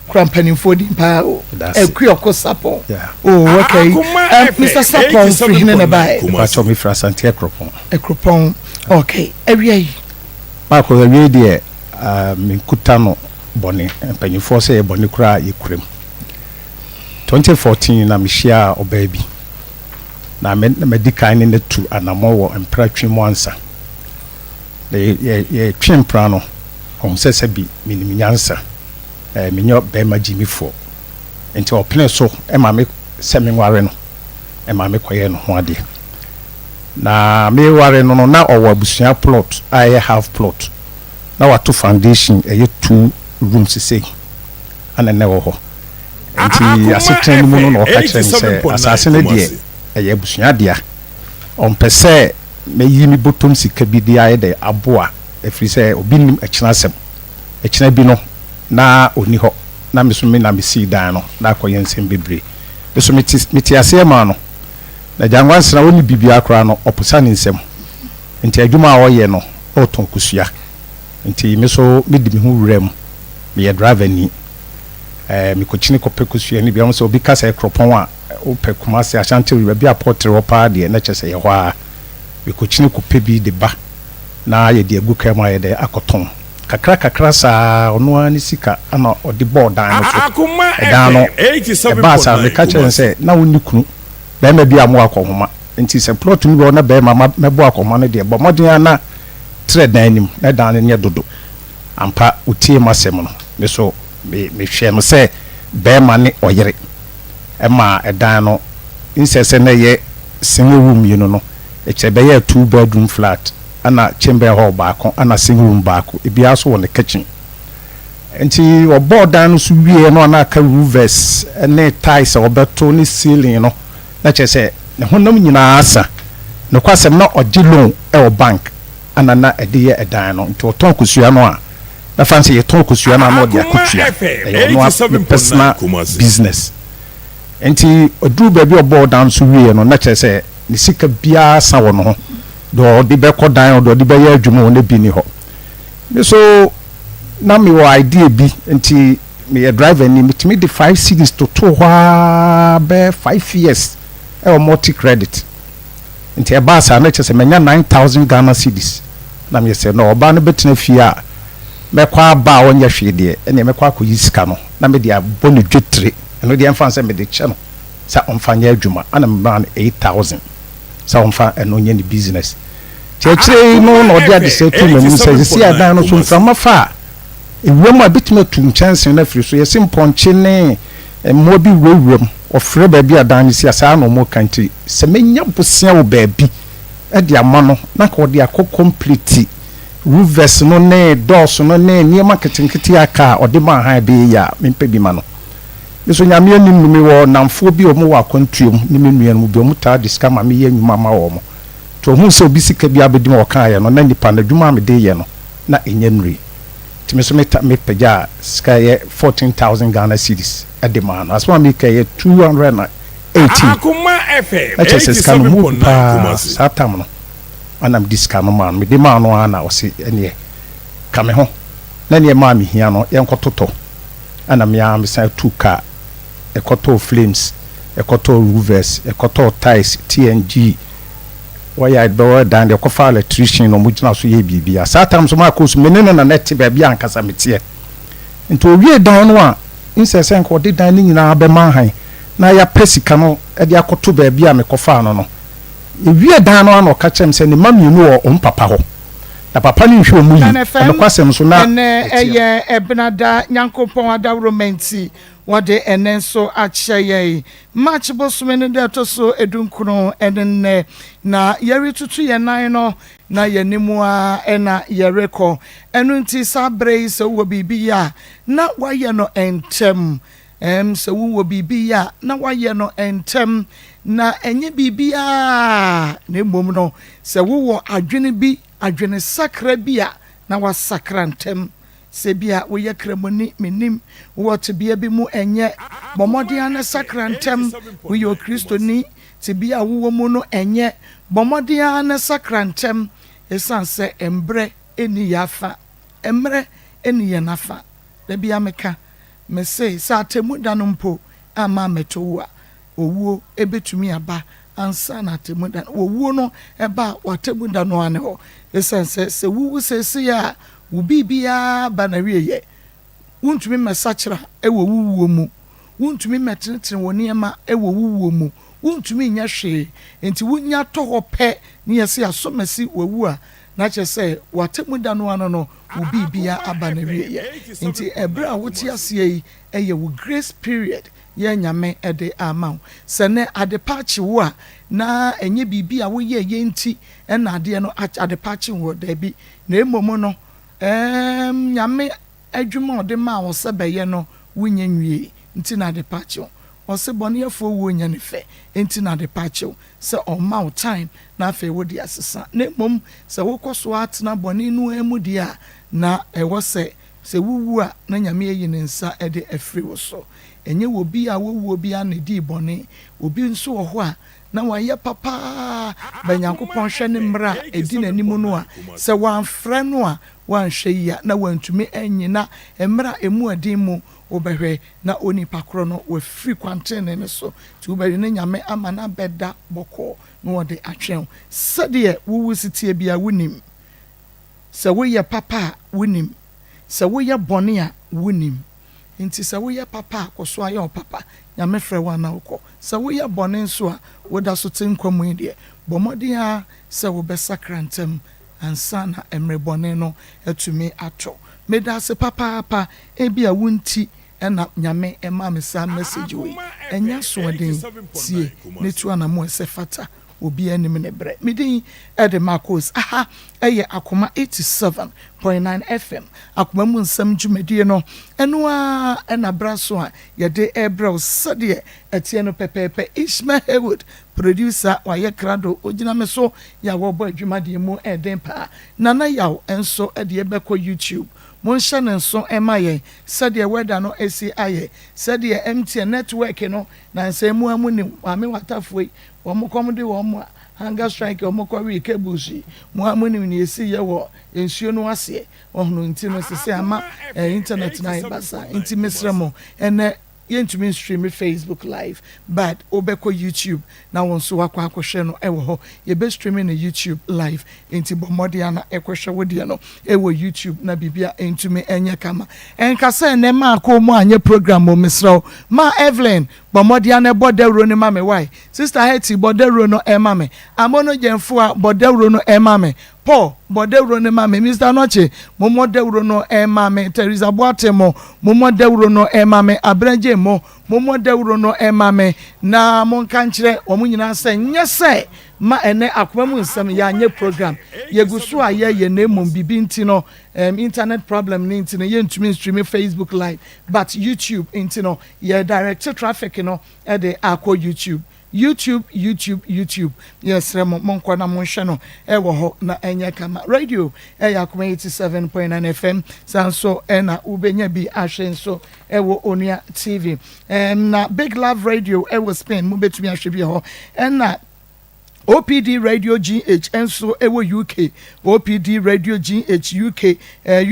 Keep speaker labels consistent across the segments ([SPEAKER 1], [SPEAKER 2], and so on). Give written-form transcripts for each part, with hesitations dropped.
[SPEAKER 1] Cramping for the power. A Kyoko Sapo. Oh, okay. Mr. Sapon for him and a buy.
[SPEAKER 2] Much of me for Santia Cropon.
[SPEAKER 1] A cropon. Okay. Every
[SPEAKER 2] Marco, the radio, Kutano Bonnie, and Penny Force, a bonny cry, you cream. 2014, I'm share or baby. Now, I meant the medical in the two and a more and practicing once. The trim prano, on Sesabi, meaning answer. Minyo bema Jimmy for into a place so Emma make semi warren Emma make quiet one day. Na me warren no na or busia plot I have plot. Now a two foundation a 2 rooms to say and a never ho. Enti asitren mu no ka kire say asase na die e busia dia on pese me yimi bottom sika bi dia de aboa efri say obi nim akina asem akina bi no na oni ho na me so me na me si dan no na akoye nsem bebre me so meti ase ma no na jangwanse na woni bibia akra no oposa ne nsem nti adwuma a woye no oton kusua nti me so me di me hu wurem me ye driver ni me ko chini ko pekusua ni bia mo so obi kasa e kropon a o pekumase asante wi bia portre wo pa de na chese ye ho a me ko chini ko pebi de ba na ye de agu kama ye de akoton kakra sa ono ani sika ana odi board dan no
[SPEAKER 3] Akoma
[SPEAKER 2] dan no 87 ba sa me ka kire se na woni kunu be ma bia mo akohoma nti se plot ni be na be ma mebo akohoma no de bo modin na tre dan nim na dan ne dodo ampa utie masem no me so me hwe no se be ma ne oyere e ma dan no insese na ye single room you no e che be ye 2 bedroom flat ana chamber hall baako ana single room baako e bia so won the kitchen enti o board dan so wie no na aka roofers ene tiles obeto ni ceiling no na che se ne honam nyina asa no kwasem na ogi loan e o bank ana na ede ye edan no nti o ton kusua no a na fancy ye ton kusua na no dia kutua e no personal business enti odu ba bi o board dan so wie no na che se ni sika bia sa wo no ho do di be ko dan do di be ya adwuma won bi ni ho me so na me wo idea bi nti me ya driver ni me di 5 cities to be 5 years e o multi credit nti e ba sa na chese menya 9000 Ghana cedis na me say no oba no betina fie a me kwa ba won ya hwede e ne me kwa ko yisika no na me dia bonu dwetre eno dia mfa se me de che no sa onfanya adwuma ana me ba 8000 sa onfa eno nya ni business chechire no no dia de se tu me say si adan no so mfama fa ewem a bitima tu nchance na firi so ye simponche ne mo bi wewem ofre ba bi adan si asa no mo kanti se menya bosia wo ba bi e de ama no na ka de akọ complete roofers no ne doors no ne ni marketing aka ode ma han be ya mempe bi ma no so nyame anim mi wo namfo bi o mo wa kwantuom ni me nua no bi o mo ta diska ma me ye nwuma ma wo mo to hu so bi sika bi abedi mo kan ye no na nipa na dwuma me de ye no na enye nri timi so me pagya sika ye 14000 Ghana cedis ade ma no asma me ka ye 280
[SPEAKER 3] Akoma FM
[SPEAKER 2] 87.9 satam no anam diska no man me de ma no ana o se ene ka me ho na ne ma me hia no ye nkototo anam ya me sa 2 car ekoto flames ekoto roofers ekoto tiles TNG waya do dan de kofa electrician no mugina so ye bibia satam so ma kosu menene na net ba bia ankasa metie nto wie dan no a insese nko de dan ni nyina be man na ya pesika no e de akoto ba bia me kofa no e wie dan no na ka chem se ne mamienu o mpapa ho na papa ni hwe omu yi e kwasem so na
[SPEAKER 1] eye ebnada nyankopon adawromenti wode enenso acheye match bosumene de toso edunkuno enenne na yeri tutu ye nan no na yenimu a ena yereko enu nti sabre se wo bibia na waye no entem se wo bibia na waye no entem na enye bibia na mmom no se wo adwene bi adwene sakra bia na wasakrantem sebia wo ye kremoni menim wo to bia bi mu enye bomodian na sakrantem wo yo kristoni tibia wo mu no enye bomodian na sakrantem esanse embre eni yafa emre eni yenafa da bia meka me say sa temu da no mpo ama meto wo a owuo ebetumi aba ansa na temu da owuo no eba watemu da no ane ho esense se wuwu sese ya wo bibia ba na wieye wuntumi mesachira ewo wuwo mu wuntumi metenetene wo niema ewo wuwo mu wuntumi nya hwe enti wunya toho pe ne yesi asomasi wawu a na che say watemu da no ano no wo bibia aba na wieye enti ebra wote ase yi eye wo grace period ye nyame ede amount sene adepachi wo a na enye bibia wo ye enti na ade no adepachi wo da bi na emomo no nyame adwuma ode ma wo sebeye no wunye nwie nti na adepachi ose bone yefo wo nya ne fe enti na adepachi se on ma time na fe wo di asesa na mom se wo koso atena bone nu emu dia na ewo se wuwu a na nyame yi ne nsa ede afri wo so enye wo bi a wo bi a ne di bone obi nso wo ho a na waye papa banyankopon hwe ne mra edi nanimu no a se wanfrɛ no a wanhwe ya na wantumi anyina emra emu adin mu obehwe na onipa kro no we free kwantene ne so ti obehwe ne nyame ama na beda boko no wode atwen sede wuwu sitie bia wunim se wo ye papa wunim se wo ye bone a wunim nti se wo ye papa koso aye papa nyame frɛ wa na ukɔ se wo ye bone nso a woda so tenkwamu de bomodi a se wo besakrantem ansa na emre bone no atumi ato meda se papa ebia wunti ena nyame ema me sa message we enya so den tie netu ana mo se fata obi anim ne bre midin ede Marcos eye Akoma 87.9 FM Akoma mu nsem dwumadie no eno a ena braso a ye de ebra sade etie no pepepe Ishmael Haywood producer wa ye krado ogina me so ya wo bo adwumadie mu eden pa nana yaw enso ede ebekọ YouTube monhye ne nso emaye sade weda no esi aye sade MTN network no na nsemu amu ni ame watafoi womokomde womo hunger strike omokori kebusi mo amuni ni esi ye wo ensuo no ase ohno nti no sese ama internet na ibasa nti mesremo ene yentumi stream Facebook live but obeko YouTube na wonso wakwa akohwe no ewo ho ye be streaming na YouTube live nti bomode na ekohwe wodi no ewo YouTube na bibia entumi enye kama enkasa ne ma akomo anye program o mesro ma Evelyn bomode na bodewro ne ma me why sister Hetty bodewro no e ma me amono jemfo a bodewro no e ma me Paul bodewro ne ma me Mr Noche momo dewro no e ma me Teresa Boatemo momo dewro no e ma me Abranje momo dewro no e ma me na monka nkyere omo nyina se nyese ma ene Akoma mu nsem ya anye program yeguso a ye na emom bibi nti no internet problem ni nti no ye ntumi stream Facebook live but YouTube nti no ye direct traffic no e de akọ YouTube yes remo monko na monhwe no ewo ho na enye kama radio Akoma 87.9 FM sanso na ubenya bi ahwe nso ewo Onua TV na Big Love Radio ewo Spain mu betumi ahwe bi ho na OPD Radio GH enso ewo UK OPD Radio GH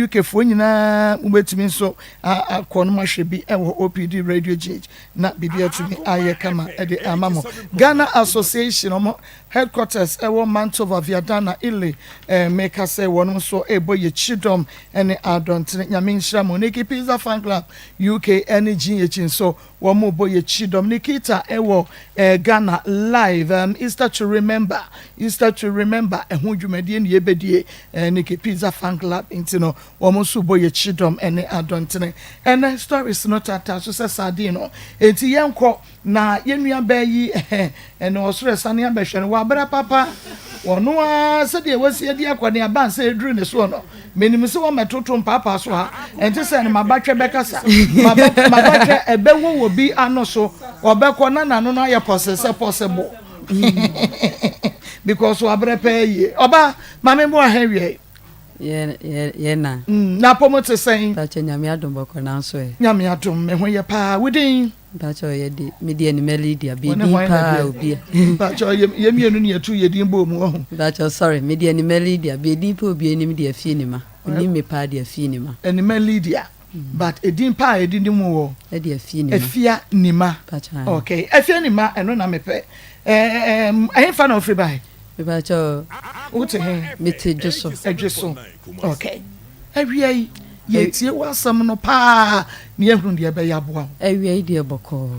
[SPEAKER 1] UK fo nyina ubetumi nso akonu mahwebi ewo OPD Radio GH na bibia tumi aye kama ede amamo Ghana Association omo headquarters ewo Mantova Viadana ile make say wonu nso ebo ye chidom ene adonte nyame nhira mo Nikki Pizza Fan Club UK GH nso wo mo bo ye chidom Nikita ewo Ghana live Easter to remember ehun dwumadie ne yebedie Nikki Pizza Fan Club intino wo mo so bo ye chidom ene adonte ene stories not attached so sade no enti yenko na yenua bayi ene osore sane abehwe no wabra papa wono a se de wasi ade akwane aban se eduru ne so no menim se wo metoto papa so ha enti se ne mabatwe bekasa mabatwe ebewo wo bi ano so obekọ na nano na ye possible because wabra pay oba mame mo ahewie ye na na pomote sen
[SPEAKER 4] ta nyame adom boko na so e
[SPEAKER 1] nyame adom me ho ye pa wodin
[SPEAKER 4] ta ye di media ni media bi pa obi
[SPEAKER 1] ta ye mienu ne yetu ye din bo mu ho
[SPEAKER 4] ta sorry media ni media bi di pa obi ni media fi ni ma ni me pa dia fi ni ma
[SPEAKER 1] eni media but edin pa edin di mu wo
[SPEAKER 4] e de afia
[SPEAKER 1] nima okay afia nima eno na mepe fa na ofri bai
[SPEAKER 4] me ba cho
[SPEAKER 1] wote he
[SPEAKER 4] mete dwoso
[SPEAKER 1] okay awia yi ye tie wasam no pa ne ehunu de be ya boa
[SPEAKER 4] awia yi de boko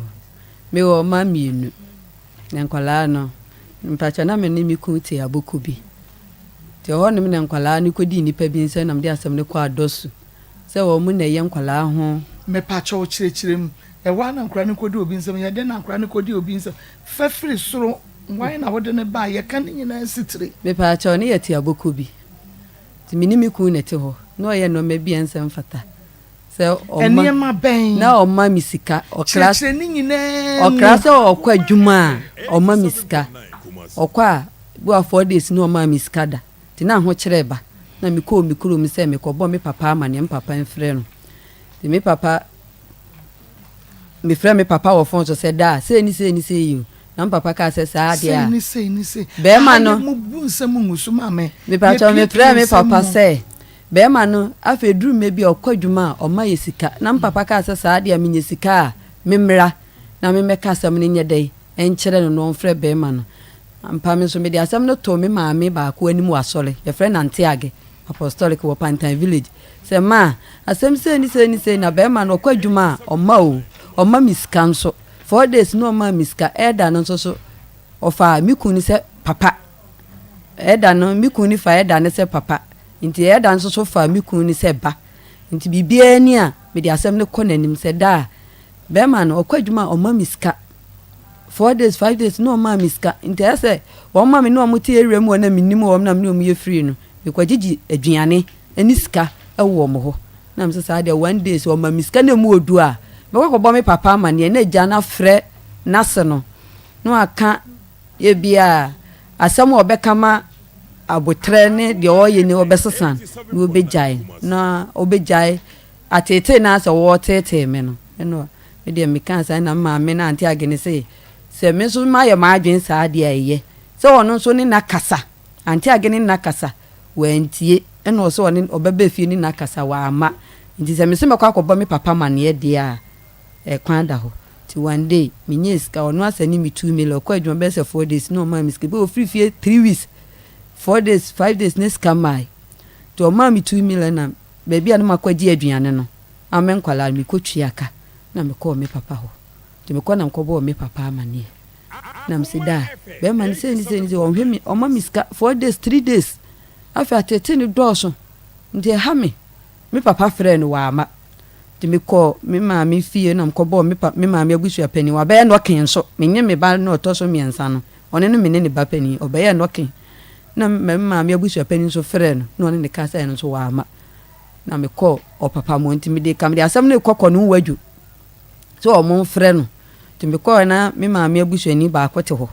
[SPEAKER 4] me wo ma mienu na nkwala no mpacha na me ni mi ku tie aboko bi te ho ne me na nkwala ni kodi nipa bi nse na me de asam ne kwa adosu se wo mu na ye nkwala ho
[SPEAKER 1] me pacha o kirechirem e wa na nkwala ni kodi obi nsem ye de na nkwala ni kodi obi nsem fafiri soro why na wode ne ba ye kan nyina sitire
[SPEAKER 4] me pacha ne ye tie aboko bi ti mi ni mi ku ne te ho no ye no me bi ensem fata se
[SPEAKER 1] eniema ben
[SPEAKER 4] na oma misika okras
[SPEAKER 1] ni nyina
[SPEAKER 4] okras okwa adwuma oma misika okwa bu 4 days no oma misika da ti na ho kyereba na mi ko mi kuro mi se mi ko bo mi papa amane mi papa enfre no ti mi papa mi frɛ mi papa wo fon so se da se ni you na mi papa ka se sa dia
[SPEAKER 1] ni se
[SPEAKER 4] be ma no
[SPEAKER 1] mu bu nsem ngusuma me
[SPEAKER 4] mi pa cho mi frɛ mi papa se be ma no afa duru me bi okwadwuma o ma yesika na mi papa ka se sa dia mi nyesika memra na me meka sam ne nyedai enkyere no no frɛ be ma no ampa me so me dia sam no to me maame ba ko animu asole ye frɛ nante age apostolic wo Pantan village se ma asem se ni na be ma no okwadwuma o ma miska nso 4 days no ma miska eda no so ofa mikuni se papa eda no mikuni fa eda ne se papa nti eda nso so fa mikuni se ba nti bibia ni a me di asem ne konanim se da be ma no okwadwuma o ma miska 4 days 5 days no ma miska nti ese wo ma me no muti ewrem wo na minim wo na me ye free no me kwagigi aduane ani sika ewo mo ho na me se sa de 1 days wo ma miska na mu odu a me ko bo me papa amane na gya na frɛ nase no aka ye bia asɛm obɛka ma abotre ne de oye ne obesesan no obejai na obejai atete na asa wo tete me no eno me de me kan sa na ma me na anti agene se me so ma ye ma adwen sa de aye se wono so ni nakasa anti agene nakasa wantie eno so woni obebe fie ni nakasa wa ama nti se me se mekwa akobɔ me papa mane de a kwanda ho ti one day me nyeska ono asani mi 2 million kwa adwuma be se 4 days no ma miske be ofri fie 3 weeks 4 days 5 days next come my to ma mi 2 million na baby anu makwaji aduane no amen kwala mi kotwiaka na me call me papa ho ti me kɔ na mkɔbɔ me papa amane na msida be man se ni o hwemi o ma miska 4 days 3 days afa tete ni dɔɔso nti ha me papa frɛ no wa ama ti me call me ma me fie na mkɔbɔ me ma me agusu apani wa be no ken so me nye me ba no ɔtɔ so miɛnsa no ɔne no me ne ba pani ɔbɛyɛ no ken na me ma me agusu apani so frɛ no na ɔne ne ka sa no so wa ama na me call o papa mo nti me de kam de asɛm ne kɔkɔ no wadu so o mo frɛ no ti me call na me ma me agusu ani ba akɔte ho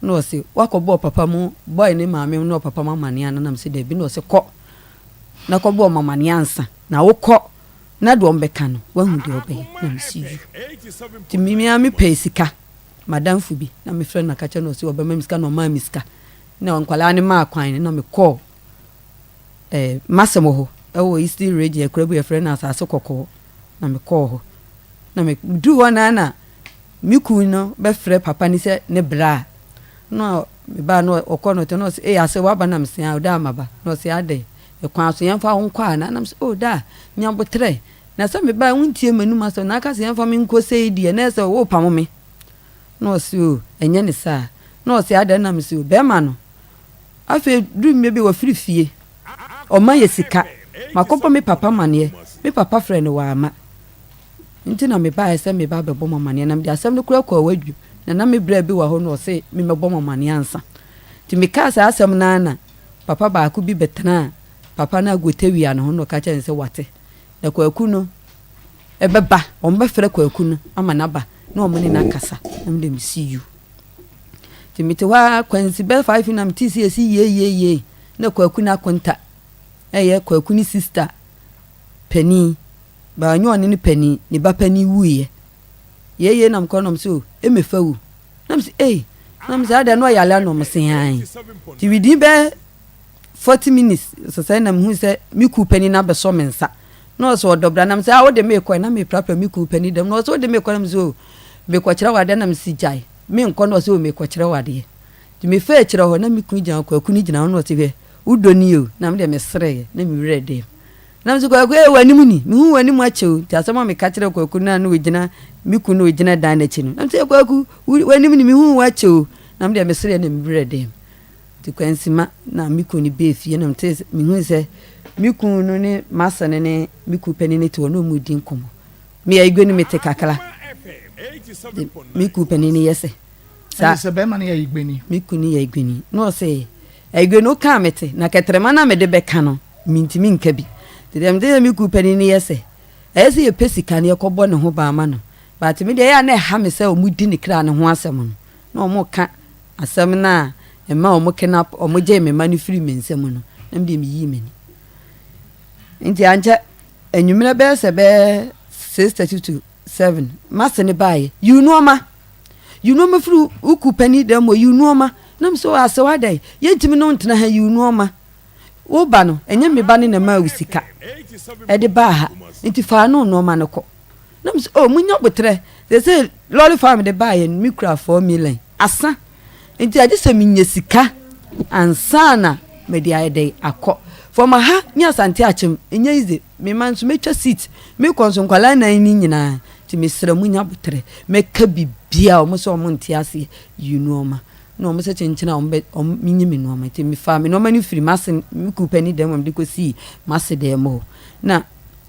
[SPEAKER 4] na o se wakɔbɔ papa mo boy ne ma me no papa mama ne ana na me se de bi na o se kɔ na kɔbɔ mama ne ansa na wo kɔ na do ombeka no wahu de obey na me see you ti mi me pay sika madam fubi na me frɛ na ka che no se obema miska no ma miska na onkwala ne ma akwan na me call masemo ho ewo east radio ekurabu ye frɛ na asase kokko na me call ho na me du wana na mi ku no be frɛ papa ni se ne bra no me ba no okono te no se ase wa ba na me se a da maba no se ade ekwan so yemfa ho kwa na me se o da nyambotre na se me ba wuntie manum aso na aka se yemfa me nko sei die na se wo pamo me no se o enye ne sa no se ade na me se o be ma no afi du me bi wo frifie o ma yesika makopo me papa mane me papa friend wa ama nti na me ba ese me ba bebo mamane na me de asem no kura kwa wadu na me bra bi wa ho no se me mebo mamane ansa ti me ka sa asem na papa ba ku bi betena papa na gotewia no ho no ka kyen se wate na kwaku no ebeba o mbe frɛ kwaku no ama na ba na o mene na kasa na me dem see you ti me te wa kwansi be 5 na me ti si ye na kwaku na konta eye kwaku ni sister Penny ba nyo ni Penny ni ba Penny wuye ye na mko no mso emefa wu na mse na mse ada no yale no mse han ti widi be 40 minutes so say na mhu say mi ku Penny na be so mensa no so dobra nam say wo de me kɔ na me prapra me ku pani dem no so de me kɔ nam so me kɔ kyerɛ wade nam si jai me nkɔ no so me kɔ kyerɛ wade ti me fa kyerɛ ho na me ku gyan kɔ ni gyina no te be udoni o na me de me sere na me wure de nam so kɔ wanimu ni me hu wanimu akyɛw ti asɛm me ka kyerɛ kɔ na no gyina me ku no gyina dan na kyi no nam say kɔ wanimu ni me hu akyɛw na me de me sere na me wure de ti kwansima na me ku ni be fie na me te me hu sɛ me ku no ne masane ne me ku pani ne to no mu din komo me aigwe ni me te kakala me ku pani ne yese
[SPEAKER 1] sa be man ya igbeni
[SPEAKER 4] me ku ni ya igbeni no se aigwe no ka mete na ketrema na me de be ka no mintimi nka bi te dem de me ku pani ne yese ese ye pesika ne yakobɔ ne ho ba ma no but me de ya na ha me se o mu di ne kra ne ho asɛm no na o mo ka asɛm na e ma o mo kidnap o mo je me ma ne free me nsɛm no na me de me yi me ni nti anja enwumere be se be 6:32 7 masene bae you know ma fru uku pani dem you know ma nam so ase wadai yentimi no ntena ha you know ma wo ba no enye me ba ne na ma usika e de ba ha nti fa no no ma no ko nam so oh munya botre they say lolly farm de bae mi kura 4 million asa nti ade se minya sika ansana me de ayede akọ for ma ha nya sante achim enya ize me manso metwa seat me konso nkwala na ni nyina ti me sra munya botre me ka bibia o mo so mo ntiase you know ma no mo se chenchina o minyi me no ma ti me fa me no ma ni firi masen me ku pani dem am de ko si mase dem mo na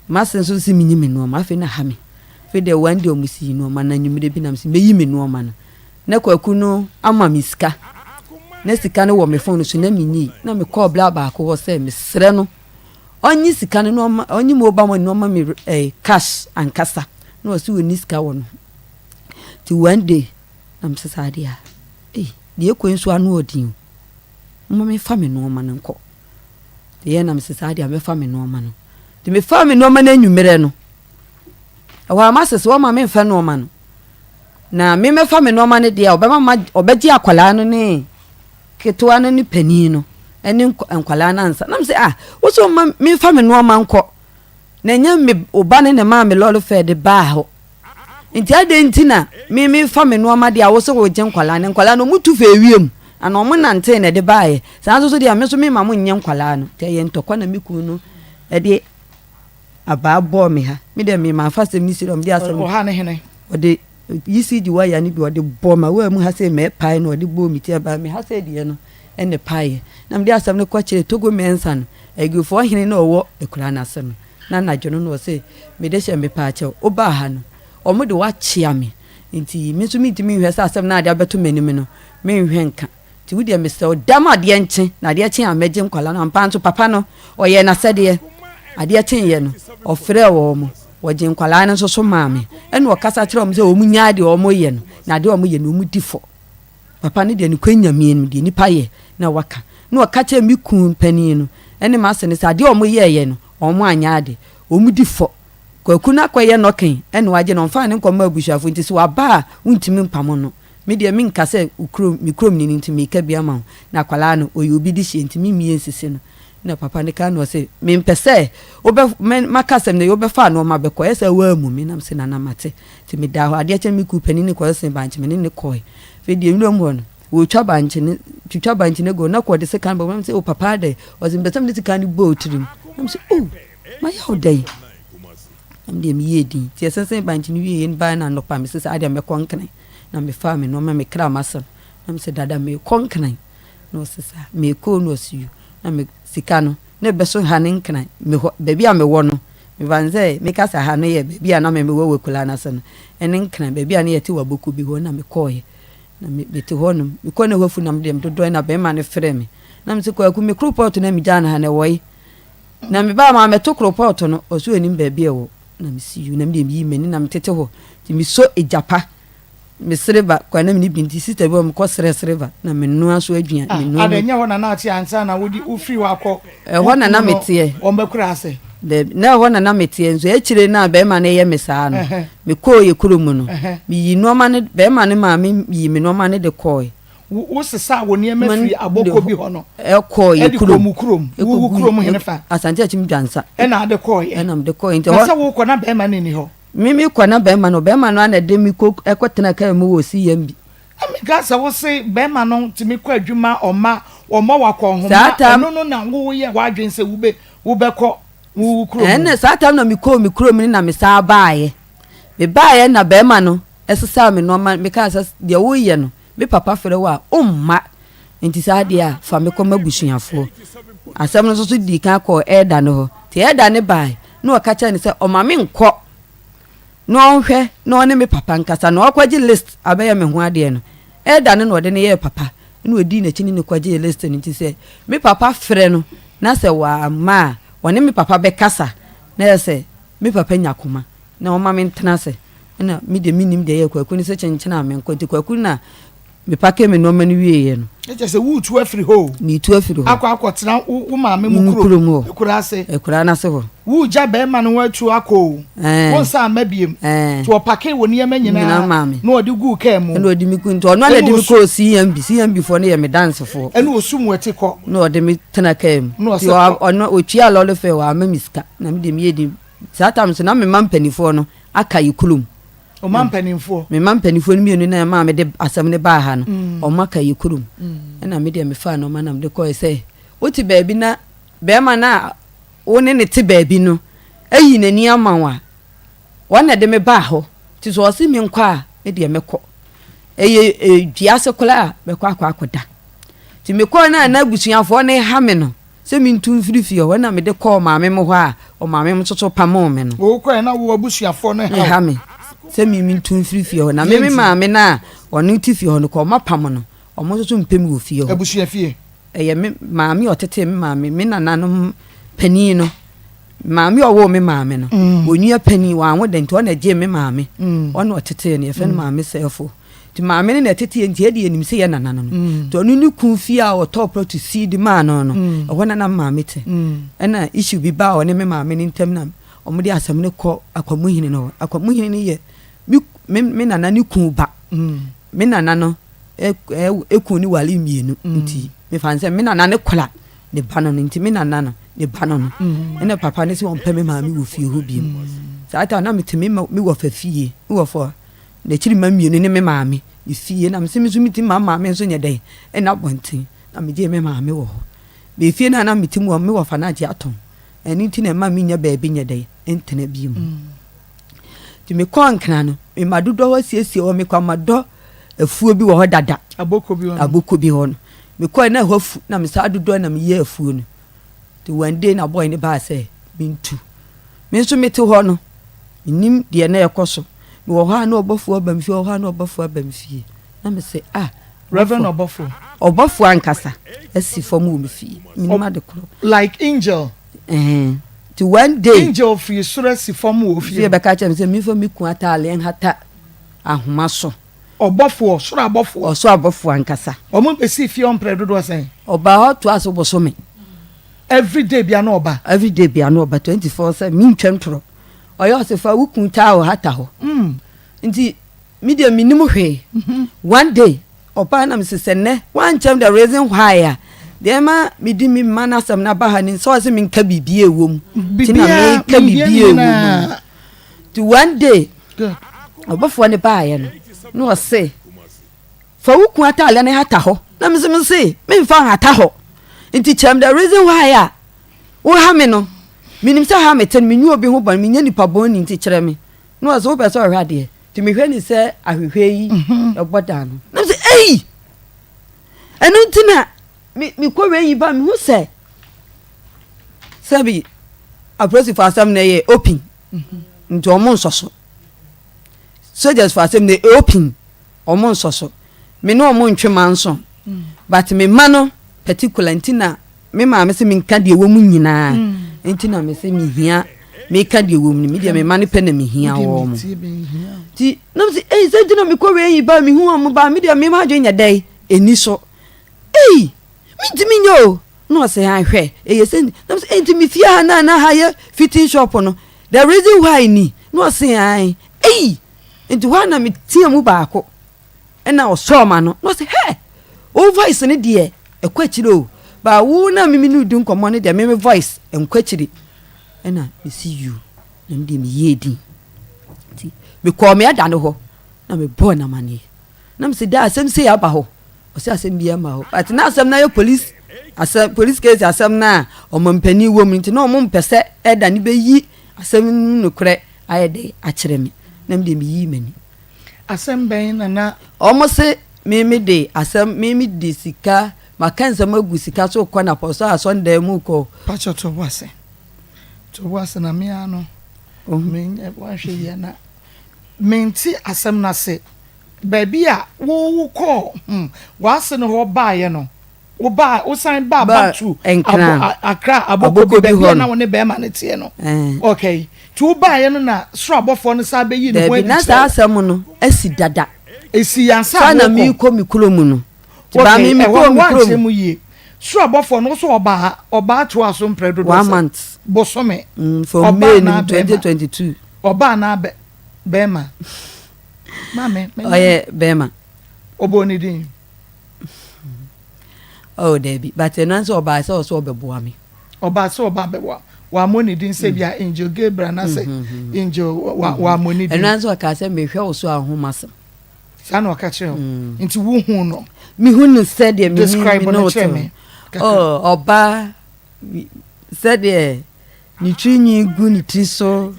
[SPEAKER 4] masen so si minyi me no ma fe na ha me fe de one day o musi no ma na nyumire bi na me yi me no ma na kwaku no ama miska na sika no wo me phone so na minyi na me call bla ba ko wo say me sre no onyi sika no onyi mo ba mo no ma me cash and kasa no so we niska wo no ti one day na me sesa dia die ko nso anu odin mo me fa me no ma no nko ye na me sesa dia me fa me no ma no ti me fa me no ma na nwumere no wa ma sese wo ma me fa no ma no na me fa me no ma ne dia obeji akwala no ne ketua no ni pani no ene nkwala na ansa nam se wo so me fa me no ma nko na nya me oba ne ma me lolo fe de ba ho nti ade nti na me fa me no ma de wo so wo je nkwala no mutu fe wiem ana mo nante na de ba ye san so de me so me ma mo nye nkwala no te ye ntokwa na me ku no e de aba bo me ha me de me ma fa se mi si rom de asem
[SPEAKER 1] o ha ne hene
[SPEAKER 4] o de yisi di waya ni bi o de bo ma wa mu ha se me pai no o de bo mi ti aba me ha se de no ene pai na me de asem ne kwa kire togo mensa no egufo hene na owo ekura na asem na na jono no se me de she me pa che o ba ha no o mo de wa chia me nti me so mi ti mi hwe sa asem na ade abeto manim no me hwe nka ti wudi me se o dama de enche na de eche ameje nkwala na mpa nso papa no o ye na se de ade eche ye no o frɛ wo mo waje nkwala na so maame ene o kasa kire o mo se o mu nya de o mo ye no na de o mo ye no mu difo papa ne de ne kwanya mienu de nipa ye na waka na o ka kire mi kun pani no ene ma se ne sa de o mo ye no o mo anya de o mu difo kwaku na kwaye no ken ene waje no mfa ne nkoma abusuafo nti so waba untimi mpamo no me de mi nka se mikrom ni ntimi ka bia ma na kwala no o yobi di hye ntimi mie sisi no na papa ne ka no se me mpese obe makasem ne obe fa no ma be ko ese wa mu me nam se na na mate ti me da ho ade che mi ku pani ne ko se banche me ne ko fe de mi no no wo twa banche ne go na ko de se kan ba mam se o papa de o se mbesam de se kan bo trim nam se o ma ya odai am de mi yedi ti se banche ne wie en ba na no pa me se ade me konkran na me fa me no ma me kra masam nam se dada me konkran no se sa me ko no siu na me sika no ne beso hanen kana me bebi a me wo no me banze me kasa ha no ye bebi a na me wo wekula na se no enen kana bebi a ne yeti waboku bi ho na me koye na me beti ho no me ko ne hofu na me dem dodo na be ma ne frɛ me na me se ko aku me kropot na me jana ha ne woy na me ba ma me to kropot no osu enim bebi e wo na me siu na me dem yi meni na me tete ho ti me so ejapa me sereba kwa na me ni binti sister bo me ko sereba na me no aso adua me no
[SPEAKER 1] adenya ho na na ati ansa na wodi ufri wakọ
[SPEAKER 4] ho na na metie
[SPEAKER 1] o mbekura ase
[SPEAKER 4] na ho na na metie nso e kire na be ma na ye me saa no me ko ye kuromu no me yi no ma ne be ma ne ma me yi me no ma ne de ko
[SPEAKER 1] wo sesa wo ne mafiri aboko bi ho no
[SPEAKER 4] ekọ yekurom
[SPEAKER 1] wo kurom henefa
[SPEAKER 4] asante achim dwansa
[SPEAKER 1] na ade ko ye
[SPEAKER 4] na mde ko nti
[SPEAKER 1] ho sa wo ko na be ma ne ni ho
[SPEAKER 4] mimi ko na be ma no ana de mi ko ekotena ka mu wo si yam bi
[SPEAKER 1] amiga sa wo se be ma no timi ko adwuma oma wakọ ho no na wo ye wa adwen se wo be ko wo kurom
[SPEAKER 4] na satam na mi kurom ni na mi sa baaye be baaye na be ma no esesa me no ma me ka sa de wo ye no me papa fere wa umma nti sa de a fa me ko mabusuafo asam no so di kan ko eda no ho te eda ne bai no o ka cha ni se o ma me nko no hwe no ne me papa nkasa no akwaji list abeya me ho ade no eda ne no de ne ye papa no odi na chini ne kwaji list nti se me papa fere no na se wa ma wone me papa be kasa na se me papa nyakoma na o ma me ntena se na mi de minim de ye kwaku ni se chenchena me nko nti kwaku na me pake me no mani wie ye no
[SPEAKER 1] eje se wu tu afiri ho
[SPEAKER 4] ni tu afiri ho
[SPEAKER 1] akọ tena wo ma me mu kuro ekura se
[SPEAKER 4] ekura na se ho
[SPEAKER 1] wu ja be ma no watu akọ won sa mabiem to opake wo ne nyina na odi gu ka mu
[SPEAKER 4] na odi mi ku nto no na di mi ko CMB fo ne ye me dance fo
[SPEAKER 1] ene osum wati ko
[SPEAKER 4] na odi mi tena ka mu ti ono otwia lolo fe wa ma miska na mi de mi yedi satam so na me mampanifo no aka yikulum
[SPEAKER 1] o mampanifo
[SPEAKER 4] me mampanifo ni mienu na ma me de asam ne ba ha no o maka yikulum na me de me fa no ma na me de ko say oti baabi na be ma na woni ne ti baabi no ayi nani amanwa wona de me ba ho ti so si mi nkwa e de me ko eye duase kola be kwa akoda ti me ko na busuafo ne ha me no se mi ntu mfirifie wona me de ko maame mo ho a o maame mo toto pamo me no
[SPEAKER 1] wo ko na wo busuafo ne
[SPEAKER 4] ha me se mi ntu mfirifie na me maame na ono ti fie ho no ko mapam no o mo toto mpem wo fie ho
[SPEAKER 1] abusuafie
[SPEAKER 4] eye me maame otete me maame me nananom pani no maame owo me maame no onua pani wa anwo de nti o na je me maame ono otete ne ye fe no maame sefo ti maame ne tete nti e de enim se ye nanano no to no ni kunfi a o top to see the man no o wona na maame te na issue bi ba o ne me maame ni ntam na o mo de asam ne ko akwamuhini no akwamuhini ne ye me nana ni kun ba me nana no ekun ni wali mienu nti me fanse me nana ne kola ne bano nti me nana no ne bano no ene papa ne se on pe me maame wo fie ho bi sa ata na me te me wo fa fie wo fo na chiri mamienu ne me maame ifie na mse mizu miti maame nso nye dai na bontin na me je me maame wo ho be fie na miti mu me wo fa na je aton eni ti na maame nya baabi nye dai entene bi mu ti me konkana no me madodo wa siesie wo me kwa mado afuo bi wo ho dada
[SPEAKER 1] aboko
[SPEAKER 4] bi ho no me ko na hofu na me sa adodo na me ye afuo no ti one day na boy ne ba say mintu me nso meti ho no nim de na ekoso wo ha na obofu abamfie wo ha na obofu abamfie na me say
[SPEAKER 1] Reverend
[SPEAKER 4] obofu ankasa asi fom wo me fie minima de kro
[SPEAKER 1] like angel
[SPEAKER 4] to one day
[SPEAKER 1] angel free sura si fom wo fie
[SPEAKER 4] be ka chem say mi fo mi ku atale en hata ahoma so
[SPEAKER 1] obofu sura obofu
[SPEAKER 4] o so obofu ankasa
[SPEAKER 1] o mo be si fie on predodo sen
[SPEAKER 4] oba ho to aso boso me
[SPEAKER 1] every day bia na oba
[SPEAKER 4] 24/7 mi ntwem toro oyo se fa wukun ta o hata ho nti media minimu hwe one day opa na msesenne one time the reason why dem ma midi mi mana sam na ba ha ni so se mi nka bibie ewom ti na me ka bibie ewom ti one day obafo ne ba ya no se fa wukun atale ne hata ho na mse me mfa hata ho nti chem the reason why wo ha me no minim se ha meten menyu obi ho ban menya nipa bon ni nti kire me no so be so hwade ti me hwe ni se ahwehwe yi oboda no na se enu ntina mi ko we yi ba mi hu se sabi aprosi for asam na ye open nti omo nsoso soldiers for asam na open omo nsoso me no omo ntwe manso but me mano particular ntina me ma me se me nka de wo mu nyina ntina me se me hia me ka de wo mu ni me de me ma ne pe na me hia wo mu ti no se se ntina me ko we yi ba me hu am ba me de me ma dwen dai eni so me ti me nyo no se han hwe ye se no se nti me fia na ha ye fitting shop no the reason why ni no se han nti wa na me tie mu ba ko na o so ma no se o voice ne de e kwachiri o ba wo na mimi no di nkomo ne de mimi voice en kwachiri na me see you na me de me yedi ti me call me ada no ho na me born na mane na me say da asem say aba ho o say asem bia ma ho but na asem na yo police asem police case asem na o mampani wo mu nti na o mo mpese eda ne be yi asem no kure ayede a kire me na me de me yi mani
[SPEAKER 1] asem ben na
[SPEAKER 4] o mo say me de asem me de sika makanza magu sika so kwa na poso asonda mu ko
[SPEAKER 1] pacho to wase na me ano me wa hwe ye na menti asem na se baby a wo ko wase no ho baaye no wo ba wo san ba back to akra aboko be na woni be ma ne tie no okay tu baaye no na sro abofo no sa be yi no ho
[SPEAKER 4] na sa asem no asi dada
[SPEAKER 1] esi yansa
[SPEAKER 4] fa na mi ko mi kulomu no
[SPEAKER 1] ba mi ko mi kulomu yi sro abofo no so oba to aso mpredo do
[SPEAKER 4] 1 month
[SPEAKER 1] bosome
[SPEAKER 4] for May 2022
[SPEAKER 1] oba na be ma mame
[SPEAKER 4] oye bema
[SPEAKER 1] oboni din
[SPEAKER 4] oh debi but enanso oba se so obeboa me
[SPEAKER 1] oba se oba beboa wa moni din se bia angel Gabriel na se angel wa moni din
[SPEAKER 4] enanso ka se me hwe so ahomasem
[SPEAKER 1] sana ka kire nti wo hu no
[SPEAKER 4] mi hu no said me
[SPEAKER 1] describe no me
[SPEAKER 4] oh oba said ni twinyi gu ni tiso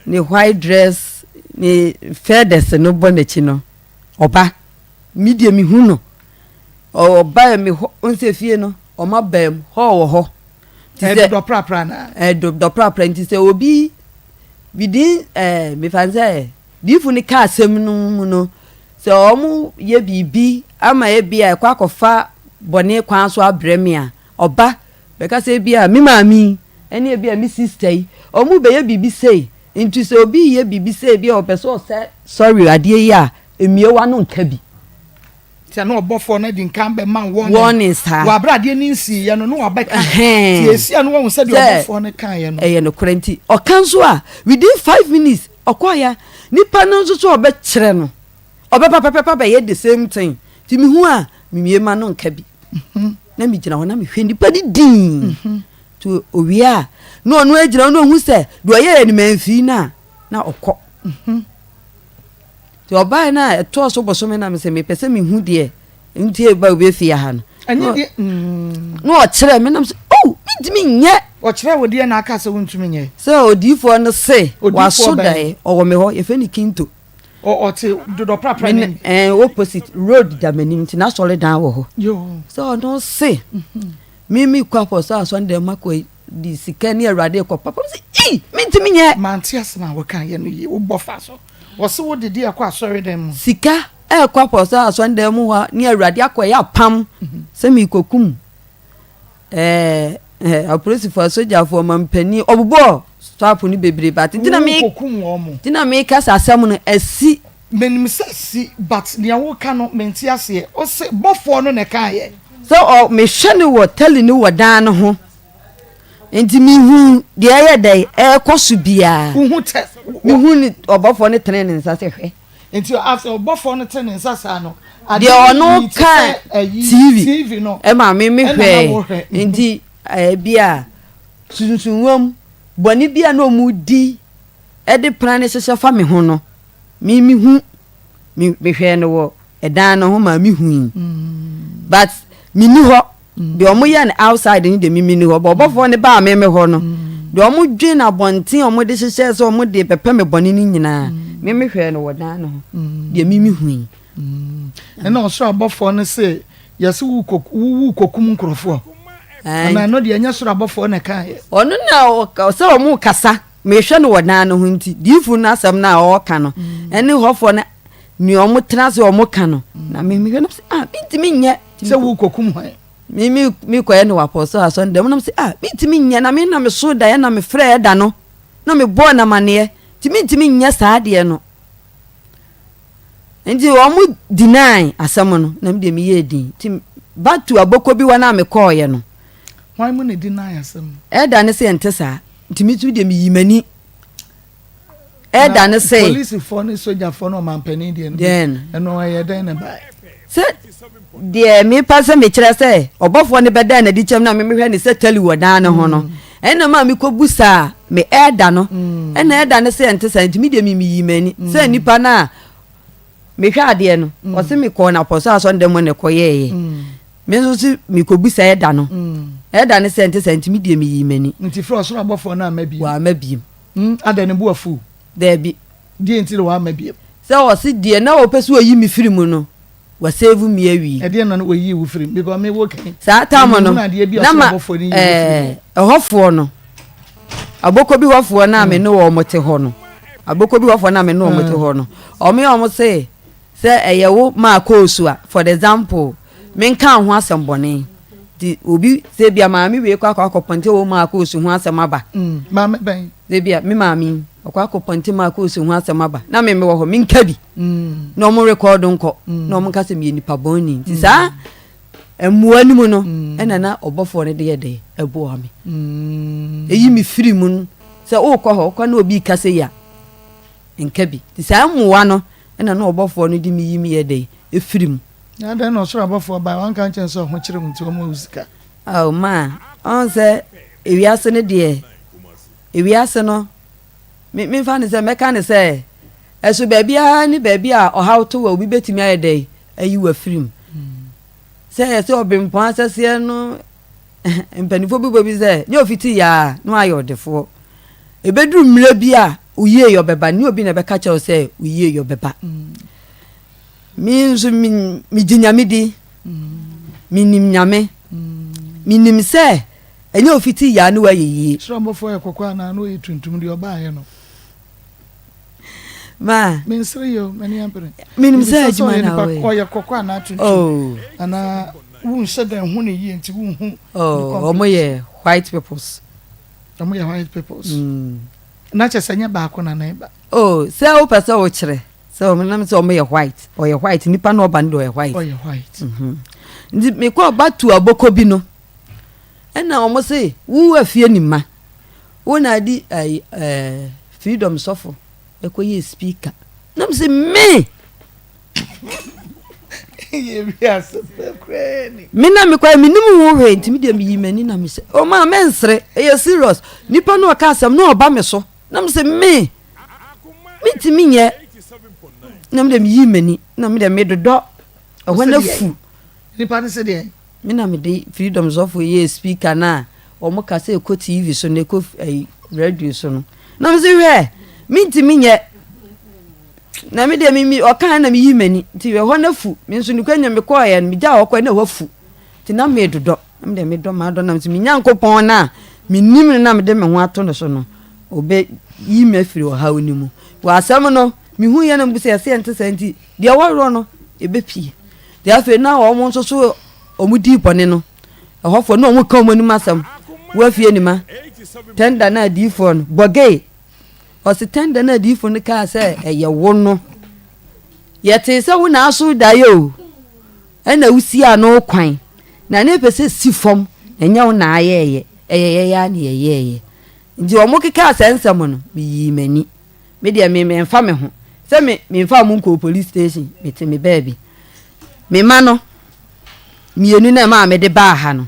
[SPEAKER 4] ni white dress ni feathers no bonechi no oba media mi hu no oba mi onse fie no o ma bam ho ti se
[SPEAKER 1] do prapra na
[SPEAKER 4] do prapra ti se obi within me fanze difu ni ka asem no se omu ye bibi ama ye bia e kwa kofa bone kwan so abremia oba be ka se bia mi mami ene e bia mi sister yi omu be ye bibi sei into so obi ye bibi sei bia opeso say sorry adie ya emie wa no nka bi
[SPEAKER 1] ti na obofo na di nkan be man
[SPEAKER 4] warning sa
[SPEAKER 1] wa brade ni nsi ye no no abeka ti esi anu won say di obofo na kan ye no
[SPEAKER 4] eye no kurenti o kan so a within 5 minutes okoya nipa no so so obe kire no obe papa be ye the same thing ti mi hu a mimie ma no nka bi na mi gina ho na mi hwe nipa di din to owia no no agina no hu se do ye ni manfi na okọ ti oba na to so bosome na me se me pese me hu de nti e ba obi fi ya ha no
[SPEAKER 1] anye
[SPEAKER 4] no o kire me na me oh mi nye
[SPEAKER 1] o kire wo de na aka se wontumi nye
[SPEAKER 4] so odifo no se wa so dai o wo me ho ye fe ni kinto
[SPEAKER 1] o ti do prapra ni
[SPEAKER 4] opposite road da manim ti na sole dan wo ho
[SPEAKER 1] yo
[SPEAKER 4] so no se mimi kwa po so Sunday mako di sika ni awrade ko papa se mi nye
[SPEAKER 1] manti asema wo kan ye no yi wo bofa so wo se wo de di akwa sorry dem
[SPEAKER 4] sika kwa po so Sunday mu ha ni awrade akoya pam se mi kokum apolisi for soldier for mampani obubo stop ni bebre but dina me kasa asem no asi
[SPEAKER 1] menim si but nia wo ka no menti ase o se bofo no ne kan ye
[SPEAKER 4] so me hwe ni wo tell ni wo dan no ho enti mi hu de aye dai kosu bia
[SPEAKER 1] hu te
[SPEAKER 4] mi hu ni obofo ne tene nsa se hwe
[SPEAKER 1] enti after obofo no tene nsa sa no
[SPEAKER 4] de ono kan
[SPEAKER 1] TV no
[SPEAKER 4] ma me hwe enti bia sunsunwam boni bia no mu di e de plan ne hye fa me ho no mi hu mi hwe no wo edan no ho ma mi hu but mi ni ho de omo ya na outside ni de mi ni ho bobofo ne ba me ho no de omo dwen na bonten omo de hye so omo de pepe me boni ni nyina mi hwe no wo dan no de mi hu
[SPEAKER 1] e na so abofo no se yesi wu kokum nkrofo ana no de anya so abofo ne kan ye
[SPEAKER 4] ono na o se omo kasa me hwe no wo dan no ho nti difu na asam na o ka no ene hofo na ni omo trase omo ka no na me hwe no bitimi nye
[SPEAKER 1] se wu kokum ho
[SPEAKER 4] mi ko ene wa poso Sunday mo na se bitimi nye na me so da ye na me frɛ da no na me bo na mane timi nye saa de no nti omo deny asam no na me de me ye din ti batu aboko bi wa na me call ye no
[SPEAKER 1] why mo ne deny asam
[SPEAKER 4] da ne se ente saa nti mi tu de me yimani da ne se
[SPEAKER 1] police for ne soldier for no man penny de no eno aye den na ba
[SPEAKER 4] se de me pass me kire se obofo ne beda na di chem na me hwe ne se tali wodan ne ho no ena ma me kobusa me eda no ena eda ne se ente se me de me yi mani se nipa na me hwa ade no o se me ko na poso aso ndem ne koyeye me so si me kobusa eda no eda ne se ente se me de me yi mani
[SPEAKER 1] nti fro so na obofo na mabi
[SPEAKER 4] wa mabi
[SPEAKER 1] ada ne bu afu
[SPEAKER 4] there bi
[SPEAKER 1] die nti wa mabi
[SPEAKER 4] se o si die na o pesu oyi mi firi mu no wa save mi awi
[SPEAKER 1] e die na no oyi wu firi because me wo kan
[SPEAKER 4] sa ta mo no na ma hofo no aboko bi hofo na me no wo mote ho no aboko bi hofo na me no wo mote ho no o me o mo se eyewo ma koosu a for example me nka ho asembone di obi se bia maami we kwa akoponte wo ma koosu ho asem aba
[SPEAKER 1] maami ben
[SPEAKER 4] se bia me maami akwa akoponte ma koosu ho asem aba na me wo ho me nka bi no mo record nko no mo nka se me nipa boni ti sa emuwa ni mu no ena na obofo ne de ebo ha me eyi mi firi mu se o kọ ho kwa na obi kase ya nka bi ti sa emuwa no ena na obofo no di mi yi mi ye de efiri mu
[SPEAKER 1] na da no so abofo ba wan kan chen so ho kire mu ti o mo usika
[SPEAKER 4] oh ma on se ewiase ne de ewiase no me fa ne se me ka ne se eso bebia ni bebia o how to obi betimi aye de ayi wa firim se se obimpo asase no empanifo bi bobi se ni ofiti ya no ayo defo ebedu mre bia uye yo beba ni obi na be ka che se uye yo beba minzu mi jinyamidi minim nyame minim se enye ofiti ya no wayeyi
[SPEAKER 1] so mbofo e kokwa na no e tuntum di oba aye no
[SPEAKER 4] ma
[SPEAKER 1] minsiri yo mani ampere
[SPEAKER 4] minim se adwuma na we
[SPEAKER 1] ko ye kokwa na tuntum ana won shedan hu ne yi enti won hu
[SPEAKER 4] omo ye white peoples
[SPEAKER 1] na chesanya ba ko na na ba
[SPEAKER 4] se o pesa o kire so me nam so omo ye white o ye white nipa no oba ndo ye white
[SPEAKER 1] o ye white
[SPEAKER 4] ndi me ko batu aboko bi no ena omo se wu afie ni ma wo na di freedom sofo ekoye speaker nam se me
[SPEAKER 1] ye bias kreni
[SPEAKER 4] me na me kwa me nim wo hwe ntimi de me yimani na me se o ma mensre e serious nipa no ka asem no oba me so nam se me timi nye nam de me yimani na me de me dodo o na fu
[SPEAKER 1] nipa ne se de
[SPEAKER 4] me na me de freedom sofo ye speaker na o mo ka se ko TV so na ko radio so no nam se hwe timi nye na me de mi o kan na me yimani ti we ho na fu me nso ni kwanya me ko ya me ja o ko na ho fu ti na me dodo na me de me do ma do na me mi nyankopon na me nim na me de me ho ato no so no obe yime firi o ha oni mu wa asem no me hu ye na mbu se ente senti de woro no ebe pie de afi na o mo nso so o mu di bone no ho fo no o mu kan mo ni masam wa fie ni ma tenda na di phone boge o se tenda na di phone ka se eye wo no yete se wo na aso da yo na usi ano kwan na ne pese si fom enya wo na ayeye ya na yeye ndi o mo keka asensem no mi yimani me dia me mfa me ho se me mfa mu ko police station me te me baby me ma no mienu na ma me de ba ha no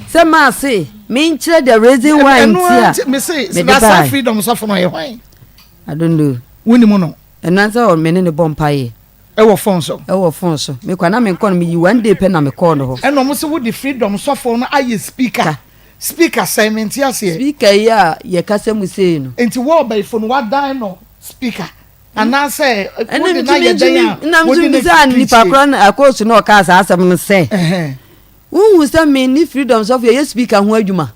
[SPEAKER 4] se ma se me nchire the reason why ntia
[SPEAKER 1] me say that's freedom so for no ye hwan
[SPEAKER 4] I don't know
[SPEAKER 1] woni mu no
[SPEAKER 4] enanza o me ne bompaye
[SPEAKER 1] e wo phone so
[SPEAKER 4] me kwa na me nko no me yi one day pe na me call no ho
[SPEAKER 1] e no mo se wo the freedom so for no aye speaker assignment ya se
[SPEAKER 4] speaker ya ye kasa mu sei no
[SPEAKER 1] enti wo by phone wa dan no speaker ana say
[SPEAKER 4] wo de na ye dan na mo bi za ni pakro na akosu no ka sa asem no se wo se me ni freedom so for ye speaker ho adwuma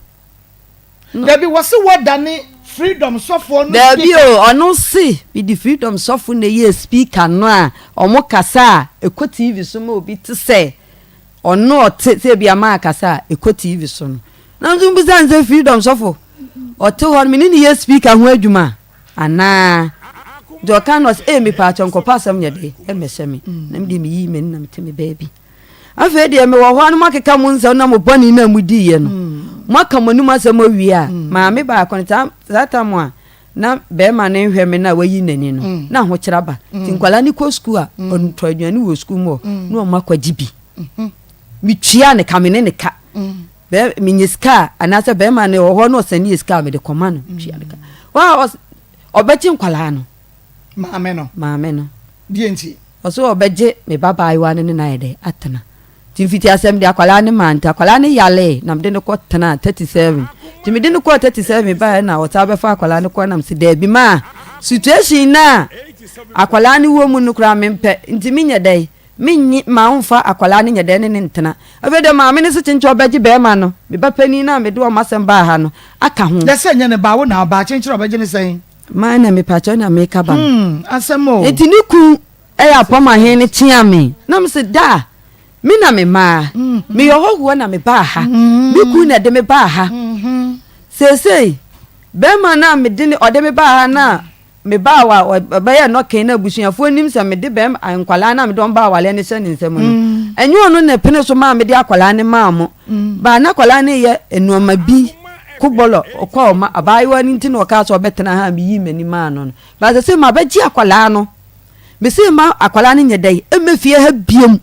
[SPEAKER 1] there be was what dane freedom so for no
[SPEAKER 4] there be ono si be the freedom so for na ye speaker no a omo kasa eko TV so ma obi te se ono te bia ma kasa eko TV so no na nzo mbuza nze freedom so for o te ho me ni ye speaker ho adwuma ana do kanos me pa chonko pasam nyede emesemi na mde mi yi me na mte me baby afa de me wo ho anu makeka mu nsa na mo boni na mu di ye no maka monum asem awie a ma me ba konta zata mo a na be ma ne hwe me na wayi nani no na ho kira ba ti nkwala ni ko school a on to aduane wo school mo no ma kwagibi mi tua ne kamene ne ka be mi nyiska anasa be ma ne ho no sani iska me de koma no tua ne ka wa obeti nkwala no maame no
[SPEAKER 1] dienti
[SPEAKER 4] oso obeje me baba iwa ne na yede atana ti fiti asem de akwala ne manta akwala ne yale na mde ne ko tana 37 ti me de ne ko 37 ba na wota be fa akwala ne ko na msi de bi ma situation na akwala ne wo mu no kra me mpe nti minye dai minyi ma unfa akwala ne nyede ne ntena afede maame ne se chencho obeje be ma no me ba pani na me de o masem ba ha no aka hu
[SPEAKER 1] de se nye ne ba wo na ba chencho obeje ne sen
[SPEAKER 4] ma na me pacho na me ka ba
[SPEAKER 1] asemo
[SPEAKER 4] enti ni ku eya poma he ne tia me na me se da mi na me ma mi yoho na me ba ha mi ku na de me ba ha sesei be ma na me de ode me ba ha na me ba wa ba ya no ken na busuafo nim se me de be ankwala na me don ba wale ne se ne nsem no enyo no na pene so ma me de akwala ne ma mo ba na akwala ne ye enuoma bi kubolo okwa ma abayiwa ni nti no ka so betena ha mi yi mani ma no ba se ma ba ji akwala no me se ma akwala ne nyedai emefie ha biem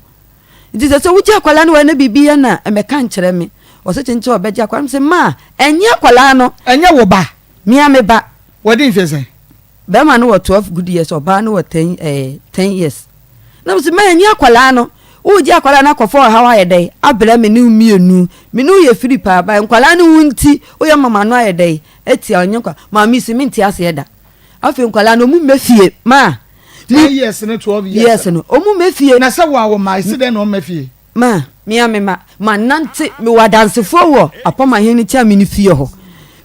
[SPEAKER 4] nti se wuji akwala no wa na bibia na emeka nkyere me o se chenche obeji akwala me se ma enye akwala no
[SPEAKER 1] enye wo ba
[SPEAKER 4] mia me ba
[SPEAKER 1] wodi mfese
[SPEAKER 4] be ma no 12 good years oba no 10 years na me se ma enye akwala no uji akwala na kofo hawa yedai abra me ni mienu me no ye firi pa ba nkwala ne wunti o ye mama no yedai eti onye kwa ma mi si minti ase yeda afi nkwala no mu mefie ma
[SPEAKER 1] 10 years ne 12 years
[SPEAKER 4] yes no omu mefie
[SPEAKER 1] na se wa ma isi de no mefie
[SPEAKER 4] ma mia me ma nante me wadansefo wo apoma he ni cha me ni fie ho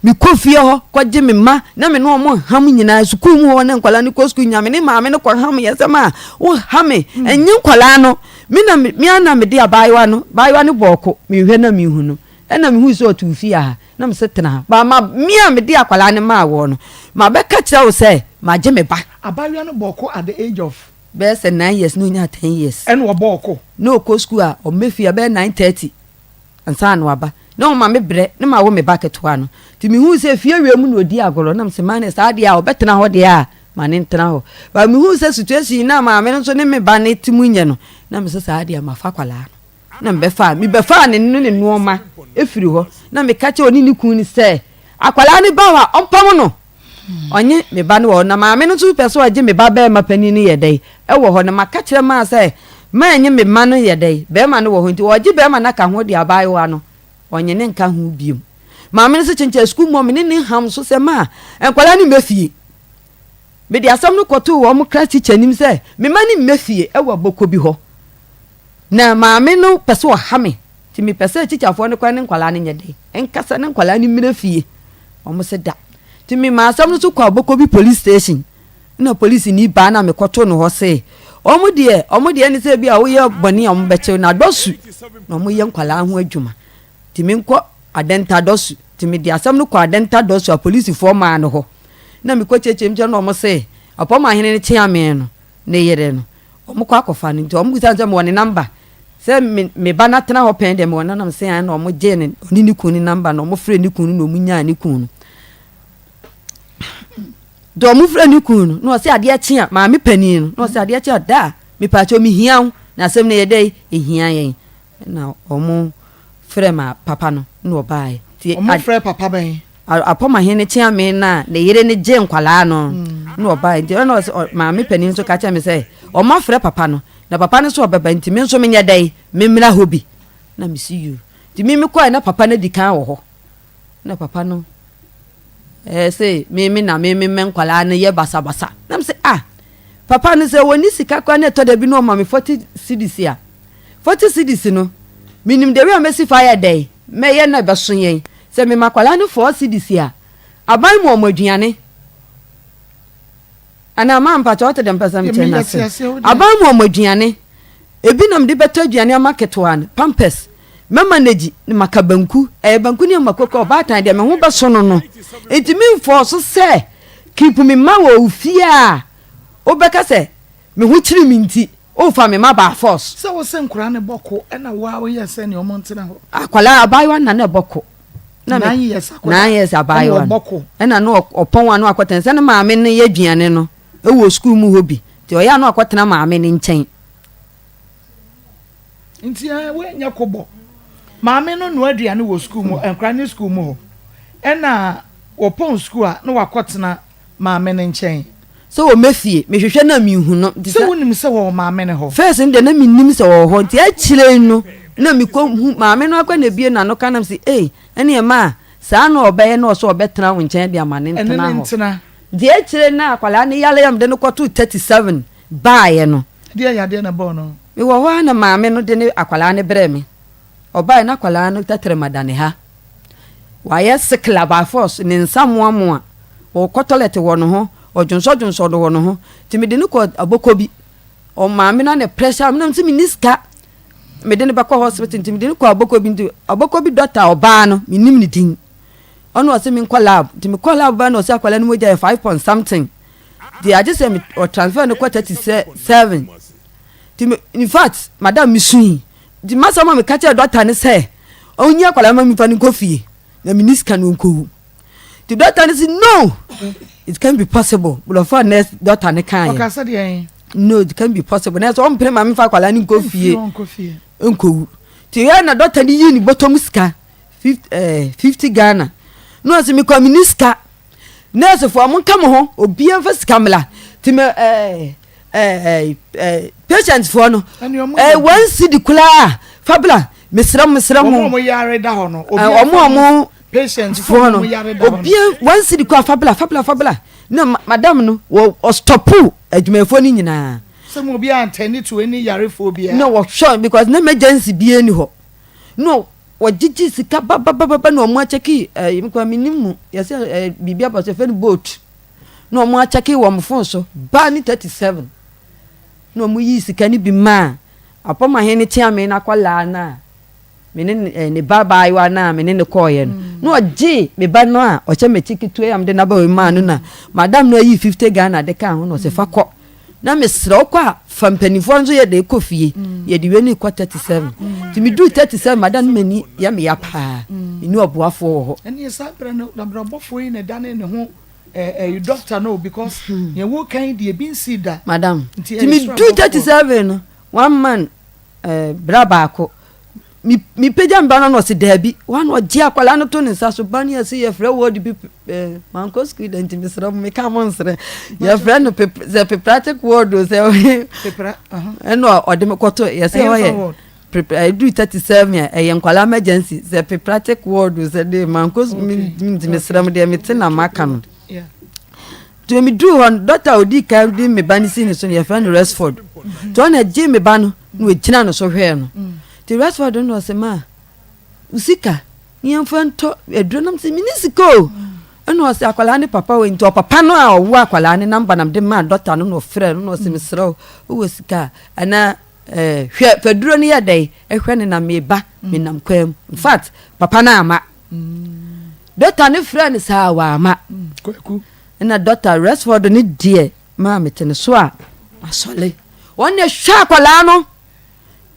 [SPEAKER 4] mi ko fie ho kwaje me ma na me no mo ham nyina sukuu mu ho na nkwala ni ko sukuu nya me ni ma me no ko ham yesema wo hame enye nkwala no mi ana me de abaiwa no baiwa ne boko mi hwe na mi hu no na mi hu so tu fie ha na me setena ba ma mi a me de akwala ne ma wo no ma be ka kira wo se ma je me ba
[SPEAKER 1] abaiwa no boko at the age of
[SPEAKER 4] be say 9 years no nya 10 years
[SPEAKER 1] en wo boko
[SPEAKER 4] no ko school a o mefia be 9:30 ansa no aba no ma me bre ne ma wo me ba ketwa no ti mi hu se fie wiemu no odi agoro na me se ma ne sa de a obetena ho de a ma ne ntena ho ba mi hu se situation na ma me nso ne me ba ne timunye no na me se sa de a ma fa kwala no na me be fa ne ne nuoma efiri ho na me ka che oni ni kun ni se akwala ne ba wa ompam no onye me ba no na ma me nso peso age me ba ma pani ni yedai e wo ho na ma ka kire ma se ma enye me ma no yedai be ma no wo ho nti oge be ma na ka ho de abaiwa no onye ne nka ho biom ma me nso chenche school mo me ni ham so se ma enkwala ni mefie me de asam no koto wo mo kra teacher nim se me ma ni mefie e wo boko bi ho na ma me no peso ha me ti me pese teacher fo ne kwa ne nkwala ne yedai enkasa ne nkwala ni mefie o mo se da ti mi ma asam no so kwa boko bi police station na police ni ba na me koto no ho se omo de ni se bi a wo ye boni omo beche na dosu na omo ye nkwala ho adwuma ti mi nko adenta dosu ti mi de asam no kwa adenta dosu a police fo ma no ho na mi ko cheche mi no omo se apoma hene ne chia me no ne yere no omo kwa akofa ni omo gisa nse mo ne number se me ba na tena ho pen dem wona na me se an na omo je ne oni ni kun ni number na omo frɛ ni kun no omo nya ni kun do mu fra ni kun no se ade achia ma me pani no se ade achia da me pa cho mi hian na sem ne yedai ehian yen na omo fra ma papa no no bae
[SPEAKER 1] ti omo fra papa ben
[SPEAKER 4] apoma he ne chia me na ne yere ne je nkwala no no bae ti no ma me pani so ka cha me se omo fra papa no na papa ne so obeba nti me so me nyedai me mra hobi na me see you ti me ko na papa na dikan wo ho na papa no say me na me nkwala ne ye basa na me say papa ne say woni sika kwa ne to da bi no ma me 40 cedis ya 40 cedis no minim de we amesi fire day me ye na be so yen say me makwala ne 4 cedis ya aban mo aduane ana ma mpa to dem pesa me chena say aban mo aduane ebi nam de beto aduane amaketo an pampers mama neji ni makabanku banku ni makoko ba tan de me ho be so no entimi mfo so se keep me ma wo ufia obeka se me ho kiri minti o fa me ma ba force
[SPEAKER 1] se wo se nkura ne boko na wa wo ye se ne o montina ho
[SPEAKER 4] akwala abai wa na ne boko na
[SPEAKER 1] 9 years akwala
[SPEAKER 4] 9 years abayewa na no opon wa no akweten se ne maame ne ye aduane no e wo school mu hobi ti o ya no akwetena maame ne nchen
[SPEAKER 1] nti we nya kobo maame no no aduane wo school mu enkra ne school mu ho na opon school a no wakwetena maame ne nchen
[SPEAKER 4] so o mefie mehwehwe na mi hu no
[SPEAKER 1] se wonim se wo maame ne ho
[SPEAKER 4] first nde na mi nim se wo ho nti a kire no na mi ko maame no akwa na bie na no kanam se ene e ma saa na obeye na so obetena wo nchen bia mane ntena ho de a kire na akwala ne yale yam de no kwato 37 baaye no
[SPEAKER 1] de ya de na bo no
[SPEAKER 4] mi wo ho na maame no de ne akwala ne bre mi obaye na akwala no tetere madane ha wa ye sikla by force ne nsamoamo a wo kotolete wo no ho ojonso do wo no ho timi de ne ko abokobi o maame na ne pressure na ntimi niska me de ne ba ko hospital timi de ne ko abokobi doctor oba no minim ni din ono ose mi lab timi ko lab ba no se akwala no moja 5 point something the I just say me or transfer no ko 37 timi in fact madam misui di masama me catch doctor ne say onyi akwala ma mi fa ni kofie na miniska no nko the doctor ne say no it can be possible but for next doctor ne kan
[SPEAKER 1] okay said yen
[SPEAKER 4] no it can be possible na so on pre ma mi fa akwala ni kofie nko ti ya na doctor ni yi ni bottom ska 50 Ghana no se mi ko miniska nurse for mo kam ho obi an fa ska mla ti me patients for no one city kula fabula mesram
[SPEAKER 1] mo yare da ho no
[SPEAKER 4] omo
[SPEAKER 1] patients for no
[SPEAKER 4] obi one city kula fabula na madam no o stopu adwumafo ni nyina
[SPEAKER 1] se mo bi anteni to any yare phobia
[SPEAKER 4] no wo sure because na emergency bi eni ho no wo gigi sika ba no mo acheki imkwa minimu yase bibia ba se fe boat no mo acheki wo mfon so ba ni 37 no mu yi sika ni bi ma apoma he ni tia me na kwala na me ne baba iwa na me ne koye no ji me ba no a o che me tikitu am de na ba we ma no na madam no yi 50 Ghana de kan ho no se fa ko na me sro kwa fa mpanifo nzo ye de kofie ye de we ni kwa 37 ti mi do 37 madam mani ya me ya pa ni oboafo ho
[SPEAKER 1] ene ye sa bra no na bra bofo yi na dane ne ho you doctor no because ye wo kan de bin see da
[SPEAKER 4] madam ti mi do 37 one man braba ko mi peja mbana no se dabi wan oje akwala no to ne sa so bani ase ye frɛ word bi manko student mi sra me ka monsre ye frɛ no the practical word o se
[SPEAKER 1] pepra
[SPEAKER 4] eno ode me koto ye se ho ye I do 37 ye nkwala emergency the practical word o se de manko mi sra me de me tena maka no to me do on doctor odi ka di me bani sin so ye frɛ no Resford to na je me ba no no e gina no so hwɛ no the Resford no se ma usika ni amfanto edronam se minisiko eno se akwala ne papa we nto papa no a owo akwala ne number nam de ma doctor no no frɛ no se misro o sika ana hwɛ faduro ne ya dai ehwɛ ne na me ba me nam kwam in fact papa na ama doctor ne frɛ ne sa wa ama
[SPEAKER 1] kwaku
[SPEAKER 4] na doctor Resford ne die ma metene so a asole won ne hwɛ akwala no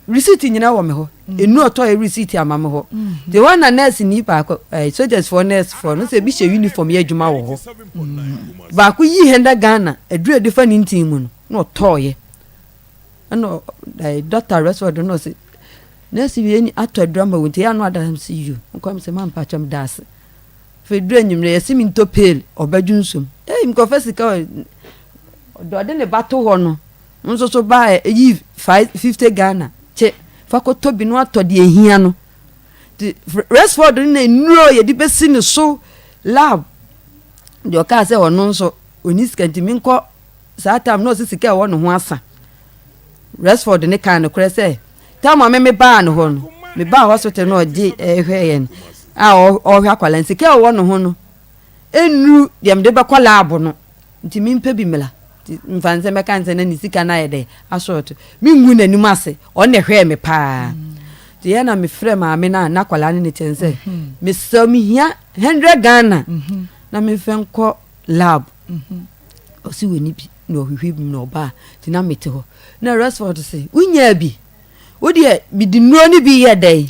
[SPEAKER 4] receipt nyina wo me ho enu oto e receipt amame ho the one na nurse ni ba ko soldiers for nurse for no se bi she uniform ye adwuma wo ho ba ko yi henda Ghana adura de fa ni ntin mu no oto ye no doctor Resford no se nurse bi ni ato drama wonte ya no adam see you nko se man pa cham das fe dura nyimre ye simi nto pale obadwunsom mi ko fasika do de ne bato ho no nso so ba yi 50 Ghana che fako tobi no atode ehia no the Resford na nuro ye di besi ne so lab de o ka se ono nso oni skantimi nko sa tam no sisika e wono ho asa Resford ne kan no kure se tam ma me ba no ho no me ba hospital no di ehwe yen a o hwa akwala nsika e wono ho no enu dem de ba kwa lab no ntimi mpa bi mela mfanze meka nze na nisika na yede asort mi ngu nanim ase o ne hwe me pa ti ye na me frɛ ma me na kwala ne tense me so mi hia 100 Ghana na me fenko lab o si weni bi no hwehwe bi no ba ti na mete ho na Resford se unya bi wodi bi di nuro ni bi ye dey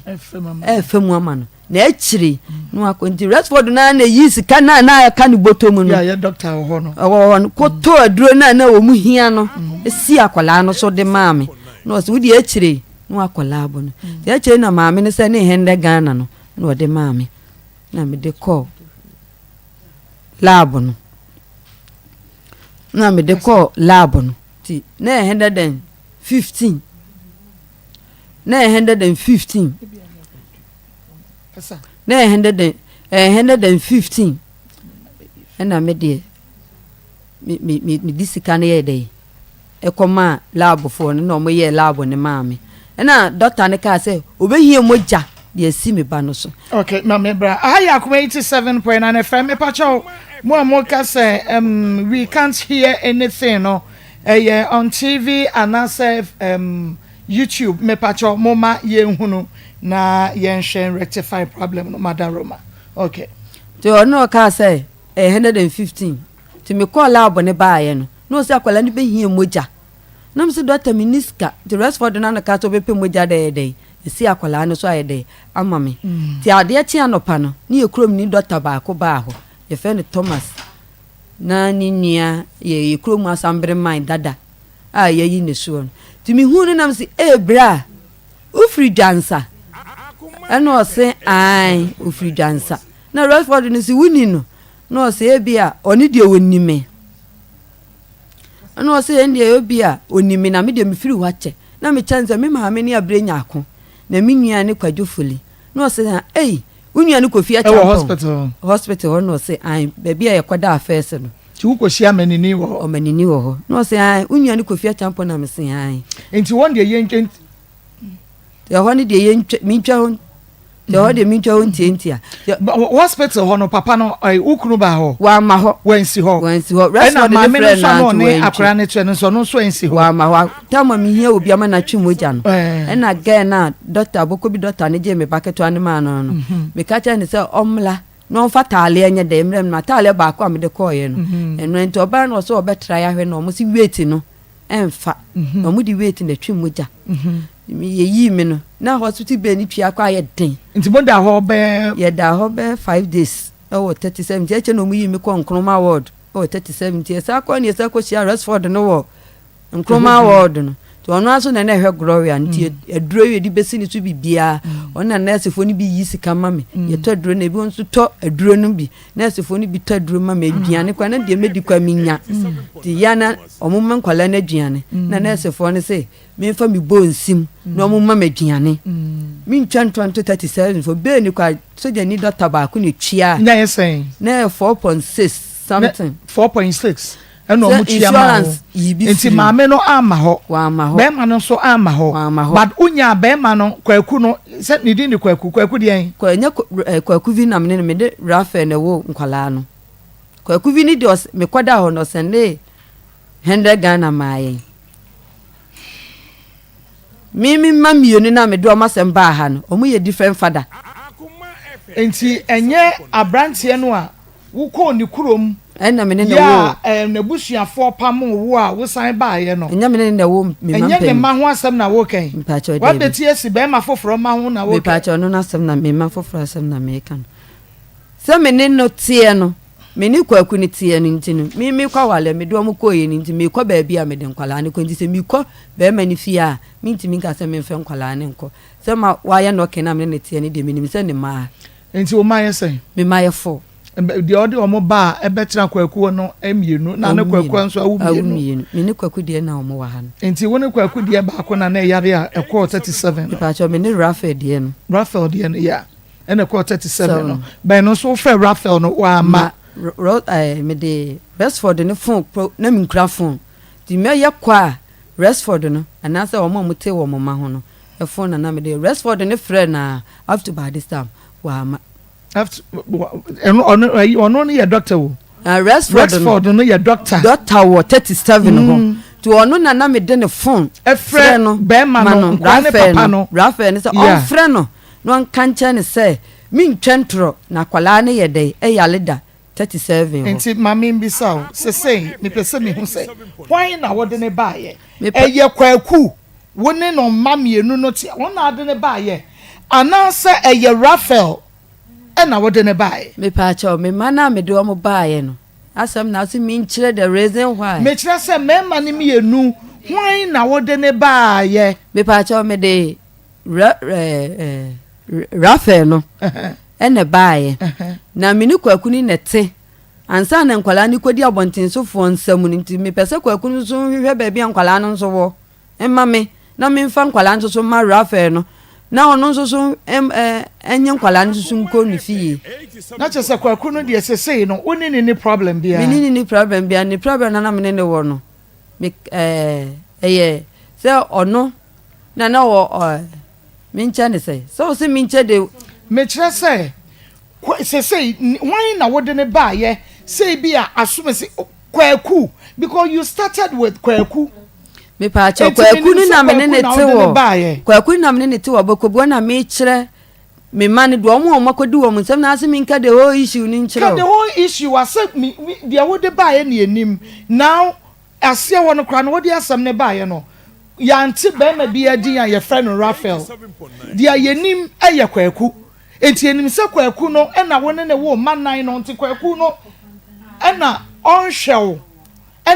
[SPEAKER 4] efemu ama no na echiri no akonti Rashford na yi sika na aka ni botomu no
[SPEAKER 1] ya doctor ho no
[SPEAKER 4] wo ko to aduro na wo mu hia no esi akwala no so de maame no so wodi echiri no akwala abo no ya echiri na maame ne se ne hende Ghana no no de maame na me de call lab no na me de call lab no ti na 115 na 115 na 115 na me de me disika na ye dey e koma lab for no mo ye lab ne maame na doctor ne ka say obehie moja de asi me ba no so.
[SPEAKER 1] Okay, mama bra aya Akoma 87.9 FM me pacho mo ka say we can't hear anything no on TV and say YouTube me pacho moma ye hunu na ye nhwen rectify problem no Madam Roma. Okay,
[SPEAKER 4] to no ka say 115 to me call lab ne ba ye no say akwala ni behie moja na me say doctor miniska the rest for the na ka to be pe moja dey esi akwala no so ayede ama me ti ade ti anopa no ni ekrom ni doctor ba ko ba ho ye fe ni Thomas na ni nia ye ekrom asambre mind dada a ye yi ne so ti mi hu ni nam si bra ufri dansa eno se ai ufri dansa na Rashford ni si wuni no se bia oni de woni me eno se ndi e bia oni me na me de me firi wache na me chance me ma me ni abrenya ako na minua ne kwadwofuli no se unua ne kofia champo hospital no se baby ya kwada afese no
[SPEAKER 1] ti wo koshia manini wo
[SPEAKER 4] o manini wo no se unua ne kofia champo na me se
[SPEAKER 1] enti won de yentwe
[SPEAKER 4] ya honi de yentwe mintwa hon ya hodi mintwa hon tientia
[SPEAKER 1] hospital ho no papa no ukunu ba ho
[SPEAKER 4] wa ma ho
[SPEAKER 1] wansi ho
[SPEAKER 4] Rashford
[SPEAKER 1] na me no so no ne akra ne twe no so no so ensi ho
[SPEAKER 4] wa ma ho tama mi hia obi ama na twimoja no na again na doctor abokobi doctor ne je me paketo ane ma no me ka cha ne se omla no fatale anya de mrem na tale ba kwa me de koye no eno enti oba no so obetra ya hwe no mo si weight no emfa no mo di weight na twimoja ye yi me no na hospital be ni twia kwa ye den
[SPEAKER 1] nti mo da ho be
[SPEAKER 4] ye da ho be 5 days oh 37 eche no mu yi me ko Nkrumah ward oh 37 esa ko ni esa ko shia Rashford no wo Nkrumah ward no to ono aso na na hwe Gloria nti aduro ye di besi ni so bibia ona nurse fo ni bi yi sika ma me ye to aduro na bi won so to aduro no bi nurse fo ni bi to aduro ma me aduane kwa na de medical minya ti yana omumma nkwala na aduane na nurse fo ni say me fa mi bo nsim na omumma me aduane mi ntwa 37 fo be ni kwa soja ni doctor ba ko ni twia
[SPEAKER 1] na ye say
[SPEAKER 4] na 4.6 something
[SPEAKER 1] 4.6 eno mu tia ma enti maame no ama ho be ma no so ama ho but unya be ma no kwaku no se ni di ni kwaku di en
[SPEAKER 4] kwanya kwaku vi na me de Rafael na wo nkwala no kwaku vi ni de me kwada ho no sende 100 Ghana maaye mimi mamioni na me do amasem ha no omu ye different father
[SPEAKER 1] enti enye abrantie no a wo ko ni kurom
[SPEAKER 4] ena me ne wo
[SPEAKER 1] na busuafo pam wo a wo san ba ye no
[SPEAKER 4] enya me ne wo me
[SPEAKER 1] enya ne ma ho asem na wo kan wa beti esi be ma foforo ma ho na wo
[SPEAKER 4] me pacho no na asem na me ma foforo asem na me kan se me ne no tie no me ni kwaku ni tie no ntinu mi kwa wale me do mo koye ni ntimi kwa ba bia me de nkwala ne ko nti se mi kwa be ma ni fie a mi ntimi ka se me mfe nkwala ne nko se ma wa ye no kenam ne tie ne de me ni se ne ma
[SPEAKER 1] enti o ma ye se
[SPEAKER 4] me ma ye fo
[SPEAKER 1] de odi omo ba ebetra kwaku no emienu na ne kwaku nso awumienu
[SPEAKER 4] me ne kwaku de na omo wa ha
[SPEAKER 1] enti wo ne kwaku de ba ko na na yare a ekọ 37
[SPEAKER 4] pa cho me ne Rafael de no
[SPEAKER 1] ya ene ekọ 37 no ba no so fe Rafael no wa ma
[SPEAKER 4] me de Rashford ne phone na me nkra phone di me ye kwa Rashford no anasa omo mute wo mama ho no e phone na me de Rashford ne friend na after by this time wa ma
[SPEAKER 1] after ono no ye doctor wo Rashford no ye doctor
[SPEAKER 4] wo 37 ho to ono na me de ne phone
[SPEAKER 1] e friend no be ma no papa no
[SPEAKER 4] Rafael ne say on friend no an kanche ne say mi ntwentro na kwala ne ye dey e yaleda 37
[SPEAKER 1] enti mami mbisa se me pese me hu say why na wo de ne ba ye e ye kwaku wone no mamienu no ti wona ade ne baaye anase eye Raphael na wode ne baaye
[SPEAKER 4] me pa cho me mana me de omo baaye no asem na so me nkyere the reason why
[SPEAKER 1] me kire se me ma ne mienu hwan na wode ne baaye
[SPEAKER 4] me pa cho me de Raphael no ene baaye na me ni kwakuni nete ansa na nkwala ni kodi abontinsofo nsam ni nti me pese kwakuni so hwehwe ba bia nkwala no nso wo emma me na me mfa nkwala nso so ma Raphael no na ono nso so enye nkwala nso so nko ni fie
[SPEAKER 1] na chese kwakuni de sesei no woni ni problem bia
[SPEAKER 4] me ni problem bia ni problem na me ne wo no me eye se ono na wo me ncha ne se so se me ncha de
[SPEAKER 1] me kire se sesei why na wode ne baaye say bia asumese kwaku because you started with kwaku
[SPEAKER 4] me pa cho kwaku ni na me ne tewo kwaku na me ne tewo bokobo na me kire me mane do omo makodi wo nsem na ase me nka the whole issue ni nkire
[SPEAKER 1] the whole issue accept me dia wode baaye ne enim now asia wono kra no wode asam ne baaye no yanti be ma bia din ya friend Raphael dia yenim eye kwaku enti enim se kwaku no na wone ne wo manan no nti kwaku no na onhwew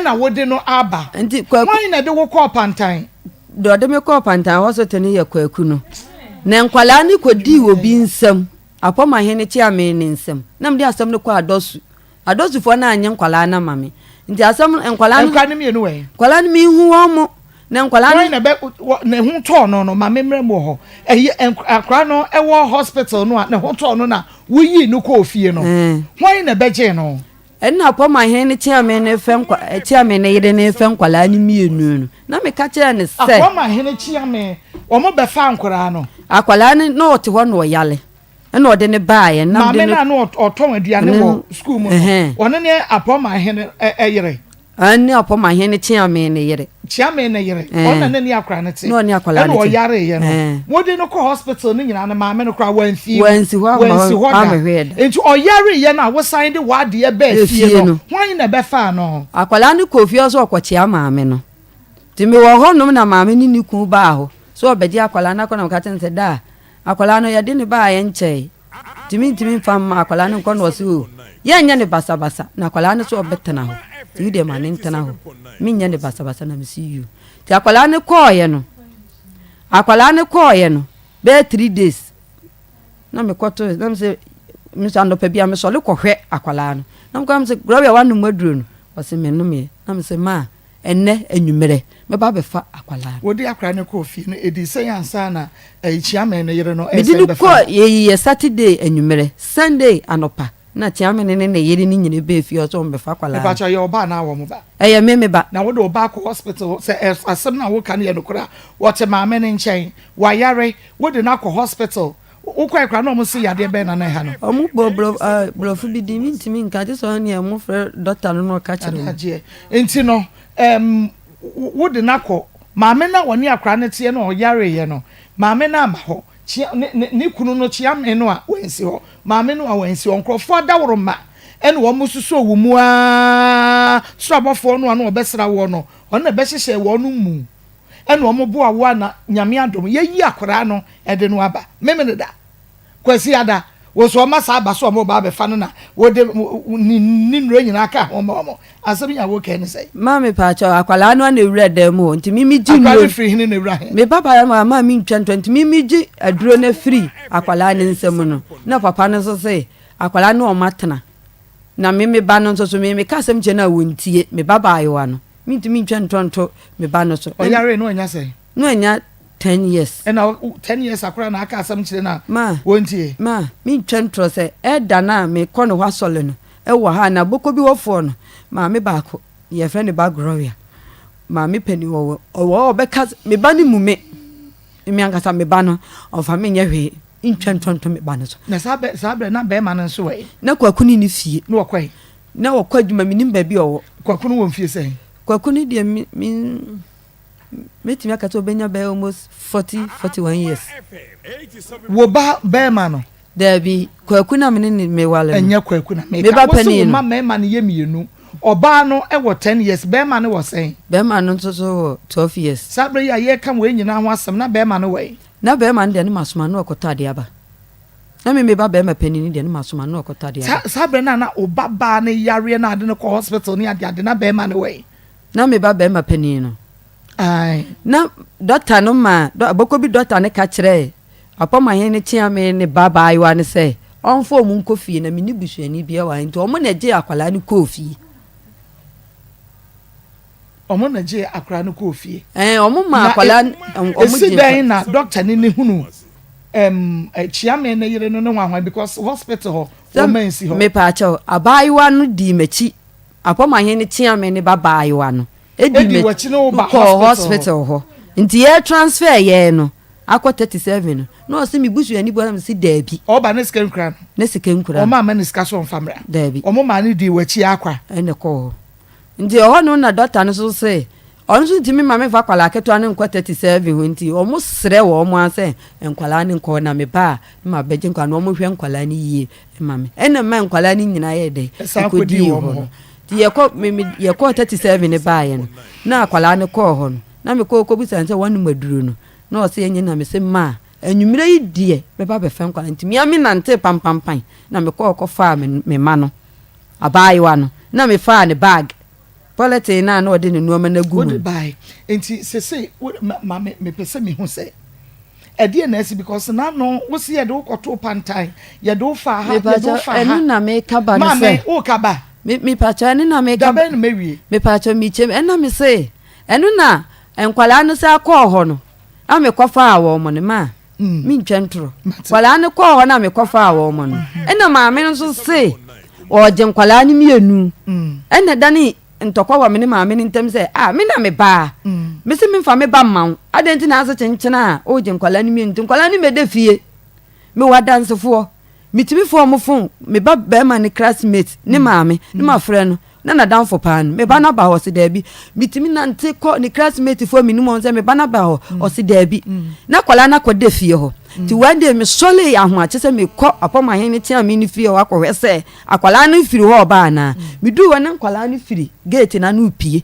[SPEAKER 1] na wode no aba
[SPEAKER 4] enti kwaku
[SPEAKER 1] why na de wo call pantan
[SPEAKER 4] do de me call pantan ho so tene ye kwaku no na nkwala ni kodi obi nsam apoma hene ti ame ne nsam na mde asam ne kwa adosu fo na anye nkwala na mame nti asam nkwala
[SPEAKER 1] ni me no we
[SPEAKER 4] nkwala ni mi hu wo mo na nkwala
[SPEAKER 1] na be na hu to no mame mremo ho akra no ewo hospital no na hu to no na wuyi no ko ofie no why na be je no
[SPEAKER 4] enna apoma hene ti ame ne fe nkwa ti ame ne yede ne fe nkwala ni mienu no na me ka kire ne se
[SPEAKER 1] apoma hene ti ame wo mo be fa nkwara no
[SPEAKER 4] akwala ni no ote ho no yale na ode ne baaye na
[SPEAKER 1] de na no oton aduane wo school mu one ne apoma hene eyere
[SPEAKER 4] ani apoma hene ti ame ne yere
[SPEAKER 1] chiame na yere ona ne ni akra ne ti
[SPEAKER 4] no ni akwala
[SPEAKER 1] ne ti no yare ye no wodi no ko hospital ni nyina na maame no kra wansi
[SPEAKER 4] ho amehweda
[SPEAKER 1] enti o yare ye na wo sign de wade ye ba fie no hwan na be fa no
[SPEAKER 4] akwala ni kofi oso okochia maame no ti me wo ho no na maame ni ni ku ba ho so obedi akwala na ko na ka tense da akwala no ye de ne ba ye nche timi fam akwala no ko no so ye nya ne basa na akwala no so obetena ho ti de ma ne ntena ho mi nya ne basa na mi see you ti akwala ne ko ye no be 3 days na me koto na me se mi sando pe bia me so le ko hwe akwala no na me ko me se gloria wanu maduro no o se me no me na me se ma enne enwumere me ba be fa akwala
[SPEAKER 1] wodi akra ne ko fi no edi se yansa na chiame ne yere no
[SPEAKER 4] ese be fa ye Saturday enwumere Sunday anopa na chiame ne yere ni nyine be fi o so be fa akwala
[SPEAKER 1] ba cha ye oba na wo mo ba
[SPEAKER 4] eye me ba
[SPEAKER 1] na wodi oba ko hospital se asem na wo kan ye no kra wo te maame ne nchen wa yare wodi na ko hospital ukwa ekra no mo se yade be na na ha no
[SPEAKER 4] omu bro fu bi di mi ntimi nka ti so ne mo fre doctor no ka kire
[SPEAKER 1] enti no wodi na ko maame na woni akra ne tie no yare ye no maame na ma ho ni kunu no chiame no a wensi ho maame no a wensi onkrofo daworo ma ene wo mususu owu mu a strabofo no na obesra wo no ona be hyehye wo no mu ene wo mo boa wo na nyame adom yeyi akra no ede no aba memene da kwasi ada wo so ma sa ba so mo ba be fa no na wo de ni nro nyina ka ho mo asem nya wo ke ne sei
[SPEAKER 4] mama pa cha akwala no na ewura da mu nti mimi ji no
[SPEAKER 1] akwala free hini na ewura he
[SPEAKER 4] me papa ya mama mi ntwa 20 mimi ji aduro na free akwala ne nsem no na papa no so sei akwala no o matena na mimi ba no so mimi ka sem che na wontie me baba ayo no mi ntimi ntwa ntonto me ba no so
[SPEAKER 1] o yare no nya sei
[SPEAKER 4] no nya 10 years
[SPEAKER 1] and 10 years akura na aka asam chire na wontie
[SPEAKER 4] ma mi twentro se da na me kɔ no hwasole no wo ha na boko bi wofo no ma me ba ko ye friend ba gloria ma me pani wo obeka me ba ni mume mi ankasa me ba no ofa me nya hwe ntwentonto me ba no so
[SPEAKER 1] na sabe na be ma no so we
[SPEAKER 4] na kwakuni ni fie
[SPEAKER 1] na wakwai
[SPEAKER 4] na wakwa djuma mi nim ba bi owo
[SPEAKER 1] kwakunu wo mfie sei
[SPEAKER 4] kwakuni de mi metimi akato benya be almost 41 years
[SPEAKER 1] wo ba be ma no
[SPEAKER 4] there be kwakuna me ni me wale
[SPEAKER 1] enya kwakuna me
[SPEAKER 4] ba pani
[SPEAKER 1] ma me ma ne ye mienu oba no e wo 10 years be ma no wo sen
[SPEAKER 4] be ma no so 12 years
[SPEAKER 1] sabre ya ye kam we nyina ho asem na be ma no we
[SPEAKER 4] na be ma de no masoma no okota de aba na me ba be ma panini de no masoma no okota de aba
[SPEAKER 1] sabre na obaba ne yare na ade no ko hospital ni ade na be ma no we
[SPEAKER 4] na me ba be ma panini no
[SPEAKER 1] ai
[SPEAKER 4] na doctor no ma boko bi doctor ne ka kire apoma hen ne tia me ne baba ayiwa ne say onfo mu nkofie na me ni busuani bia wa nti omo na je akwala ne kofie
[SPEAKER 1] omo na je akra ne kofie
[SPEAKER 4] omo ma akwala
[SPEAKER 1] omo je dan na doctor ne hunu chiame ne yire no nwa because hospital ho womensi ho
[SPEAKER 4] me pa cho abayiwa no di machi apoma hen ne tia me ne baba ayiwa no edi
[SPEAKER 1] wachi no ba
[SPEAKER 4] hospital ho nti ye transfer ye no akọ 37 no se mi busu ani bo na si dabi
[SPEAKER 1] oba ne sika nkran
[SPEAKER 4] ne sika nkran
[SPEAKER 1] o ma ma ne sika so mfamra
[SPEAKER 4] dabi
[SPEAKER 1] o mo ma ne di wachi akwa
[SPEAKER 4] ene ko nti o no na doctor no so se on so ntimi ma me fa kwala keto ne nkọ 37 ho nti o mo sere wo mo ase enkwala ne nkọ na me ba ma beje nkwa no mo hwe enkwala ne yie ma me ene ma enkwala ne nyina ye de ko di ho ti ye ko me ye ko 37 ne ba ye no na akwala ne ko ho no na me ko busa nse wanu maduro no na o se enye na me se ma anwumire yi die be ba be fan kwala ntimi ami nante pampampan na me ko fa me ma no abayiwa no na me fa ne bag polite na na ode ne nuoma na gu
[SPEAKER 1] mu bai enti se ma me pese me hu se ede na esi because na no wo se ye de ukoto pantai ye do fa ha ye do fa ha
[SPEAKER 4] enu na me ka ba
[SPEAKER 1] no se ma me o ka ba
[SPEAKER 4] me pacho enu na me ka
[SPEAKER 1] ba no mewie
[SPEAKER 4] me pacho mi chem enu me se enu na enkwala no se akọ ho no ame kwafa awo mo ne ma mi ntwentro kwala ne ko ho na me kwafa awo mo no ena ma me nso se o je kwala ni mienu ena dani ntokwa wa me ne ma me ntem se me na me ba me se me fa me ba ma adenti na ase chenchena o je kwala ni mienu kwala ni me de fie me wa dansefo mitimi fo mo fon me ba ma ne classmate ne ma me ne ma frɛ no na down for pan me ba na ba ho se dabi mitimi na nte ko ni classmate fo mi numo se me ba na ba ho o se dabi na kwala na kwade fie ho ti wande me sole ya ho ache se me ko apoma hen ni tia me ni fie ho akọ se akwala na firi ho ba na me du wa na kwala na firi gate na no pie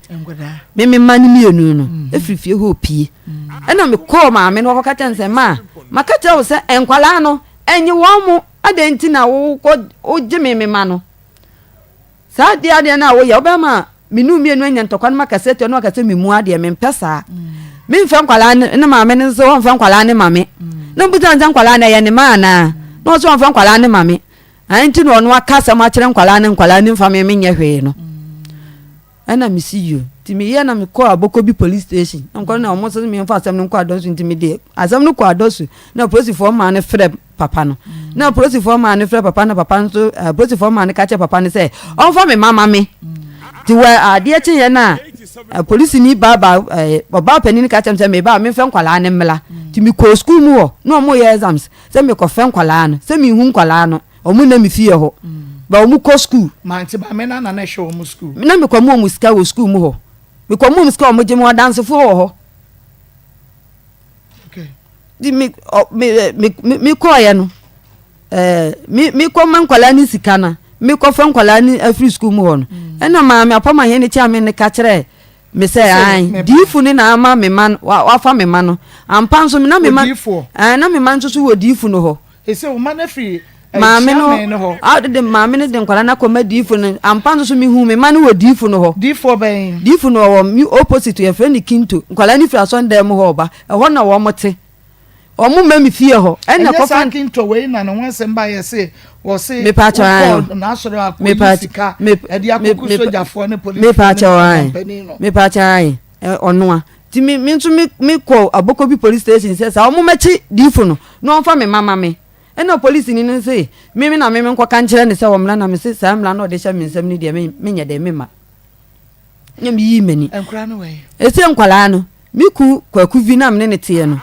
[SPEAKER 4] me ma ni mienu no e firi fie ho pie e na me ko ma me no ko ka tense ma ka tell wo se enkwala no enye wo mu adenti na wo ko o je me ma no sa dia na wo ya obema minu mienu anya ntokwa na makasete no akase mimu ade me mpesa me mfa nkwala ne ma me nso wo mfa nkwala ne ma me na mbuta nza nkwala na ye ne ma na no so mfa nkwala ne ma me anti no no akasa ma kire nkwala ne mfa me nye hwe no ana mi see you ti me ye na me call aboko bi police station nko na omo so me mfa asem no kwa adosu nti me de asem no kwa adosu na police for ma ne frɛ papa no na police for ma ne frɛ papa na papa so police for ma ne ka che papa ne say on fa me mama me ti wa ade che ye na police ni baba baba panini ka che me ba me fɛ nkwala ne mla ti me ko school mu ho no mo ye exams say me ko fɛ nkwala no say me hu nkwala no omo na me fie ho ba omo ko school
[SPEAKER 1] man ti ba me na hwe omo school
[SPEAKER 4] na me ko mo sika wo school mu ho me ko mo sika omo je mo dance fo ho
[SPEAKER 1] okay
[SPEAKER 4] di me ko ya no me ko man kwala ni sika na me ko fa nkwala ni afri school mu ho no ena ma me apama he ni cha me ne ka kire me say ai difu ni na ama me man wa fa me man no ampa nso me na me man na me man nso wo difu no ho
[SPEAKER 1] ese wo man afri
[SPEAKER 4] maame no de maame ne de nkwala na koma difu no ampa nso me hu me man wo difu no ho
[SPEAKER 1] difu ben
[SPEAKER 4] difu no wo mi opposite ye friend Kinto nkwala ni fra so ndem ho ba ho na wo mote omu ma mi fie ho ena ko fan
[SPEAKER 1] Kinto we na no wonse mba ye se wo se
[SPEAKER 4] me pa cha
[SPEAKER 1] na so ra ko sika e dia ko soja fo ne police
[SPEAKER 4] me pa cha me pa cha ono a ti mi nso mi ko aboko bi police station se sa omu machi difu no no fa me mama me ena police ni nse mimi na mimi nko kan kire ne se wo mla na me se sa mla na o de sha me nsem ni de me nya de me ma nyam yi mani
[SPEAKER 1] enkura no we
[SPEAKER 4] ese nkwala no miku kwaku vi na me ne tie no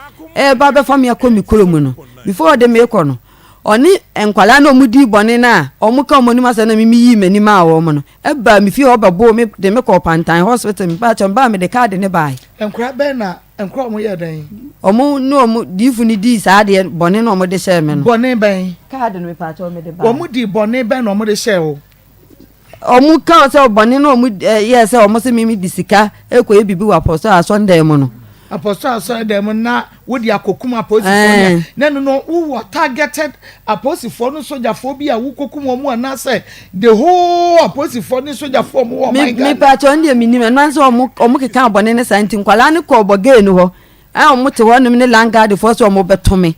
[SPEAKER 4] ba be fam ya ko mi kolomu no before de me ko no oni enkwala no mudi bone na omuka omoni masa na mimi yi mani ma wo mo no ba mi fi oba bo me de me ko pantan hospital mi ba chon ba me de card ne bai
[SPEAKER 1] enkura be na enkura mo ye dan
[SPEAKER 4] omu no omu difu ni di sa de bone no omu de share me no
[SPEAKER 1] bone ben
[SPEAKER 4] card no me pa chon me de ba
[SPEAKER 1] omu di bone ben no omu de share o
[SPEAKER 4] omu ka se obone no omu ye se omu se mimi disika ekoye bibi wa apostle asonde mu no
[SPEAKER 1] apostle asonde mu na wodi akokum apostle na no wo targeted apostle for no soldier for bi a wo kokum omu ana say the whole apostle for no soldier for mu o my god
[SPEAKER 4] me pa cho ndie minim no so omu keka obone ne santi nkwala ne ko oboge nu ho omu te ho no ne langard for so omu betome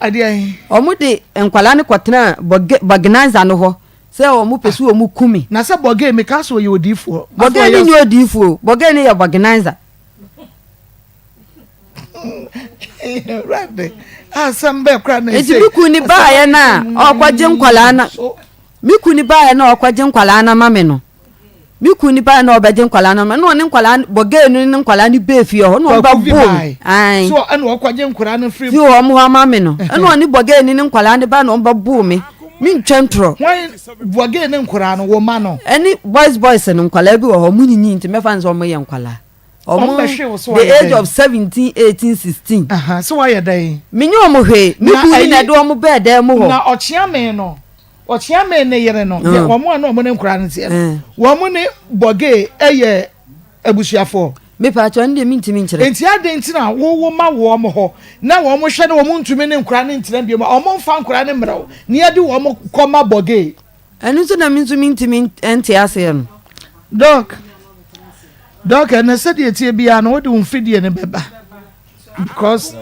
[SPEAKER 1] ade
[SPEAKER 4] omu de nkwala ne kwatena bognaza no ho se omu pesu omu kumi
[SPEAKER 1] na se boge me ka so ye odifo
[SPEAKER 4] boge ni odifo boge ni ye bognaza
[SPEAKER 1] right asambe kra na
[SPEAKER 4] eti mikuni ba ye na okwaje nkwala na mikuni ba ye na okwaje nkwala na mame no mikuni ba na obaje nkwala na no ne nkwala boge ni nkwala ni befi ho no ba bo ai
[SPEAKER 1] so ana okwaje nkwala na free
[SPEAKER 4] fi o mu ha mame no eno ni boge ni nkwala ni ba no ba bo me min twentro
[SPEAKER 1] why boge ni nkwala no wo ma no
[SPEAKER 4] any boys no nkwala bi wo ho mu nyinyi nti mefa nso mo ye nkwala the age of 17 18 16
[SPEAKER 1] so why dey
[SPEAKER 4] minyo omo hwe mikuni na do omo bed mo ho
[SPEAKER 1] na ochiame ne yere no ye omo na omo ne nkura ne tie wo mo ne boge eye abusuafo
[SPEAKER 4] me pa cho ndie mintimi nkire
[SPEAKER 1] enti ade ntina wo ma wo omo ho na wo mo hwe ne wo mo ntumi ne nkura ne ntira bia omo mfa nkura ne mrawo ne ade wo mo koma boge
[SPEAKER 4] enu so na mintimi enti ase no
[SPEAKER 1] Doc and said ye tie bia no wode umfidie ne beba because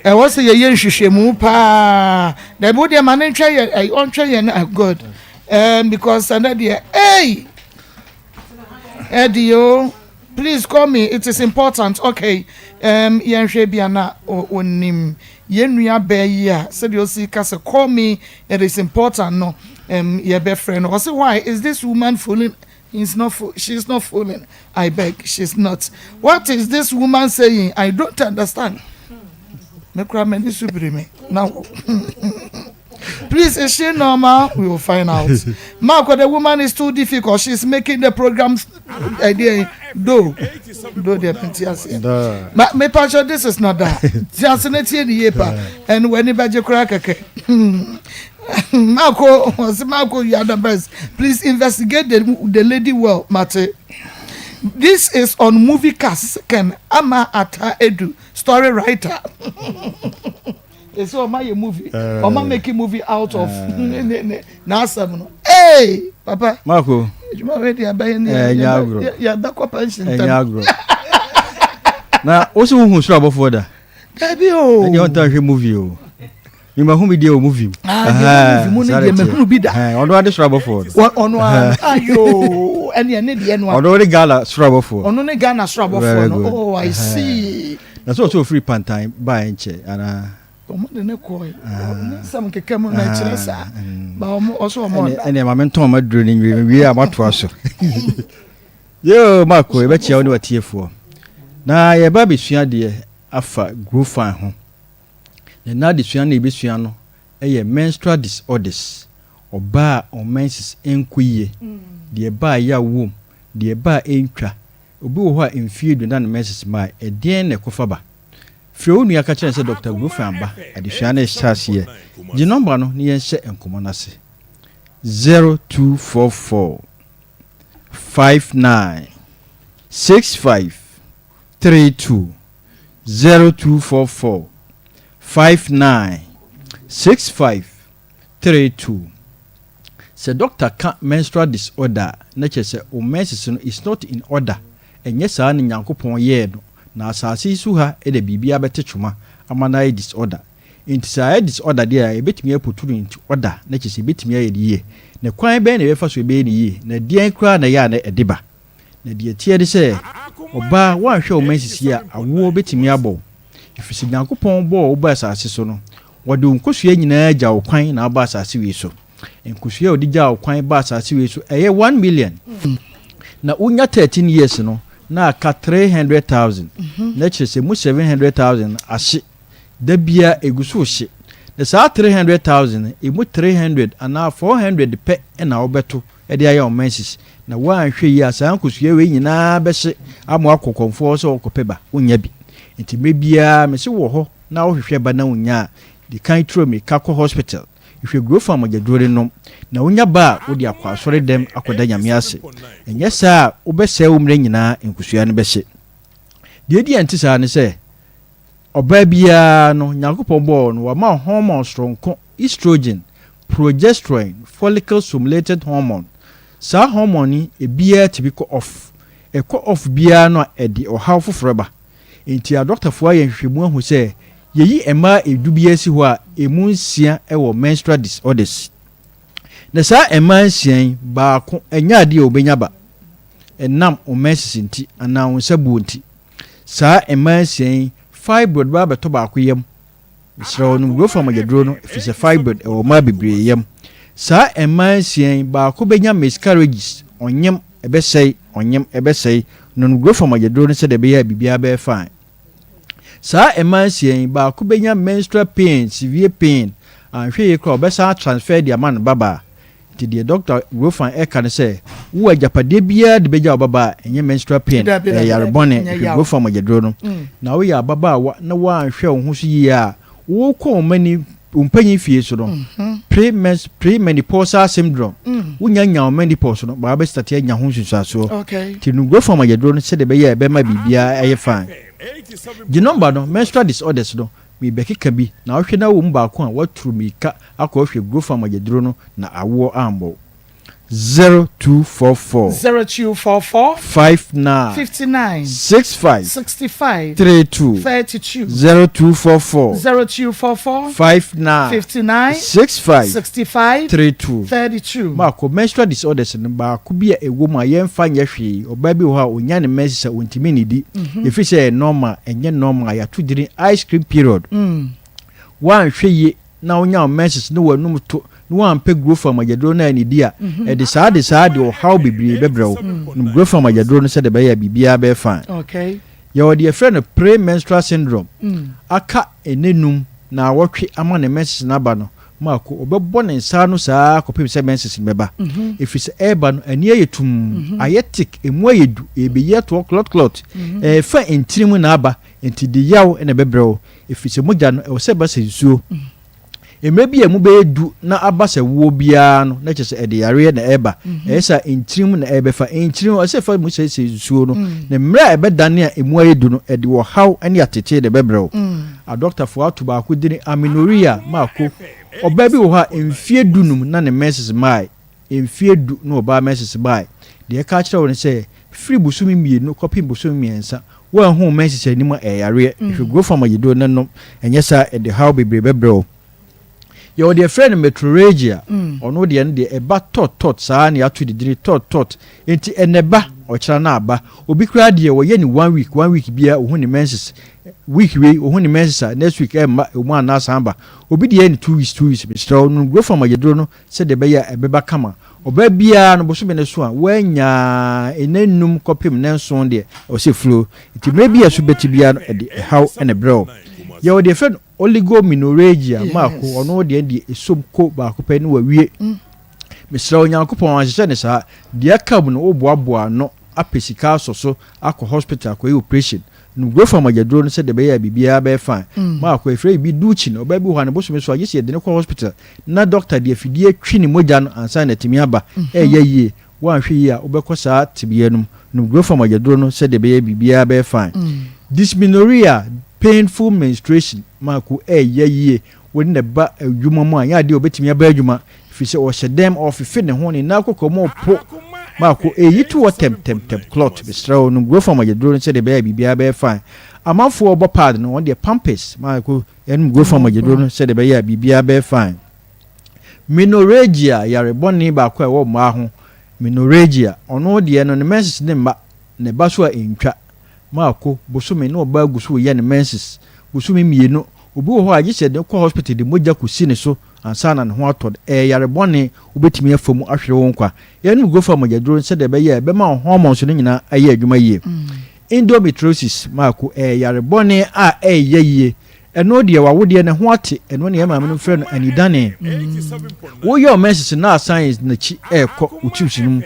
[SPEAKER 1] was ye yen hwehwemu pa da bo de man ntwa ye on twa ye na god because and there hey Edio please call me it is important okay yen hwe bia na onim yenua ba yi a said you see kase call me it is important no your best friend or say why is this woman fooling she's not fooling. I beg, she's not. What is this woman saying? I don't understand. Now, please, is she normal? We will find out. Marco, the woman is too difficult. She's making the program idea. Do the pentias. But me passion, this is not that. Just an and when you budget crack, Marco, you are the best. Please investigate the lady well, Mate. This is on movie cast. Can Ama Ata Edu, story writer. It's all my movie. Oma making movie out of Nsem. Hey, Papa.
[SPEAKER 2] Marco.
[SPEAKER 1] You already are buying yeah, back up pension.
[SPEAKER 2] Now, also who struggle for that?
[SPEAKER 1] Dabio.
[SPEAKER 2] And you want to movie. You ma humi dia movie. Ono ade struggle for.
[SPEAKER 1] Ono ayo ene ne de no.
[SPEAKER 2] Ono de gala struggle for.
[SPEAKER 1] Ono ne Ghana struggle for. Oh, I see.
[SPEAKER 2] That's also free pan time buy enche ana.
[SPEAKER 1] Omo de ne ko. Nsem keke mo na kire sa. Ba omo also omo.
[SPEAKER 2] Ene ma menton ma duro ni wi amato aso. Yo Marco e be chia oni watiefo. Na ye ba be sua de afa grow fan ho. Na de sua na ebe sua no eye menstrual disorders oba on menses enkuye de ba ya wom de ba entwa obi wo ho a enfie do na menses mai e den na kofa ba fie onu aka kire se Dr. Grofan ba ade sua na stars ye di number no ne yen hye enkomo na se 0244 59 65 32 0244 596532. Say doctor can't menstrual disorder. Nature say o menses no is not in order. And yes, I ni Nyankopon ye no. Na asase su ha e de bibia betechuma amana disorder. Inti say disorder there e betimi apoturu into order. Nature say betimi aye ye. Na kwan be na befa so be ni ye. Na dien kra na ya na edeba. Na die tie de say oba wan hwe o menses ya awo betimi abo. Ifisi Nyankopon bo oba asase so no wode nkosua nyina agya okwan na aba asase wi so nkosua odi gya okwan ba asase wi so eye 1 million na unya 13 years no na aka 300,000 na chese mu 700,000 ahye da bia eguso hye na sa 300,000 emu 300 ana 400 pe na obeto e de aye menses na wan hwe yi asa nkosua we nyina be hye amo akokonfo so okopeba unya bi nti mebia me se wo ho na wo hwehwe ba na wonya di kan tro me ka ko hospital
[SPEAKER 5] ihwe growth amagedore no na wonya ba wo de akwa asore dem akoda nyame ase enye saa obese umre nyina enkusua no behye de di antisa ne se oba bia no nyakopon bo no wa ma hormone stronko estrogen progesterone follicle stimulated hormone sa hormone ebia tibiko off off bia no edi ohaw foforoba enti a doctor fo aye hwehwemu ahu se yeyi ema edubia si ho a emu nsia ewo menstrual disorders na sa ema nsia ba ko enya ade obenya ba enam o menses nti ana wonsabu nti sa ema nsia fibroid ba beto ba ko yam isra no growth amagedro no if is a fibroid ewo ma bebre yam sa ema nsia ba ko benya miscarriages onyem ebesei no growth amagedro no se de be ya bibia be fine sa emansian ba ko benya menstrual pain severe pain ahwe ye kro obesa transfer dia man baba ti the doctor grofan e kan say wo ajapade bia de beja baba enye menstrual pain yare bone grofan magedro no na wo ya baba na wo ahwe wo ho so yi a wo ko mani umpanyi fie so no premenopausal syndrome wonya nya menopause no ba be start nya ho susuaso ti no grofan magedro no se de beya be ma bibia eye fine the number no menstrual disorders no mi bekika bi na ohwe na wo mba ko a waturu mika akọ growth amagedro no na awo ambo 0244 59 65 32 0244 59 65 32 Marco menstrual disorders no ba ko bia ewo ma yemfa nyehwe oba bi ho a onya ne menses ontimi ni di efi say normal enye normal ya to diri ice cream period wan hweye na onya menses no wanum to no ampe growth amagedro na ni dia e de saa de o how bibiri bebrew no growth amagedro no se de be ya bibia be fine ya o de friend premenstrual syndrome aka enenum na wotwe ama ne menses na ba no mako obebbo ne nsa no saa kopim se menses beba if eba no ani ayetum ayetic emu ayedu ebeyi to clot fa entirimu na aba enti de yaw ene bebrew if mogya no e se ba sensuo emebi emu be du na abase wo bia no na chese ede yare na eba esa entrim na ebefa entrim ase fa mu sese suo no na mra ebedane a emu ayedu no ede wo haw ane atete de bebrew a doctor for to ba ko dini amenorrhea mako obabi wo ha emfie dunum na ne menses mai emfie du no oba menses mai de ka kire won se free busumi mienu copy busumi miensa wo hu menses anima yare if you go from ayedo na no enyesa ede haw bebrew your dear friend metrorrhagia ono de en de eba tot saa na atu de diri tot enti eneba o kira na aba obi kura de wo ye ni 1 week bia ohun ni menses week we ohun ni menses next week emma omu ana samba obi de ni 2 weeks mr no go from agedro no se de be ya ebeba kama oba bia no boso be ne so a wanya enanum kopim nenso de o se flow enti maybe asu beti bia no e how ene bro your dear friend oligomenorrhagia mako ono de esomko ba ko pe ni wawie mesra onyankopon ahye ne sa de akam no oboaboa no apesika soso akọ hospital ko operation no go from agedro no se de be ya bibia be fine mako efre bi duchi no ba bi ho ne boso me so agye se de ne ko hospital na doctor de afidie twi ni moja no ansa na timi aba yeye wan hwe yi a obekọ sa tibia no go from agedro no se de be ya bibia be fine dysmenorrhea painful menstruation mako yeye woni ne ba adwuma mu anya de obetimi aba adwuma fi se o hyedem of fi ne ho ne na kokomo po mako yitu tem clot bistra no go from agedro se de be bibia be fine amanfo obo pad no on de pampers mako en go from agedro se de be bibia be fine menorrhagia yare boni ba kwa wo ma ho menorrhagia ono de no ne menses ne mba ne ba so a entwa mako bosome no ba gusu ye ne menses bosome mienu obi wo ho agye de ko hospital de moja kusi ne so ansana ne ho atod yare bone obetimi afamu ahwere wo nkwa ye no go fa magedro se de be ye be ma hormones no nyina aye adwuma ye endometriosis mako yare bone a yeye eno de wawo de ne ho ate eno ne ma me frɛ no anidane wo ye menses na science na chi ekɔ utimsinum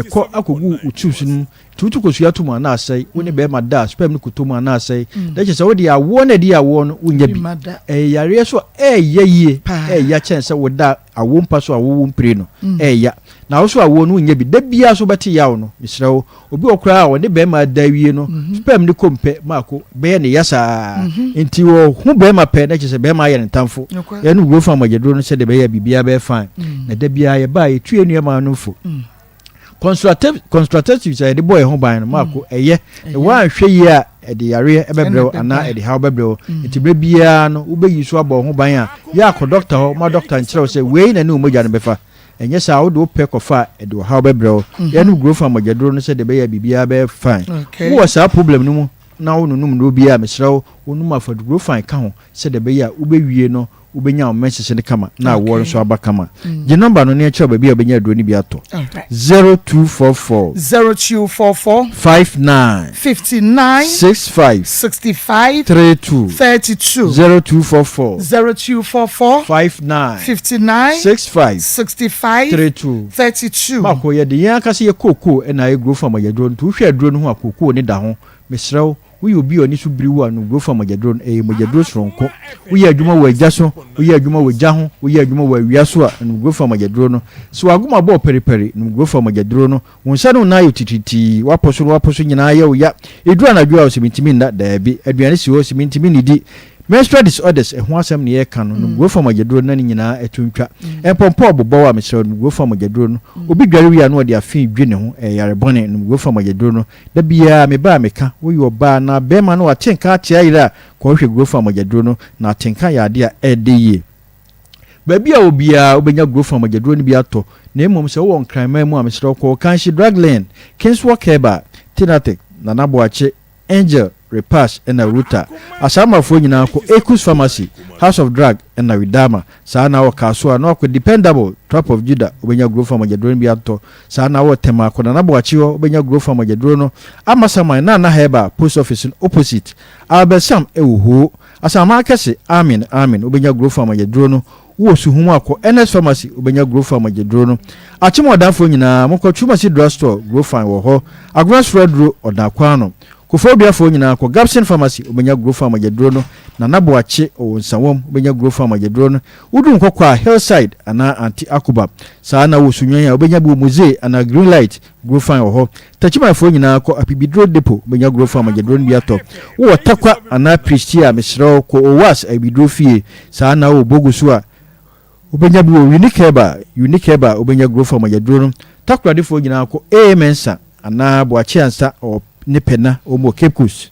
[SPEAKER 5] ko akogu utus nu tutu kosua to mu na asai woni be ma da spam ni kuto mu na asai da che se wo dia wo na dia wo no unya bi yare so yeye ya chen se wo da awo mpa so awo mpire no ya na wo so awo no unya bi da bia so beti yawo no misra wo obi okra wo ne be ma da wie no spam ni kompe mako be ne yasa enti wo hu be ma pe na che se be ma ye ntamfo ya no go fa magedro no se de be ya bibia be fine na da bia ye ba ye tue nu ma no fo constructive say the boy ho ban no mako eye wan hwe yi a de yare ebebrew ana de how bebrew enti bia no wo be yi so abo ho ban a ya ko doctor ho ma doctor nkyerɛ say we na ne umogya no befa enye sa wo do pe kofa de how bebrew ya no grow from magedro no say de be ya bibia be fine wo sa problem no mu na wo nunum no bia mesrɛ wo num afa grow fine ka ho say de be ya wo be wie no ubenya o message ne kama na wo so aba kama je number no ne akira ba bia obenya aduro ni bi ato 0244 59 65 32 0244 59 65 32 mako ye de yan kase ye koko na ye grow from ye aduro ntu hwe aduro no ho akoko ne da ho mesrɛ we obi oni so biriwa no grow from magedro magedro soronko we adwuma wa agya so we adwuma wa agya ho we adwuma wa awia so a no grow from magedro no so aguma bo periperi no grow from magedro no wonsa no na yotititi waposo nyina ye wo ya edura na dwa o simintimi nda da bi aduane si o simintimi ni di menstrual disorders ho asem ne ye kan no grow from magedro na nyina etuntwa empompo obobɔ wa mesrɛ no grow from magedro no obi dware wi ano de afin dwe ne ho yare bone no grow from magedro no da bia me ba meka wo yo ba na be ma no atenka atia ira ko hwe grow from magedro no na atenka ya de a edeye ba bia obia obenya grow from magedro no bi ato na emom se wo nkranman mu a mesrɛ ko kan shi dragland kinswo keba tinatek na naboache angel repass and a router asama fo nyina ko Ekus Pharmacy House of Drug and a Widama sana wo kaso na ko dependable Trap of Judah obenya grow from magedro bi ato sana wo tema ko na boachi wo obenya grow from magedro no amasama na heba post office opposite Albesam ewuho asama akese amen obenya grow from magedro no wo suhum akọ NS Pharmacy obenya grow from magedro no achimodafo nyina mokotuma si drugstore grow from wo ho Agras Redro odakwa no kofobia fo nyina ko Gapsin Pharmacy obenya grow from magedro no na naboache o nsawom obenya grow from magedro no udu nkokwa Hillside ana anti Akuba saa na wo sunwan obenya bu muze ana Green Light grow from wo ho tachima fo nyina ko Apibidro Depot obenya grow from magedro no biato wo takwa ana Pristia mesro ko owas Abidro fie saa na wo bogusu a obenya bu Unique Eba obenya grow from magedro no takwa defo nyina ko Mensa ana boache ansa o ne pena o mo kepkus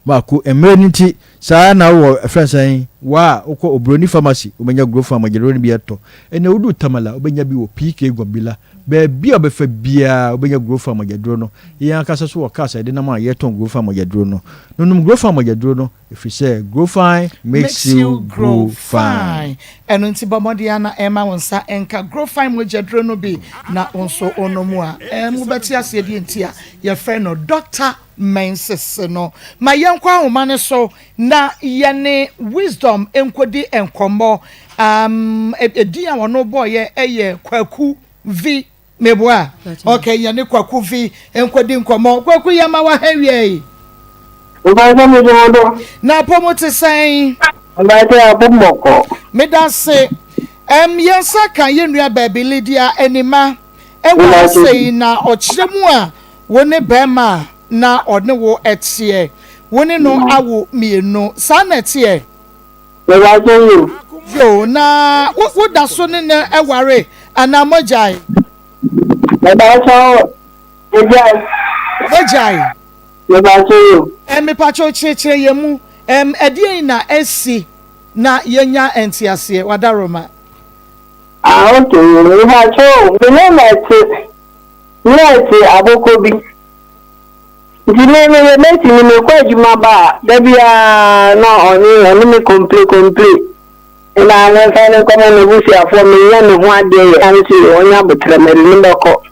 [SPEAKER 5] mako emergency saa na wo friends wa okọ Obroni Pharmacy obenya grow from magedro bi eto ene odu tamala obenya bi wo PK Gwambila be bia obefa bia obenya grow from magedro no yan kasa so wo kasa de na ma ye ton grow from magedro no num grow from magedro no if you say grow fine makes you grow fine
[SPEAKER 1] eno nti bomodiana ema wonsa enka grow fine magedro no bi na onso onomu a mu beti ase de ntia ye friend no Dr. Menses no ma yenkwa ahoma so na yene wisdom enkodi enkomo edi a wono boy eye kwaku v meboa okay yene kwaku v enkodi enkomo kwaku yama wa hawie na pomote sen medase yensa kan yenua babilidia enima ewa sei na ochiremu a woni bema na odne wo etie woni no awo mienu sanetie yo na wo da so ne eware anamojai ejai me pacho chechire yemu edie na esi na yenya entiase wadaroma
[SPEAKER 6] okay we pacho me abokobi Dile me meti ni kwa juma ba debia no oni me complete ina na fane ko me busi afo me ya me ho ade anti onya botre me ni ndoko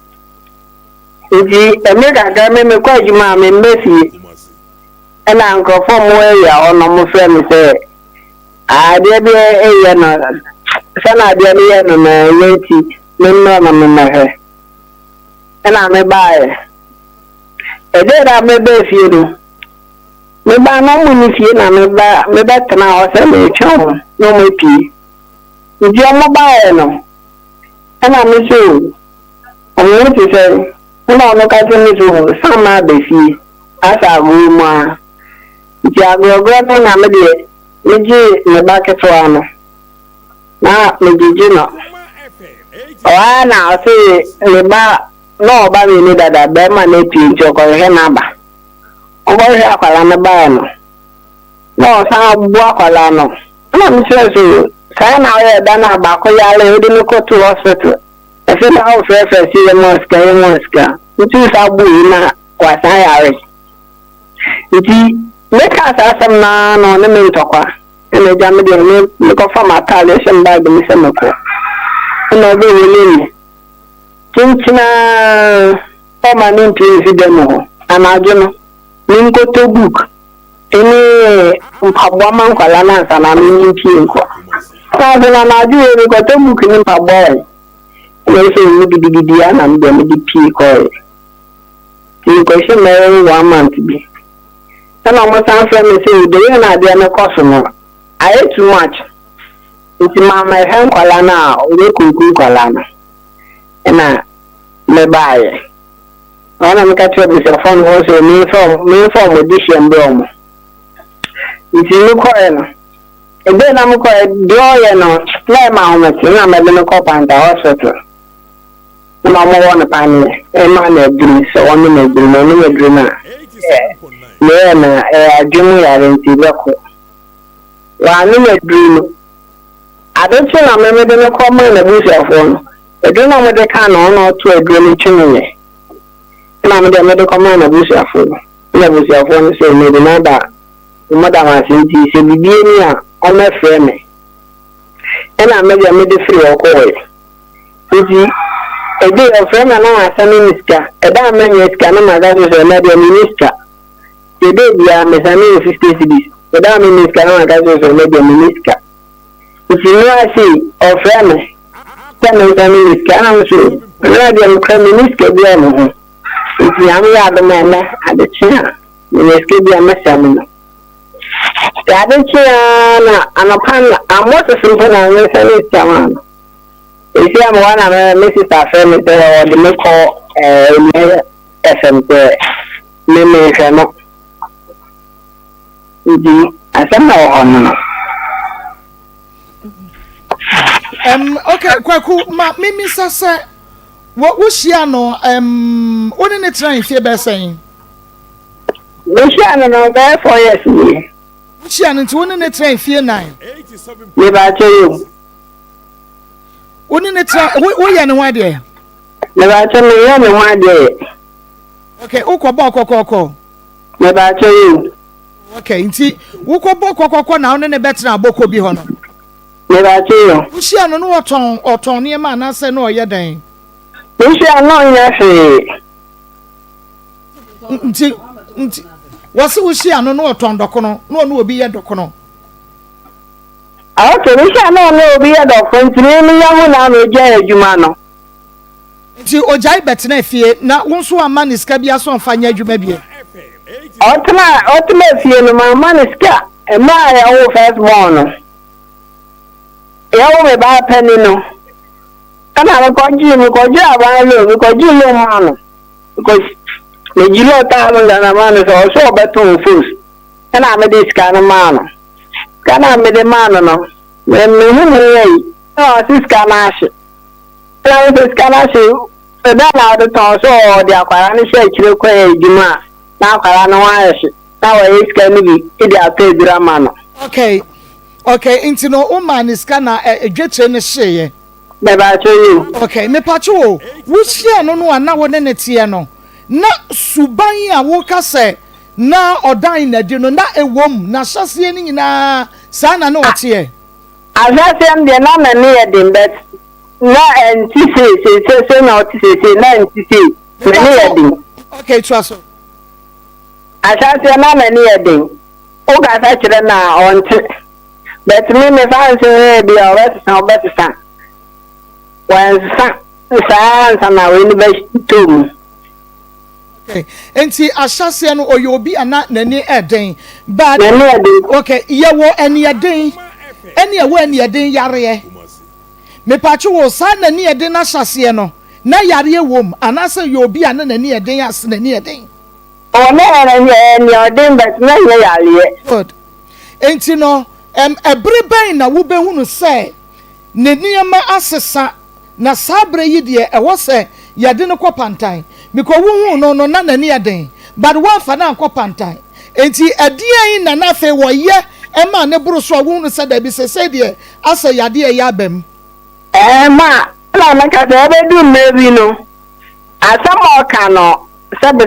[SPEAKER 6] eji emeka ga me kwa juma me mbesi ina nko fo mo ya ono mo fe me se ade bi eya no sana ade ni ya no na yeti me no na me he na me bae e de da me be fie do me ba no mu ni fie na me ba tena o se me twa no me pi ndi o mo bae no na me so o mo ti se na no ka ti me so sama be fie asa go ma ndi agogro na me de meji me ba ketwa no na meji no o na o se me ba no ba mi ni dada be ma na pi nti ko he na ba o bo he akwala na ba no no sa bu akwala no na mi se so ka na o da na ba ko ya le odi ni ko to hospital e se na o fe si mo ska nti sa bu na kwa sa ya re nti me ka sa sam na no ne me ntokwa ene ja me de me ko fa ma ta le se mba de me se me ko na be ni Kinchina permanent resident anajono ninko to book ene mpabwa mankwala na sana minti nko sabe na naju e ko to book ni mpabwa e se ni bidibidi ana mbe me di ko ti ko se me 1 month bi sana mo san fe me se de na de na cost no I too much nti mama he nkwala na o le kunku kwala na na me bae ona me ka twa bi se phone ho so me form edition bro mo nti ni ko no ebe na mo ko do ye no na ma ho me na me me ko panda hospital na mo wona pani e ma na drum so ono na drum no na drum na me na adwum ya renti beko wa no na drum adonche na me de no ko ma na busi afo no eduna mo de kan no to edru ni twinye na mo de me de koma na busi afo na busi afo no se me de na da mo da ma sinti se bibie ni a o me frɛ me na me de free o ko we nti ebe o frɛ me na asa ni miska da me miska na ma da so na de minister ebe bia me sa ni 50 cedis da me miska na ga so na de minister nti no asi o frɛ me Kama nzani kana msu radio mkrami niske bia no nti am ya do mena adechia niske bia masamu ya adechia na anapan amoto simple na nzani tama isi am wana me Mrs. Afem de o de me ko FM me kama nti asema o hono
[SPEAKER 1] Okay, kwaku ma mimi sasa wo shia no oni ne tran fie be sen
[SPEAKER 6] wo shia no be 4 years ni
[SPEAKER 1] wo shia no nti oni ne tran fie 9
[SPEAKER 6] me ba cheyo
[SPEAKER 1] oni ne tran wo ya ne ho ade
[SPEAKER 6] me ba cheyo me ya ne ho ade
[SPEAKER 1] okay ukọbọ kokoko
[SPEAKER 6] me ba cheyo
[SPEAKER 1] okay nti ukọbọ kokoko na oni ne betra aboko bi ho no
[SPEAKER 6] me ba cheyo
[SPEAKER 1] ushia no no oton ne ma na se no oye den
[SPEAKER 6] ushia no nya fe
[SPEAKER 1] nti wasi ushia no oton dokono no obi ye dokono
[SPEAKER 6] awoto ushia no obi ye dokono nti ni ya hu na no je adwuma no
[SPEAKER 1] nti ojai betena fie na wonso ama ni ska bia so mfanya adwuma bia
[SPEAKER 6] otma fie no ma ni ska e ma ya wo first born no yawo me ba penny no kana ko ji aba lo ko ji lo ma no because me ji lo ta mo na ma no so beto fus kana me de ska na ma no kana me de ma no me hu me yi o si ska na shi kana me ska na shi da na do to so de akwara ni she kire ko e juma na akwara no wa shi na wa yi ska ni bi e de ata drama no
[SPEAKER 1] okay into no woman is kana edwetre ne hye
[SPEAKER 6] be ba cheyo
[SPEAKER 1] okay me pacho wo hye no no na wo ne tie no na suban a wo ka se na odan na di no na ewom na hyase ni nyina sa na no wote
[SPEAKER 6] azasem de na na ne yedin bet na entise na otise na entise na ne yedin
[SPEAKER 1] okay trust
[SPEAKER 6] azasem na ne yedin o ga sa kire na onte but me fancy be already some better son when son na we be to
[SPEAKER 1] Okay. Enti ahyase no oyobi ana nani eden. But okay, yewo eni eden. Eni ewo eni eden yare. Me pacho wo sa nani eden na ahyase no. Na yare wom anase yobi ana nani eden as nani eden.
[SPEAKER 6] O na eni eden but na yare.
[SPEAKER 1] Good. Enti no every ben na wo behunu say ne niema asesa na sabre yi de e wo say yade no kopantan miko wo hu no na nani eden but one fa na kopantan enti adie na na fe wo ye e ma ne buru so wo hu say da bi say de asa yade e ya bam
[SPEAKER 6] ma na ka da be du mebi no asama oka no sabe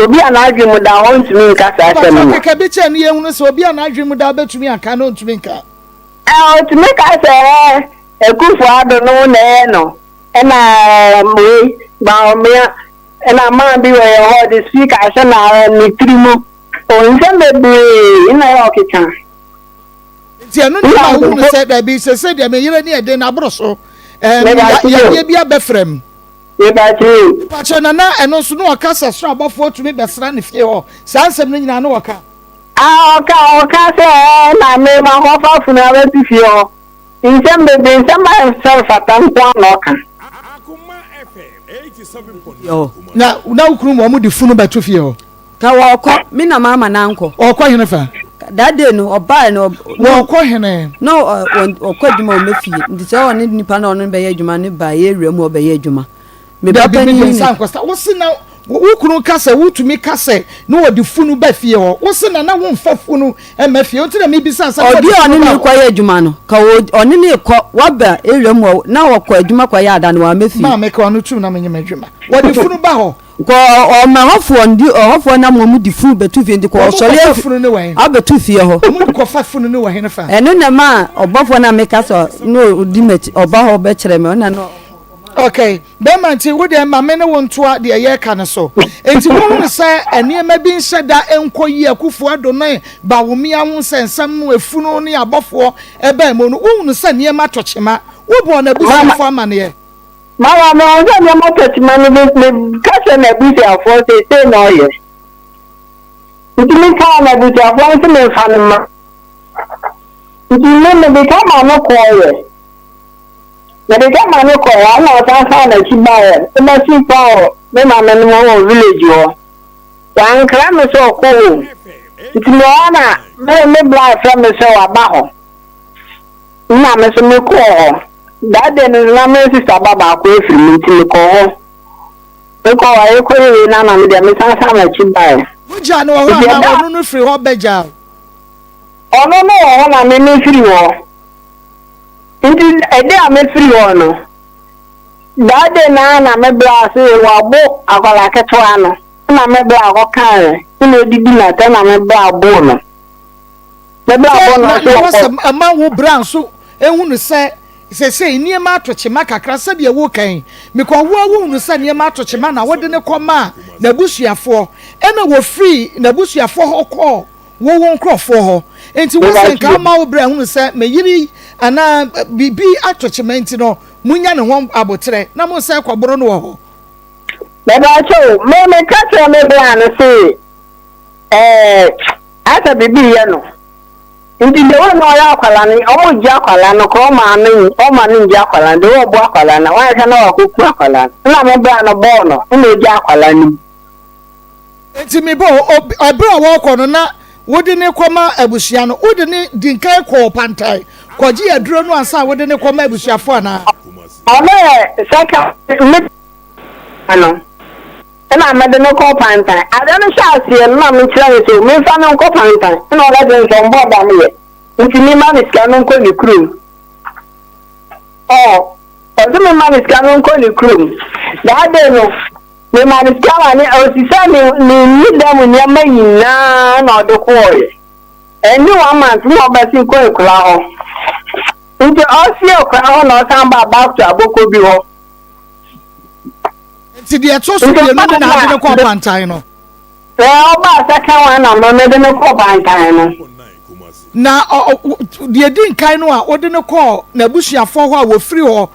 [SPEAKER 6] obi anadwe mu da won tumi nka sa asem no
[SPEAKER 1] ka bi che ne ye hu so obi anadwe mu da betumi aka no ntumi nka
[SPEAKER 6] tumi ka sa ekufu ado no na no ena we ba me ena ma bi we ho the speaker asa na ni trimu o Nsem be ina ya okita
[SPEAKER 1] ti anu ni ma hu se da bi se de me yire ni ede na bro so ya bi abefrem pacho na eno so no okasa so abofo tumi besra ne fie ho sa nsem ni nyina no oka
[SPEAKER 6] oka se na me ma ho fa funu abeti fie ho Nsem be Nsem ma self atanko na oka
[SPEAKER 3] Akoma FM 87.0
[SPEAKER 1] na ukuru mo di funu beto fie ho
[SPEAKER 4] ka wo ko mi na mama na nko
[SPEAKER 1] okwa hene fa
[SPEAKER 4] that day no oba no
[SPEAKER 1] wo ko hene
[SPEAKER 4] no okwa djuma o mefie ndi se woni nipa na ono be ye djuma ne ba ye ewura mu o be ye djuma me ba pani ni
[SPEAKER 1] san kosta wo se na ukuru kase wutumi kase no wo di funu ba fie ho wo se na wo mfa funu e mafie o tira me bi san san
[SPEAKER 4] odi oni ni kwa ye djuma no ka oni ni ko wa ba ewura mu na wo kwa djuma kwa ya da no wa mefie
[SPEAKER 1] ma me ka onu tu na me nyema djuma wo di funu ba ho
[SPEAKER 4] ko o ma hofo ndi hofo na mo mu di fu betu fie ndi ko so le
[SPEAKER 1] funu ne wen
[SPEAKER 4] a betu fie ho
[SPEAKER 1] mu ko fa funu ne wen fa
[SPEAKER 4] eno na ma obofo na me ka so no di meti oba ho be kire me na no
[SPEAKER 1] okay be manti wo de ma me ne wonto a de ye ka ne so enti wo se eniema bi nhyeda enkoyi akufu adonai ba wo mi ahun se nsam no efunu ne abofo ebe mo no wo se niema tochema wo bo na bu fo amane
[SPEAKER 6] Mama me onje me moto mani me kase na busi afo se no ye. Ntimi ka na busi afo se me fa no ma. Ntimi me be ka ma no ko ye. Me be ka ma no ko ya na ta fa na chi ba ye. E ma si pa o me ma me no wo village o. Wan kra me so ko. Ntimi ona me bla fra me so aba ho. Na me so me ko ho. That day na me sister baba ko efiri mi ti ko ho e ko wa e ko e na na me de me san san na chi ba e
[SPEAKER 1] wuja no ho na onu no firi ho beja
[SPEAKER 6] ono no ho na me me firi ho nti e de a me firi ho no that day na me bla se wa bo akwala keto ano na me bla ko kan e no didi na ta na me bla bo no me bla bo no so
[SPEAKER 1] ko ama wo bra so ehunu se se niema atochema kakra se de wo kan me ko wo nu se niema atochema na wo de ne koma na busuafo ena wo free na busuafo ho ko wo nkrofo ho enti wo se nka ma wo bra hunu se me yiri ana bibi atochema enti no munya ne ho abotre na mo se kwaboro no ho
[SPEAKER 6] me ba cho me ka che me bra no se ata bibi ye no Ndi de wo no ya akwala ni omo ji akwala no ko ma ni ji akwala de wo bo akwala na wa ka na wa ku akwala na me bra no bo no no ji akwala ni
[SPEAKER 1] enti me bo obra wo ko no na wodi ne koma abusia no wodi ne dinkai ko pantai ko ji aduro no ansa wodi ne koma abusiafo na
[SPEAKER 6] ole saka me ano na me de no ko pantai ada no shaasi na me kira so me fa no ko pantai na ola de so mbo da me nti mi ma miska no ko ni krum odo me ma miska no ko ni krum da de no me ma miska wa ni osisa ni da mu ni amayina na odo ko ye eni wa ma ti no ba si ko ekura ho nti osi ekura ho na o san ba back to aboko bi ho
[SPEAKER 1] ti de to so de no na de ne ko pantai no
[SPEAKER 6] oba saka wa na me de ne ko pantai no
[SPEAKER 1] na de din kan no a ode ne ko na busuafo ho a wo free ho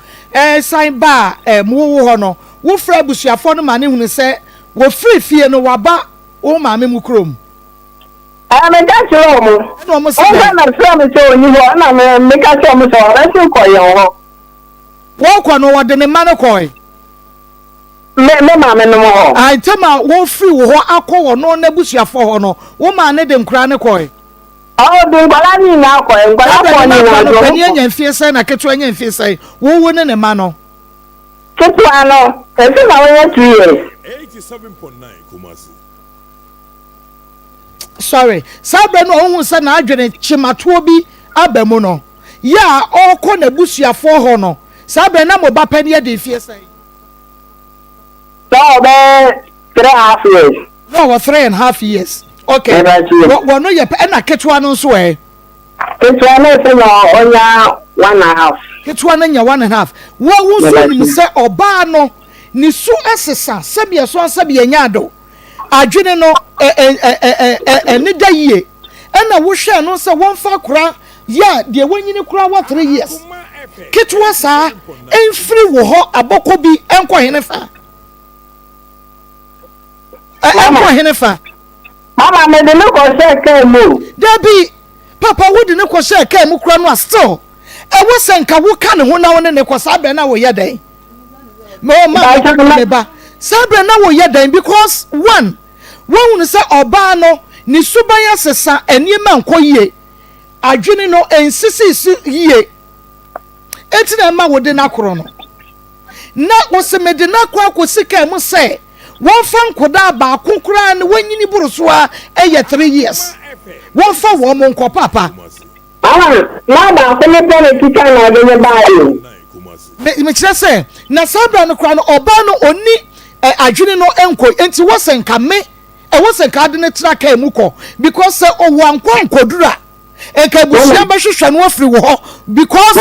[SPEAKER 1] sign ba mo wo ho no wo fra busuafo no ma ne hunu se wo free fie no waba wo maame mu krom
[SPEAKER 6] me catch you
[SPEAKER 1] no mo se
[SPEAKER 6] o na from so ni ho na me catch you so ra si ko ye ho
[SPEAKER 1] wo kwa no wo de ne ma no koi
[SPEAKER 6] me maame no ho
[SPEAKER 1] ai tema wo free wo ho akọ wo no na busuafo ho no wo ma ne de nkura ne koi
[SPEAKER 6] o de gbala ni na ko gbala ko ni na
[SPEAKER 1] no pani anya mfie sai na ketu anya mfie sai wo ne ne ma no
[SPEAKER 6] ketu ano e fi na wo 2 years
[SPEAKER 3] 87.9 Kumasi.
[SPEAKER 1] Sorry sabe no ohun se na adwene chimatoɔ bi abamu no ya ɔkɔ na busuafo ho no sabe na mo ba pani de fie sai
[SPEAKER 6] so be 3.5 years
[SPEAKER 1] no was 3.5 years okay wo no ye na ketua no nso
[SPEAKER 6] ketu ano se no onya 1.5
[SPEAKER 1] ketua no nya 1.5 wo so nim se oba no ni su asesa sabe so sabe nya do adwene no ni da yie na wo hwe no se won fa kora ya de wanyini kora wa 3 years ketua sa enfiri wo ho aboko bi enko hene fa enko hene fa
[SPEAKER 6] mama me de no ko se ka mu
[SPEAKER 1] dabi papa wo de ne ko se ka mu kora no still wo se nka wo ka ne ho na wo ne ko sa be na wo ye dan me ba sabre na wo ye dan because one won say oba no ni subaya sesa eniema nko yie adwene no ensisi yie etina ma wo de na koro no na wo se me de na kwa akosika mu say won fa nkoda ba konkura ne wanyini buruso a eye 3 years won fa wo mo nko papa
[SPEAKER 6] na ba ko ne pele tika na de ne ba yi
[SPEAKER 1] me kire say na sabra no kura no oba no oni adwene no enko enti wo se nka me wo se nka de ne tra ka mu ko because owo anko ankodura enka busia ba hwehwe no afiri wo ho because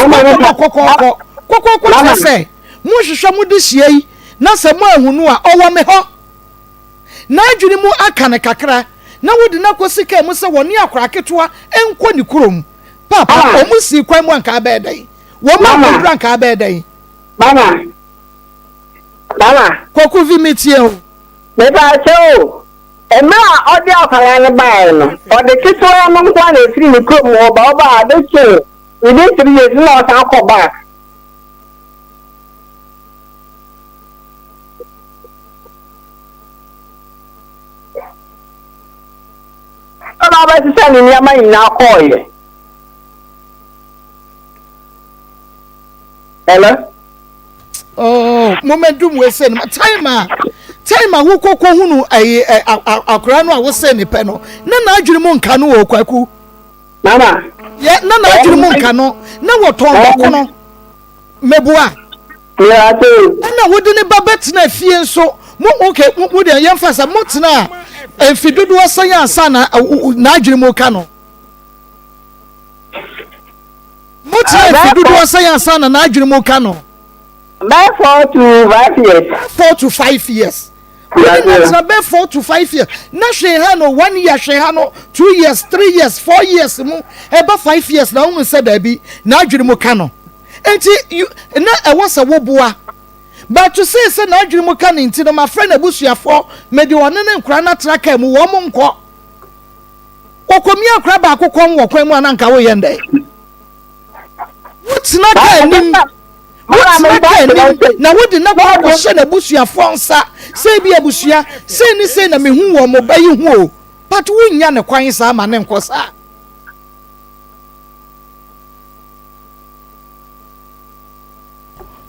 [SPEAKER 1] kokoko say mu hwehwe mu de hie yi na se mu ahunu a owo me ho na adwene mu aka ne kakra na wodi na kosika mu se woni akora ketoa enko ni kurom papa o mu si kwan mu anka ba edan wo ma kudura anka ba edan
[SPEAKER 6] mama
[SPEAKER 1] koku vi metie o
[SPEAKER 6] me ba che o e ma odi akara ne ba no odi ketewa no nkwa na efiri ni kurom oba de che within 3 years na o ta ko back ana ba se sani ni ama ina ko ye hello
[SPEAKER 1] oh momentum we say time wo kokko hunu akora no a wo say ne pe no na adwene mu nka no wo kwaku
[SPEAKER 6] mama
[SPEAKER 1] ye na adwene mu nka no na wo ton bako no mebua
[SPEAKER 6] ya to
[SPEAKER 1] na wo de ne babet na fie nso mo okay wo de yemfasa mo tena enfidudu asanya asa na adwene mu ka no mo tena enfidudu asanya asa na adwene mu ka no
[SPEAKER 6] by 4 to 5 years
[SPEAKER 1] 4 to 5 years that's about 4 to 5 years na hwe ha no 1 year hwe ha no 2 years 3 years 4 years mu eba 5 years na unu said abi na adwene mu ka no enti na ewasa woboa but to say na adwene mu ka no enti no my friend abusuafo me de wona na nkura na traka mu wo mu nko okomi akura ba akokon wo kwan mu ananka wo yende what's not that na wodi na kwa hye na busuafo nsa se bi abusua se ni se na mehu wo mo bayi hu o but wunya ne kwan sa ma ne nkosa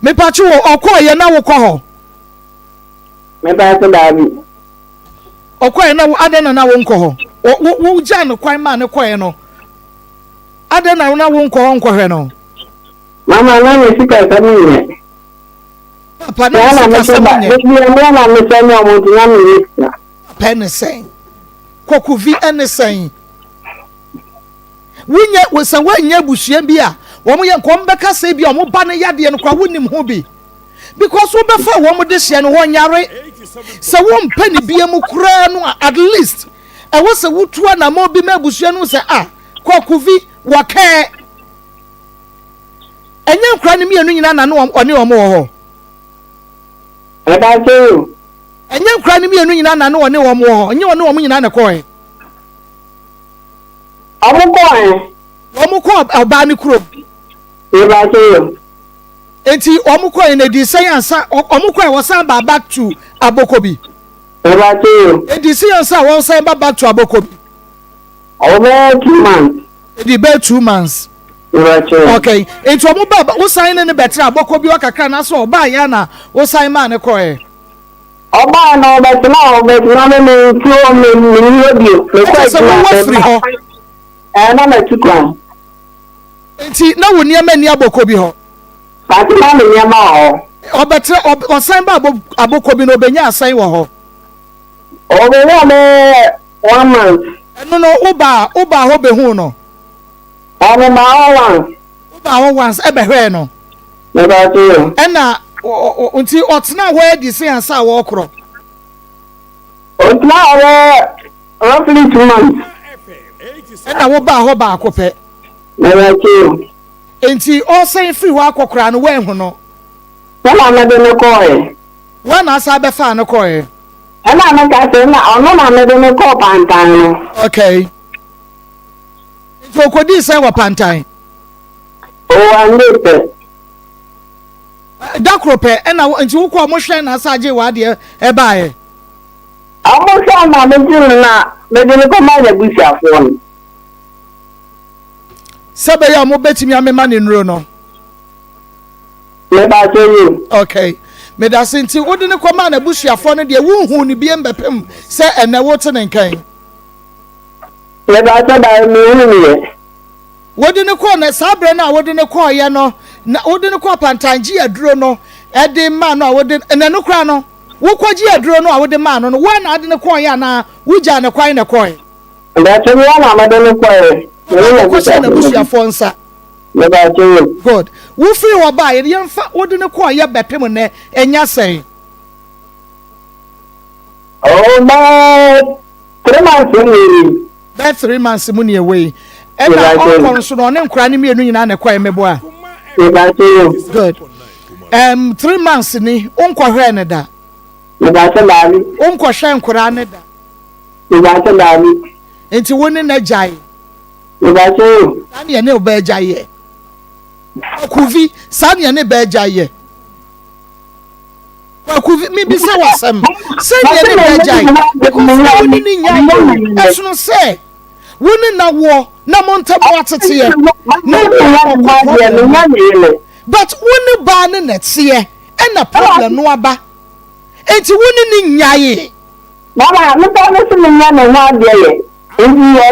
[SPEAKER 1] me pachu okoye na wo ko ho
[SPEAKER 6] me ba to dabi
[SPEAKER 1] okoye na wo adena na wo nko ho wo ja ne kwan ma ne koye no adena na wo nko ho nko hwe no
[SPEAKER 6] mama na me sika samunye
[SPEAKER 1] papa na sika samunye
[SPEAKER 6] na me senu omuntu na me sika
[SPEAKER 1] penisen kokuvi enisen winya wesa wanya busua bi a wo mo ye nkom beka se bi o mo ba ne yade no kwa wonim ho bi because wo befa wo mo de hye no ho nyare se wo mpa ni bia mu kura no at least e wo se wutua na mo bi ma busua no se kokuvi waka enye nkura ni mienu nyina na no oni omo ho
[SPEAKER 6] eba che
[SPEAKER 1] enye nkura ni mienu nyina na no ne wo mo ho enye wo ne wo nyina na ko e Omuko oba ni kuro
[SPEAKER 6] Eba so
[SPEAKER 1] enti omuko e na di science omuko e wo san ba back to Abokobi
[SPEAKER 6] Eba so
[SPEAKER 1] edi science wo san ba back to Abokobi
[SPEAKER 6] over 2 months
[SPEAKER 1] edi be 2 months okay enti omu ba wo san ne betre Abokobi wa kakra na so oba ya na wo san ma ne ko e
[SPEAKER 6] Oba na betina me ti o me ni radio me kwa
[SPEAKER 1] so wo free ho
[SPEAKER 6] na na tukwa
[SPEAKER 1] enti na wo niam ani Abokobi ho
[SPEAKER 6] Pati na me niam ho
[SPEAKER 1] obetre osan ba Abokobi no benya asan wo ho
[SPEAKER 6] Obe me 1 month
[SPEAKER 1] no uba ho be hu no
[SPEAKER 6] Obe ma one
[SPEAKER 1] uba ho once e be hwe no
[SPEAKER 6] Me ba so
[SPEAKER 1] ena unti otna where di science a wo kro
[SPEAKER 6] Otna roughly 2 months
[SPEAKER 1] ena wo ba ho ba akopɛ
[SPEAKER 6] Me ba so
[SPEAKER 1] enti o san free ho akokora no wen hu no
[SPEAKER 6] Wala na de no ko e
[SPEAKER 1] wa na asa be fa no ko e
[SPEAKER 6] Ana na ka se na ono na me de no ko pantan no
[SPEAKER 1] okay enti okodi san wa pantan
[SPEAKER 6] O ande
[SPEAKER 1] dakrope ena enti wo ko mo hwe na asa age wa de e ba e
[SPEAKER 6] Amo sa na me ti na me de no ko ma ya busiafo no
[SPEAKER 1] sebe ya mo betimi amema ne nuro no
[SPEAKER 6] Me ba so you
[SPEAKER 1] okay me da senti wo de ne ko ma na busuafo no de wo hu ni biem bepem se ene wo te ne nkan
[SPEAKER 6] Me ba so da mi ni
[SPEAKER 1] wo de ne ko na sabre na wo de ne ko ye no na wo de ne ko pantanji aduro no e de ma no wo de ene no kra no wo kwaji aduro no wo de ma no wo na de ne ko ye na wo ja ne kwan ne ko e
[SPEAKER 6] da so ya na ma de no ko e
[SPEAKER 1] ko se na busuafo nsa
[SPEAKER 6] Me ba so you
[SPEAKER 1] good wo free wo ba ye mfa wo de ne ko ye bepem ne enya sen
[SPEAKER 6] Oh ma 3 months ni
[SPEAKER 1] that 3 months mu ne away and na on so no ne nkura ne mienu nyina ne kwa emebo a
[SPEAKER 6] Me ba so you
[SPEAKER 1] good 3 months ni onkɔ hwɛ ne da
[SPEAKER 6] Me ba so da ni
[SPEAKER 1] onkɔ hwɛ nkura ne da
[SPEAKER 6] Me ba so da ni
[SPEAKER 1] enti woni na jai
[SPEAKER 6] Me ba so you
[SPEAKER 1] sane ne oba jai kuvi sane ne ba jai kuvi mi bi se wasam sane ne ba jai woni ni nya esuno se woni na wo na montabo atete ye but woni ba ne netse na problem no aba enti woni ni nyaye
[SPEAKER 6] Mama me ba no so me nya no wa de ye Ndi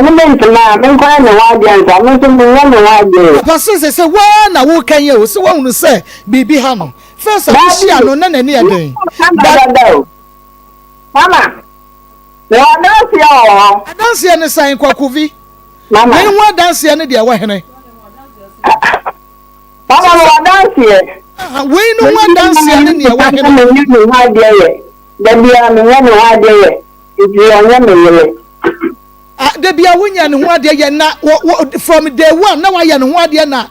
[SPEAKER 6] ni me ntna me kwa ne wa de nsa me so me nya no wa de
[SPEAKER 1] Pastor se wa na wo kan ye o se wa hunu se bibi ha no first official no na nani eden
[SPEAKER 6] Mama me wa dance ya o
[SPEAKER 1] dance ne san kwakuvi
[SPEAKER 6] Mama
[SPEAKER 1] me wa dance ne de wa hene
[SPEAKER 6] Mama me wa dance ye
[SPEAKER 1] we no wa dance ne ne wa hene
[SPEAKER 6] me nya no wa de ye da bia me nya no wa de ye Ibi onya me ye
[SPEAKER 1] da bia wonya ne ho ade ye na from day one na wa ye ne ho ade na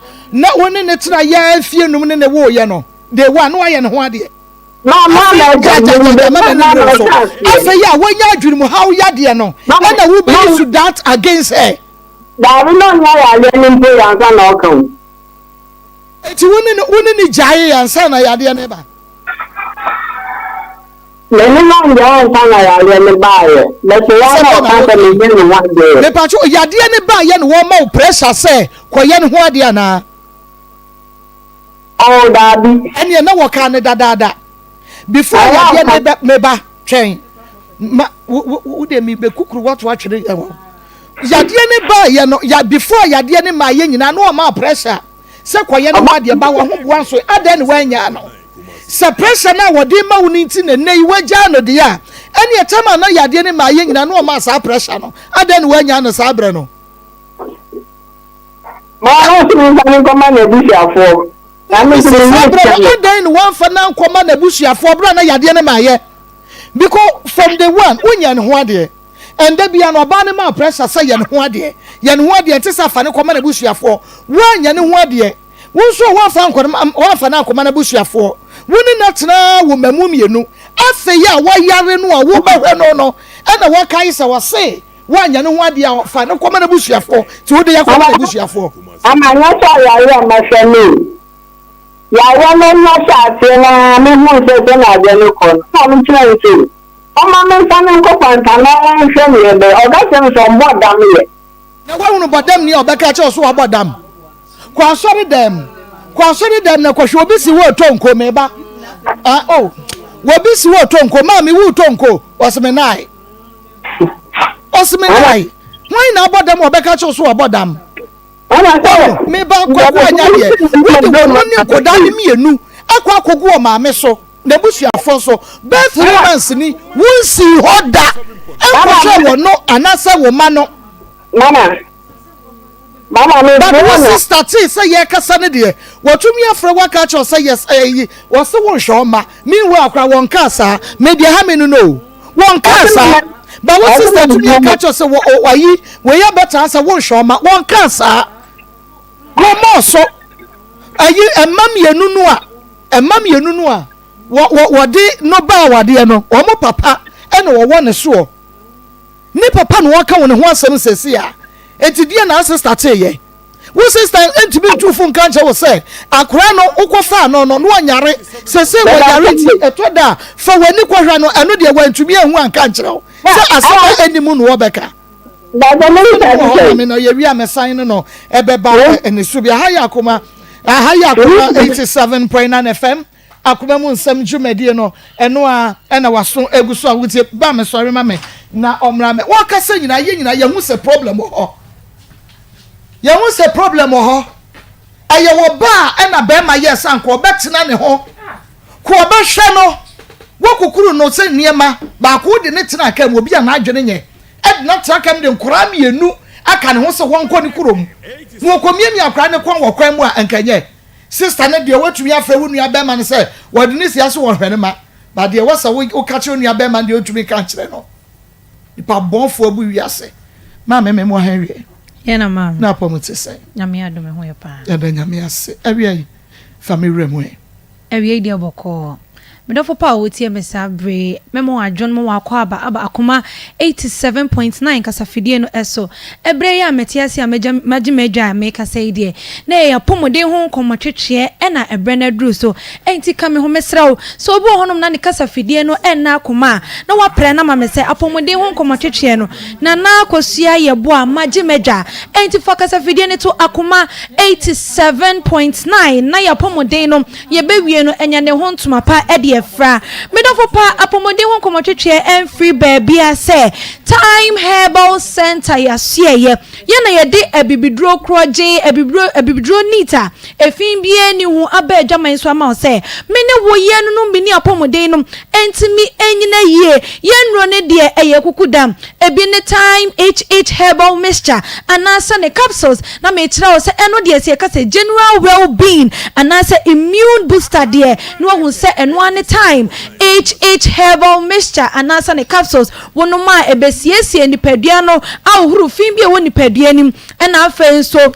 [SPEAKER 1] woni ne tena ya afie num ne wo ye no day one na wa ye ne ho ade
[SPEAKER 6] Mama na
[SPEAKER 1] afa ya wonya adwuru mu how ya de no na wo be use that against her
[SPEAKER 6] da we no nya ya le ni mpo ya nsa na okan
[SPEAKER 1] ti woni ni jaye ya nsa na ya de ne ba
[SPEAKER 6] Meni no nya nsa na ya le ni ba ye le so wa na ka se ni ni wa de
[SPEAKER 1] me pa cho ya de ne ba ye no wo ma pressure say ko ye ne ho ade na
[SPEAKER 6] Oh daddy
[SPEAKER 1] ene na wo ka ne dada before ya de ne me ba twen wo de mi be kukuru what twere ya de ne ba ye no ya before ya de ne ma ye nyina no ma pressure say ko ye ne ho ade ba wo ho bo anso ade ne wa nya no se pressure na wo de ma wo ni nti ne nei wagya no de a ene etama na ya de ne ma ye nyina no ma sa pressure no ade ne wa nya no sa bre no
[SPEAKER 6] ma no so ni kan ko ma na busiafo na me so ni
[SPEAKER 1] ade ne wan fa na nkoma na busuafo bra na ya de ne ma ye because from the one wonya ne ho ade and da bia no ba ne ma pressure say ye ne ho ade nti sa fa ne koma na busuafo wonya ne ho ade won so wa fa nkoma na busuafo woni na tena wo mamu mienu afe ya wa yare no a wo behwe no na wa kai se wo se wa nya no ho ade a fa no koma na busuafo ti wo de yakọ na busuafo
[SPEAKER 6] ama nya sa yare ma hwe no ya no nya sa te na me hu se na de no ko no ntira nti o ma me fa no ko kwanta na hwe ni be o ga se so bodam ye
[SPEAKER 1] na wa hu bodam ni obeka che so wa bodam kwa sori dem na kwa hwe obi si wo tonko me ba wobi si wo tonko ma mi wo tonko osmenai why na bodam obeka che so wa bodam me ba kwa anya de we de wo ni koda ni mienu akwa akogu o ma me so na busuafo so birth months ni won si hoda akwa wo no anasa wo ma no
[SPEAKER 6] mama me
[SPEAKER 1] but sister ti say ye kasa ne de wotumi afre waka cho say yes wo se won hwe ma mi wo akwa won kasa me de ha me no won kasa but what sister to me catch us wo ya better answer won hwe ma won kasa go mo so ayi emam yenu a wo de no ba wade no o mo papa e no wo ne so ni papa no waka won ho asem sesi a etidie na sister teye wo sister entimi tufu nka nche wo say akora no ukofa no anyare sese wo yare ti etoda fa wani kohwa no eno de wantumi ehu anka nchire wo se asaba enimu no obeka me no ye wi amesan no ebeba enisu bia ha yakoma 87.9 FM akoma mu nsem dwumedie no eno a na waso eguso a wutie ba me sori ma me na omra me wo kasa nyina ye hu se problem ho ye hu se problem ho aye wo ba na be ma yes anko obetena ne ho ko obehwe no wo kukuru no se niema ba ko de ne tena ka mu obi a na adwene nye na tena ka de nkura mienu aka ne ho se wonko ne kurom mo komiemi akra ne kon wo kwan mu a ankanye sister ne de watumi afre wo nua be ma ne se wo de ne sia so wo hwene ma ba de wo se wo ka che nua be ma de otumi ka kire no ipa bonfo abu wiase ma me mo hanwie
[SPEAKER 7] ye na ma
[SPEAKER 1] na pomuti se
[SPEAKER 7] nyame adome ho ye pa
[SPEAKER 1] ya da nyame ase awie family mu
[SPEAKER 7] awie dia boko medofo pa wotie mesabre memo adwon mo wakọ aba akoma 87.9 kasafidie no eso ebre ya metiase a magimedwa make say die na ya pomode ho komotwetwe na ebre na duru so enti kame ho mesrawo so obi honom na ne kasafidie no na akoma na wapre na mamese apomode ho komotwetwe no na akosua ye bo a magimedwa enti for kasafidie ne to akoma 87.9 na ya pomode no ye bewie no enya ne ho ntuma pa efra medofo pa apomode ho komotwetwe en free baby ase time herbal center ya sie ye na ye de abibidro kroje abibidro nita efin bie ni hu aba adwaman so ama se me ne wo ye no bi ni apomode no entimi enyina ye yenro ne de eye kukudam ebi ne time HH herbal mixture anasa ne capsules na me kira wo se eno de se ka se general well-being anasa immune booster de no hu se eno an time HH herbal mixture anasa ne capsules wono ma ebesiesie nipadua no ahuru fin bia woni padua nim na afa so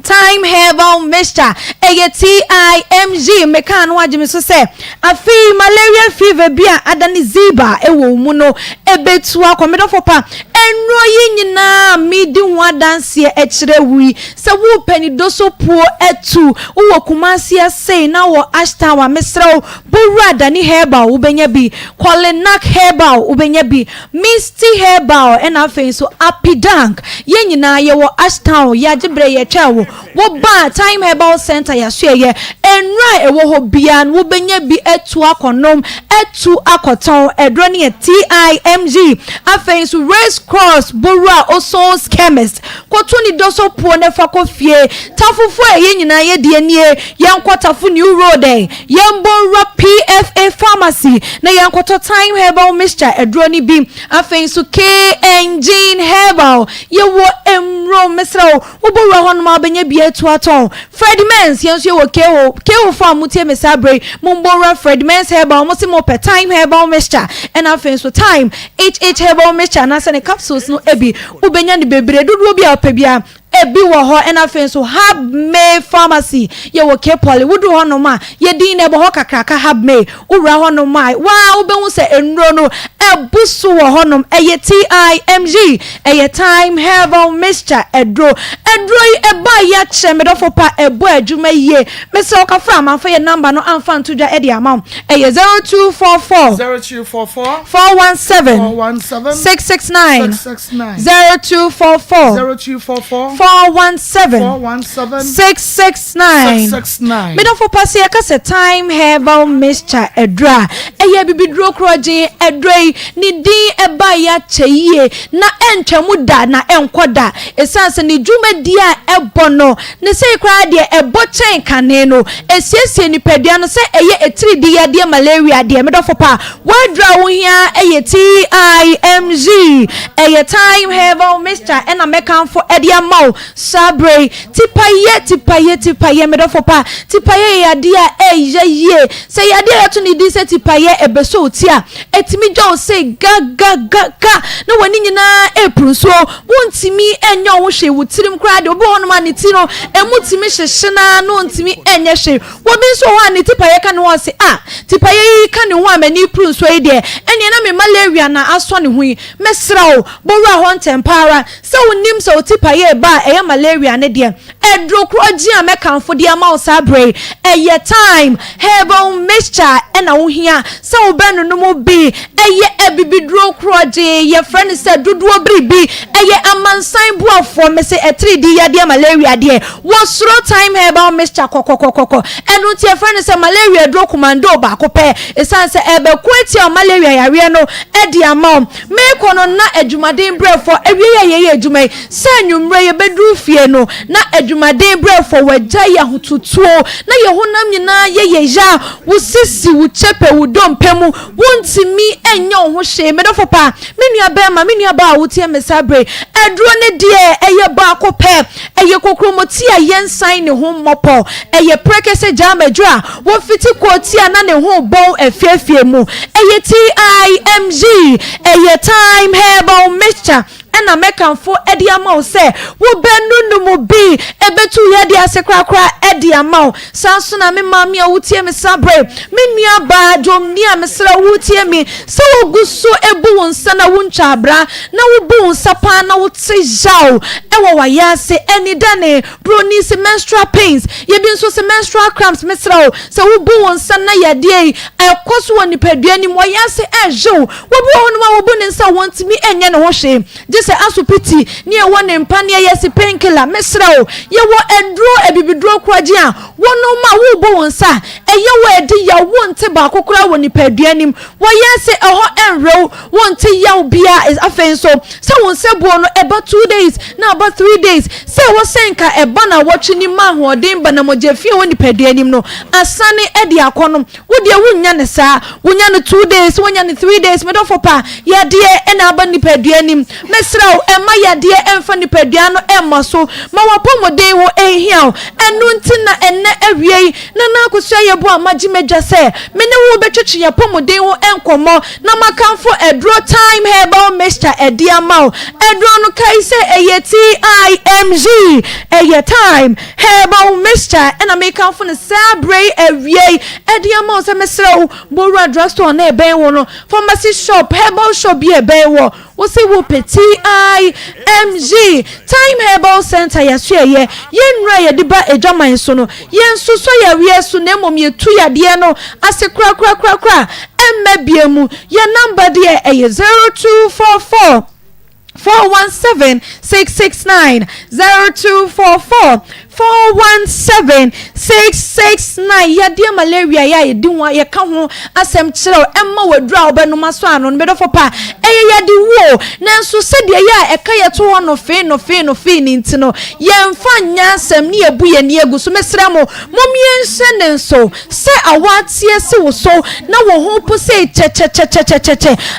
[SPEAKER 7] time herbal mixture TIMG mekan wagime so se afi malaria fever bia adani ziba ewo mu no ebetu akomedofo pa enro yi nyina midi ho adanse ekire wi se wo pani doso puo etu wo kumasi ase na wo ashton wa mesrawo boru adani herbal ubenya bi kolenak herbal ubenya bi misty herbal and afen so apidank ye nyina ye wo ashton ya gibre ye twawo wo ba time herbal center ya so ye enra ewo ho bia no benya bi etu akonom etu akoton edro ne TIMG afen so race cross borua osons chemist kwotuni doso puo ne fakofie tafufu ye nyina ye de nie yankwotafu new road yambonra PFA pharmacy na yankwoto time herbal mixture edro ni bi afen so K engine herbal ye wo emro mesrawo wo borua hono ma benya bi etu aton Fred Mens yenso ye wo kewo farm mutie mesabre mumbonra Fred Mens herbal mo se mo pe time herbal mixture and afen so time HH herbal mixture na se ne capsules no ebi ubenya ni bebre dodo bia opebia ebi wo ho ena fen so Hub May Pharmacy ye wo Kepoli wudu ho no ma ye din na ebo ho kakraka Hub May ura ho no ma wa obehu se enro no ebusu wo ho no eye TIMG eye Time Herbal Mixture edro eba ya chemedofo pa ebo adwuma ye me se okafra amanfa ye number no amfa ntodwa edi amount eye 0244 417 669 0244 417 669 me don't for pass here cause Time Herbal Mixture edra eye bibidro kroje edrei ni din eba ya cheye na entwemu da na enkoda esanse ni dwumadia ebono ne sei kra de ebo chen kane no esiesie ni pedua no se eye etiri di ya de malaria de me do for pa wadra wo hia eye TIMG eye Time Herbal Mixture ena mekanfo edia mau sabre tipaye me do for pa tipaye ya dia ye se ya dia to ni di se tipaye ebeso otia etimi jo se ga no wani nyina epruso wontimi enyo wo hwe wutirim kra de obi hono ma ne ti no emutimi hyehye no ntimi enye hwe wobi so ho ne tipaye ka ne wo se tipaye ka ne ho amani pruso yi de ene na me malaria na aso ne hu mesrawo bowra ho ntempara se wonim se tipaye ba eye malaria ne de edro kroji amekanfo de ama sabre eye Time Herbal Mixture ena wo hia se wo benu no mo bi eye ebibidro kroji ye friend said duduo bribi eye amansan buafo me se etri di ya de malaria de wo suro Time Herbal Mixture kokokokoko enu tie friend say malaria dro commando ba ko pe esanse ebe kweti o malaria yare no edi amam me kono na adwumaden brefo ewie ye adwumai se nwumre ye bedru fie no na adwumaden brefo wagya ya hotutuo na ye honam nyina ye ja wo sisi wo chepe wo dompemu wontimi enyo ho hye me dofo pa menua ba ma menua ba wo tie me sabre edro ne de eye ba ko pe eye kokromoti a yensan ne ho mopo eye prekese jamadwa wo fiti koti ana ne ho bon efiefie mu eye TIMG eye Time Herbal Mixture ena mekanfo edi amao se wo benu no mu bi ebetu ye de asekrakra edi amao sanso na me mami a wutie me sabre me nua ba jomni a mesra wutie me se wo guso ebu wonsa na wuntwa abra na wo bu wonsa pa na wo tijao ewo wayase eni dane broni se menstrual pains ye bi nso se menstrual cramps mesra wo se wo bu wonsa na ye de ekoso woni padua ni wayase ejo wo bu wonu ma wo bu nsa wontimi enye ne ho hwe se asupiti ni e won mpane ye se painkiller mesrawo ye wo endro ebibidro kwaji a wono ma wo bo wonsa eye wo edi ya wonte ba kokora woni paduanim wo yese eho enro wonte ya bia is afenso se wonse buo no eba 2 days na eba 3 days se wo senka eba na wotwini ma hoden ba na mogefie woni paduanim no asane edi akono wo de wunya ne sa wunya no 2 days wunya no 3 days me do for pa ya de ena aba ni paduanim emma yade emfa nipadua no emma so ma wapomoden ho ehia enu ntina enne awie na akosua ye bo amagimedwa se mene wo betwetwe ye pomoden ho enkomo na makanfo edro Time Herbal Mixture ediamao edro no kai se eye TIMG eye Time Herbal Mixture ena makanfo no sabre awie ediamao se mesrew borua drugstore na eben wo no pharmacy shop herbal shop bi eben wo say wo TIMG Time Herbal Center yasue yenra ye diba ejaman so no yensuso ya wiesu na mom ye tu ya de no ase kra emmabiemu ye number de e 0244 417 669 0244 417 669 ya dia malaria ya edinwa ya ka ho asem kire emma wadura obenuma so ano no bedofo pa ya di wo nanso se de ya eka ye to ho no fe ni ntino ye mfa nya asem ne ebu ye ne egu so mesra mo momiense ne so se awatie se wo so na wo ho po se che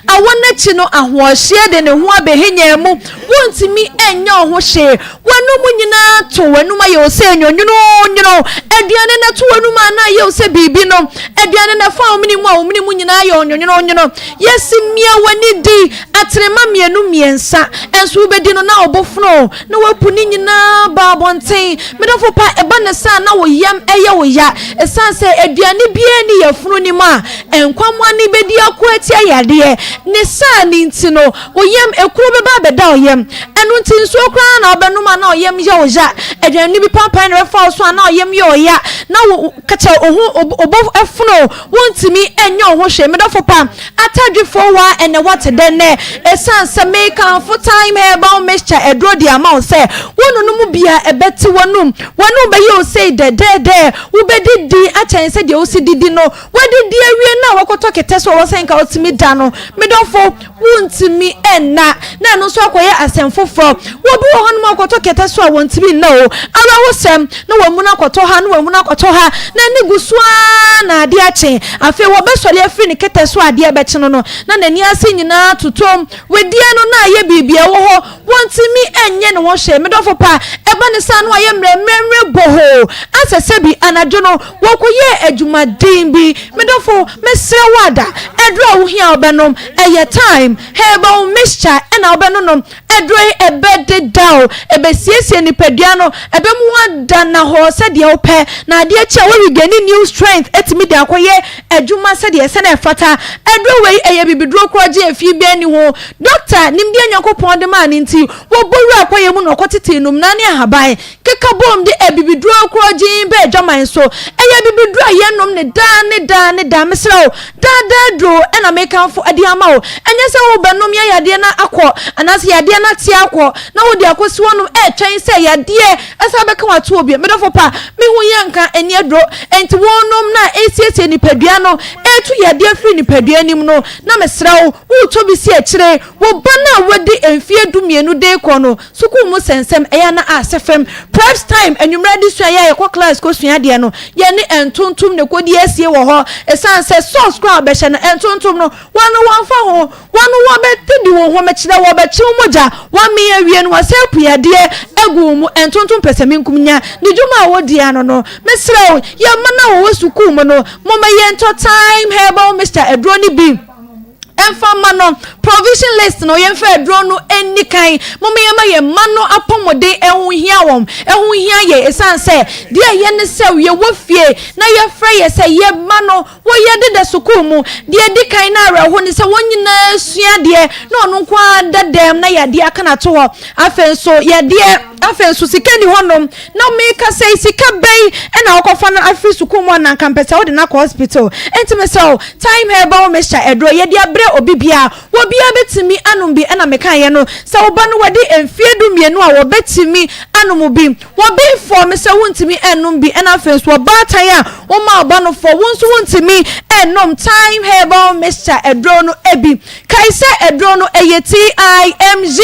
[SPEAKER 7] awona chi no ahohye de ne ho abehenya mu wontimi enyo ho hye wanu mu nyina to wanu ma ye say nyonyono aduane na to anu ma na ye say bibi no aduane na fa omni mu nyina ye nyonyono yes mia wani di atrema mienu miensa enso bedi no na obofuno na wapu ni nyina ba bonten medofo pa eba ne sa na wo yam eye wo ya esan se aduane bia ni yafunu ni ma enkwamwa ni bedi akoati ayade ne sa ni ntino wo yam ekuro be ba beda oyam enu nti nso kra na obenuma na oyam ye wo ja aduane bi papa na refa so na oyam ye oya na wo kacha obo efuno wontimi enye ho hwe medofo pa atadwefo wa ene what den esan se make am for time herbal mixture edro di amount say wonu no mu bia ebeti wonu be you say de wo bedi di achen se de o si didi no wadi di awie na wakoto kete so wo senka otimi da no medofo wontimi enna na no so akoye asemfofo wo bi wo hono wakoto kete so wontimi na o ara wo sem na wamu na akoto ha na wamu na akoto ha na ni gusua na ade achen afi wo be sole afi ni kete so ade abechi no na nani ase nyina tutom wedie no na ye bibia wo ho wontimi enye ne wo hye medofo pa eba ne sa no aye mremre boho asese bi anajo no wokoye adwumaden bi medofo mesre wada edro wo hia obenom eye time herbal mixture ena obenonom edro ebede daw ebesiesie ni pedua no ebemu wada na ho se de ope na ade achi we gani new strength etimi de akoye adwuma se de se na efata edro we eye bibidro kroje afi bi ani ho doctor nimde anyakopon de man nti wo boru akoye mu no kotete num na ne ahaban keka bom de ebibidro kroje be adwaman so eye bibidro ayenom ne da mesrawo da dro ena mekanfo ade ama wo enye se wo benom ya yade na akọ anase yade na tie akọ na wo de akosi wonum twen se yade asa beka wato obi medofo pa me hu yanka eni adro enti wonom na esiesie ni padua no etu yade afri ni padua nim no na mesrawo wo to bi si akire wo bana wadi emfie dumienu de kọ no suku mu sensem eya na asefem preps time enwumra di so ya yekọ class ko sua de no ye ni entontum ne kodi asie wo ho esan se source crowd be hye na entontum no wanu wanfa ho wanu wo betidi wo ho mekire wo bechi moja wa me awie no wasepu yade egu mu entontum peseminkum nya ni djuma wo dia no mesrew ye mana wo suku mu no mama ye ento time herbal mixture edro ni bi emfa mano provision list no yemfa edro no eni kan mama ye ma ye mano apomode ehun hia ye esanse dia ye ne se ye wofie na ye fra ye se ye mano wo ye de suku mu dia di kan na ara ho ni se wonyina sua de na ono kwa dadem na ye de aka na to ho afenso ye de afenso sika ni honom na make say sika bei e na okofa na afri suku mu na kampesa wo de na hospital entimesel time herbal mixture edro ye de abre obibia wo bia betimi anum bi na meka ye no se wo ba no wade emfiedu mienu a wo betimi anum bi wo be for me se wontimi enum bi na afenso wo ba tan a wo ma oba no for wonso wontimi enum time herbal mixture edro no ebi kai se edro no TIMG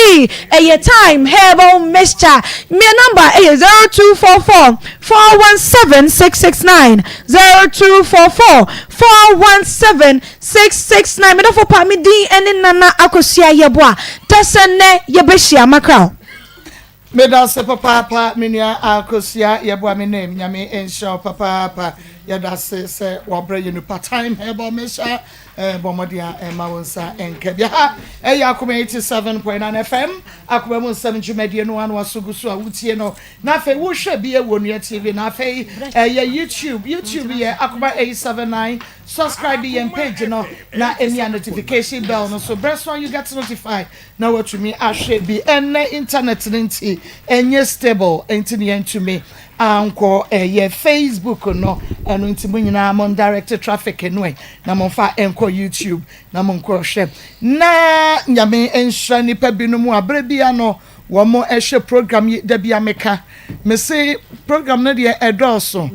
[SPEAKER 7] time herbal mixture me number is 0244 417 669 0244 417 669 me do for pa me din ene nana akosia yeboa tesene yebehia makra
[SPEAKER 1] me da se papa menua akosia yeboa me name nyame ensho papa ya da se wobre you part time herbal mixture bomodia mawonsa enkebia ha Akoma 87.9 FM Akoma mu Nsem jumedie no anu asugusu a wutie no na fe wo hwe bia wonua TV na fe YouTube ye Akoma 879 subscribe the page no na emi notification bell no so press one you get notified na what to me ahwe bi internet nti enye stable enti to me anko ye Facebook no eno nti munyina mon direct traffic enwe na monfa enko YouTube na monko hwe na nyame enhra nipa binumu abrebia no wo mo ehwe program da bia meka me say program no de edoso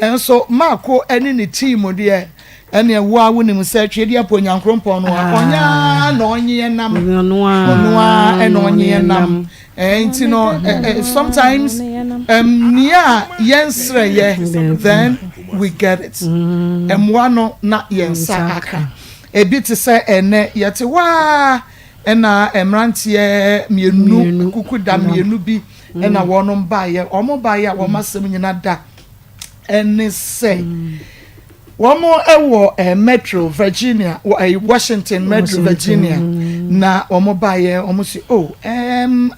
[SPEAKER 1] enso mako eni ni team de ene wo awunim se twede aponyankrompon no onya na onye nam onwa eno onye nam enti no sometimes nia yensre ye then we get it emwano na yensa aka ebi te se ene yete wa ena emrantie mienu kukuda mienu bi ɛna wɔnom baayɛ ɔmo baayɛ a wɔn asɛm nyina da ɛne sɛ wɔn ɛwɔ Metro Virginia Washington Metro Virginia na wɔn baayɛ wɔn si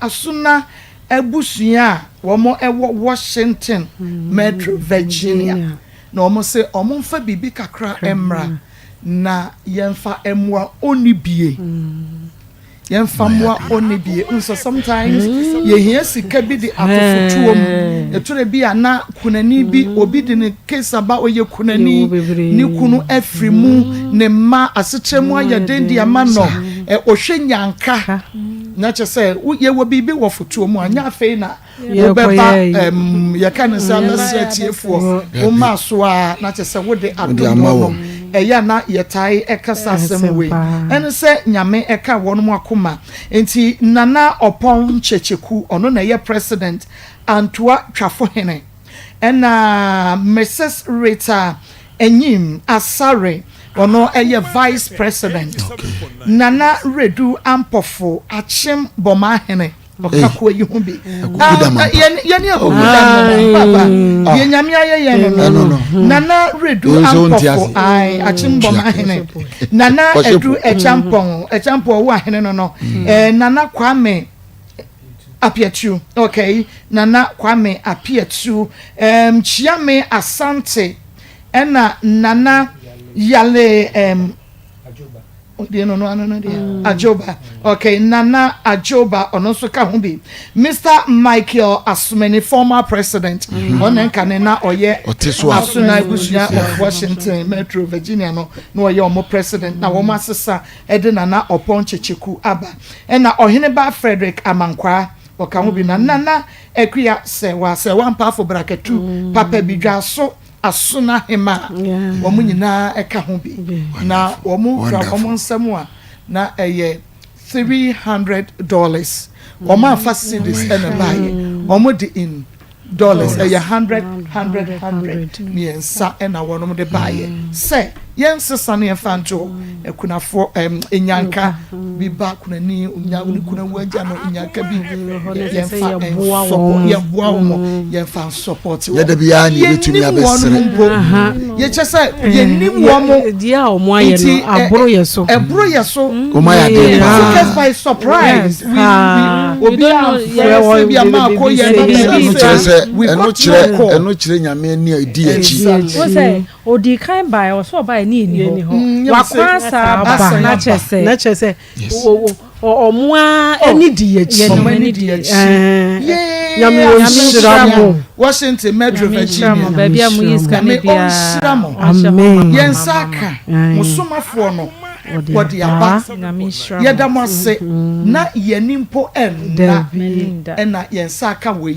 [SPEAKER 1] asuna ebusua wɔn ɛwɔ Washington Metro Virginia na wɔn sɛ wɔn mfa bibi kakra ɛmra na yɛmfa ɛmoa onibie yɛmfa moa onibie nso sometimes yɛhia sika bi de atofotuo mu ɛtore bi ana kunani bi obi de ne case aba oyɛ kunani ne kunu afiri mu ne ma asekyerɛmu ayɛ den de ama no ɔhwɛ nyanka na kyɛ sɛ yɛwɔ biribi wɔ fotuo mu anya afei na wobɛba yɛka ne sɛ abɛsrɛ tiefoɔ woma so a na kyɛ sɛ wode adom no ɛyɛ na yɛtae ɛkasa asɛm wei ɛne sɛ nyame ɛka wɔnom akoma enti nana ɔpɔn kyekyeku ɔno na ɛyɛ president antoa twafo hene ɛna Mrs. Rita Enyim Asare ɔno ɛyɛ vice president nana Redu Ampofo Achim Boma hene ɔkako yi ho bi yɛne akokudama yɛnyame ayɛ no nana Redu Ampofo Achim Boma hene nana Edu Echampon wo ahene no nana Kwame Apiatu okay nana Kwame Apiatu Chiame Asante ɛna nana Yale Ajoba okay nana Ajoba ono so ka ho bi Mr. Michael Asumeni former president onen kanena oye asuna ibusuya of Washington Metro Virginia no oye omo president na wo masesa ede nana Opon Checheku aba na ohene ba Frederick Amankwa oka ho bi na nana ekua se wa mpa fo braketu papa bidwa so asuna hema wɔn nyinaa ɛka ho bi na wɔn nsɛm a na ɛyɛ $300 wɔn afa cedis ɛna baayɛ wɔn de in dollars ɛyɛ 100 miɛnsa ɛna wɔn de baayɛ sɛ yɛn sisa ne yɛfa nto ekunafo enyanka bi ba kunani kuna wagya no enyanka bi yɛfa yɛboa wɔn yɛfa support
[SPEAKER 8] yɛda bi ya ne betumi abɛsere
[SPEAKER 1] yɛkyɛ sɛ yɛnim wɔn
[SPEAKER 9] dia o mo ayɛ no aboro yɛ so
[SPEAKER 8] o ma ya de
[SPEAKER 1] catch by surprise we obi a bi ama ko yɛ
[SPEAKER 8] ɛno kyerɛ nyame ani adi akyi
[SPEAKER 9] wo sɛ odi kan ba o so ba ni ho wakwa sa ba na chese omoa eni di akyi nyame wo nhyira mo
[SPEAKER 1] Washington Metro Virginia
[SPEAKER 9] ba bia mo yiska ne bia
[SPEAKER 1] amen yensaka musomafo no wodi aba yɛda mo ase na yɛnimpo ɛna yɛnsaka wei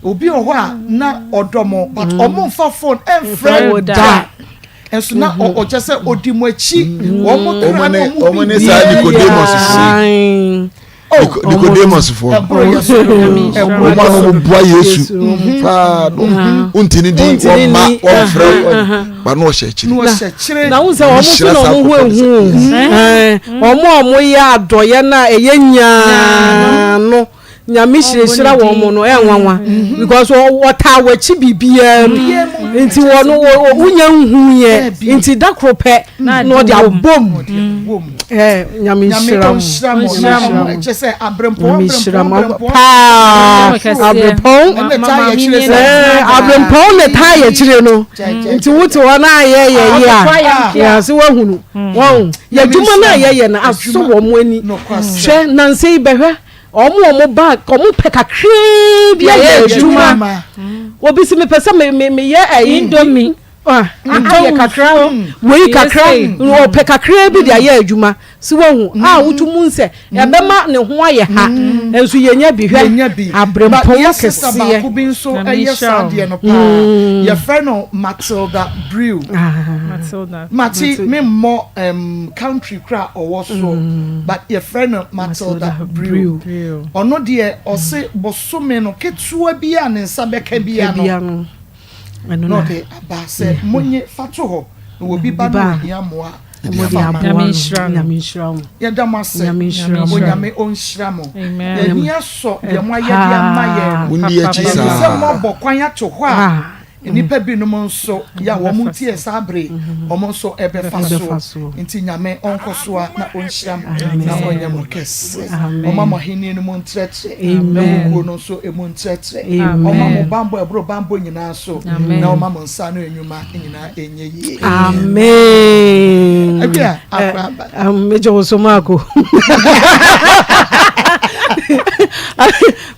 [SPEAKER 1] obi wɔ hɔ a na ɔdɔmo but ɔmo mfa phone ɛmfrɛ da enso na ɔkyɛ sɛ odi mo akyi
[SPEAKER 8] ɔmo ne saa Nicodemus si Nicodemus for ɔmo bua Yesu fa untini di ɔma ɔfrɛ ba no ɔhyɛ kyiri
[SPEAKER 9] na wo sɛ ɔmo so na ɔmo ho ehu ɔmo yɛ adɔyɛ na ɛyɛ nyaa no nyame hyirhyira wɔ mo no ɛnwanwa because wɔta wachi bibia nti wɔno wonya nhu yɛ nti dakro pɛ na ɔde abom nyame hyira mo
[SPEAKER 1] kyɛ sɛ abrempɔn
[SPEAKER 9] ne ta yɛ kyire no nti wote hɔ na ayɛ a se wahunu wɔn yɛdwuma na ayɛ na aso wɔ mo ani hwɛ nanse yi bɛhwɛ omo ba omo pe kakra bia ye adwuma obi si me pesa me ye indomie ye kakra we kakra o pe kakra bi dia ye adwuma si wohu wotumu nse e bema ne ho aye ha enso ye nya bi hwe abrempon kese
[SPEAKER 1] ba ko bi nso eye sadie no pa ye frɛ no Matilda Brew Mati me mo country kra owo so but ye frɛ no Matilda Brew ono de ose bosome no ketua bia ne nsa beka bia no no de aba se monye fato ho no obi ba no hia moa yɛda mo ase onyame ɔnhyira mo yɛni asɔ deɛ mo ayɛ de ama yɛ
[SPEAKER 8] Mundi akyi saa
[SPEAKER 1] sɛ mɔbɔ kwan ato hɔ a nipa binom nso ya wɔn tie saa bere wɔn nso ɛbɛfa so nti nyame ɔnkɔ so a na ɔnhyira mo na ɔnyɛ mo kɛse ɔma mo hene no mo ntrɛtrɛ na wɔn no nso emu ntrɛtrɛ ɔma mo bambɔ ɛboro bambɔ nyinaa so na ɔma mo nsa no enyuma nyinaa enye yie
[SPEAKER 9] amen
[SPEAKER 1] abia akraba
[SPEAKER 9] meje osomako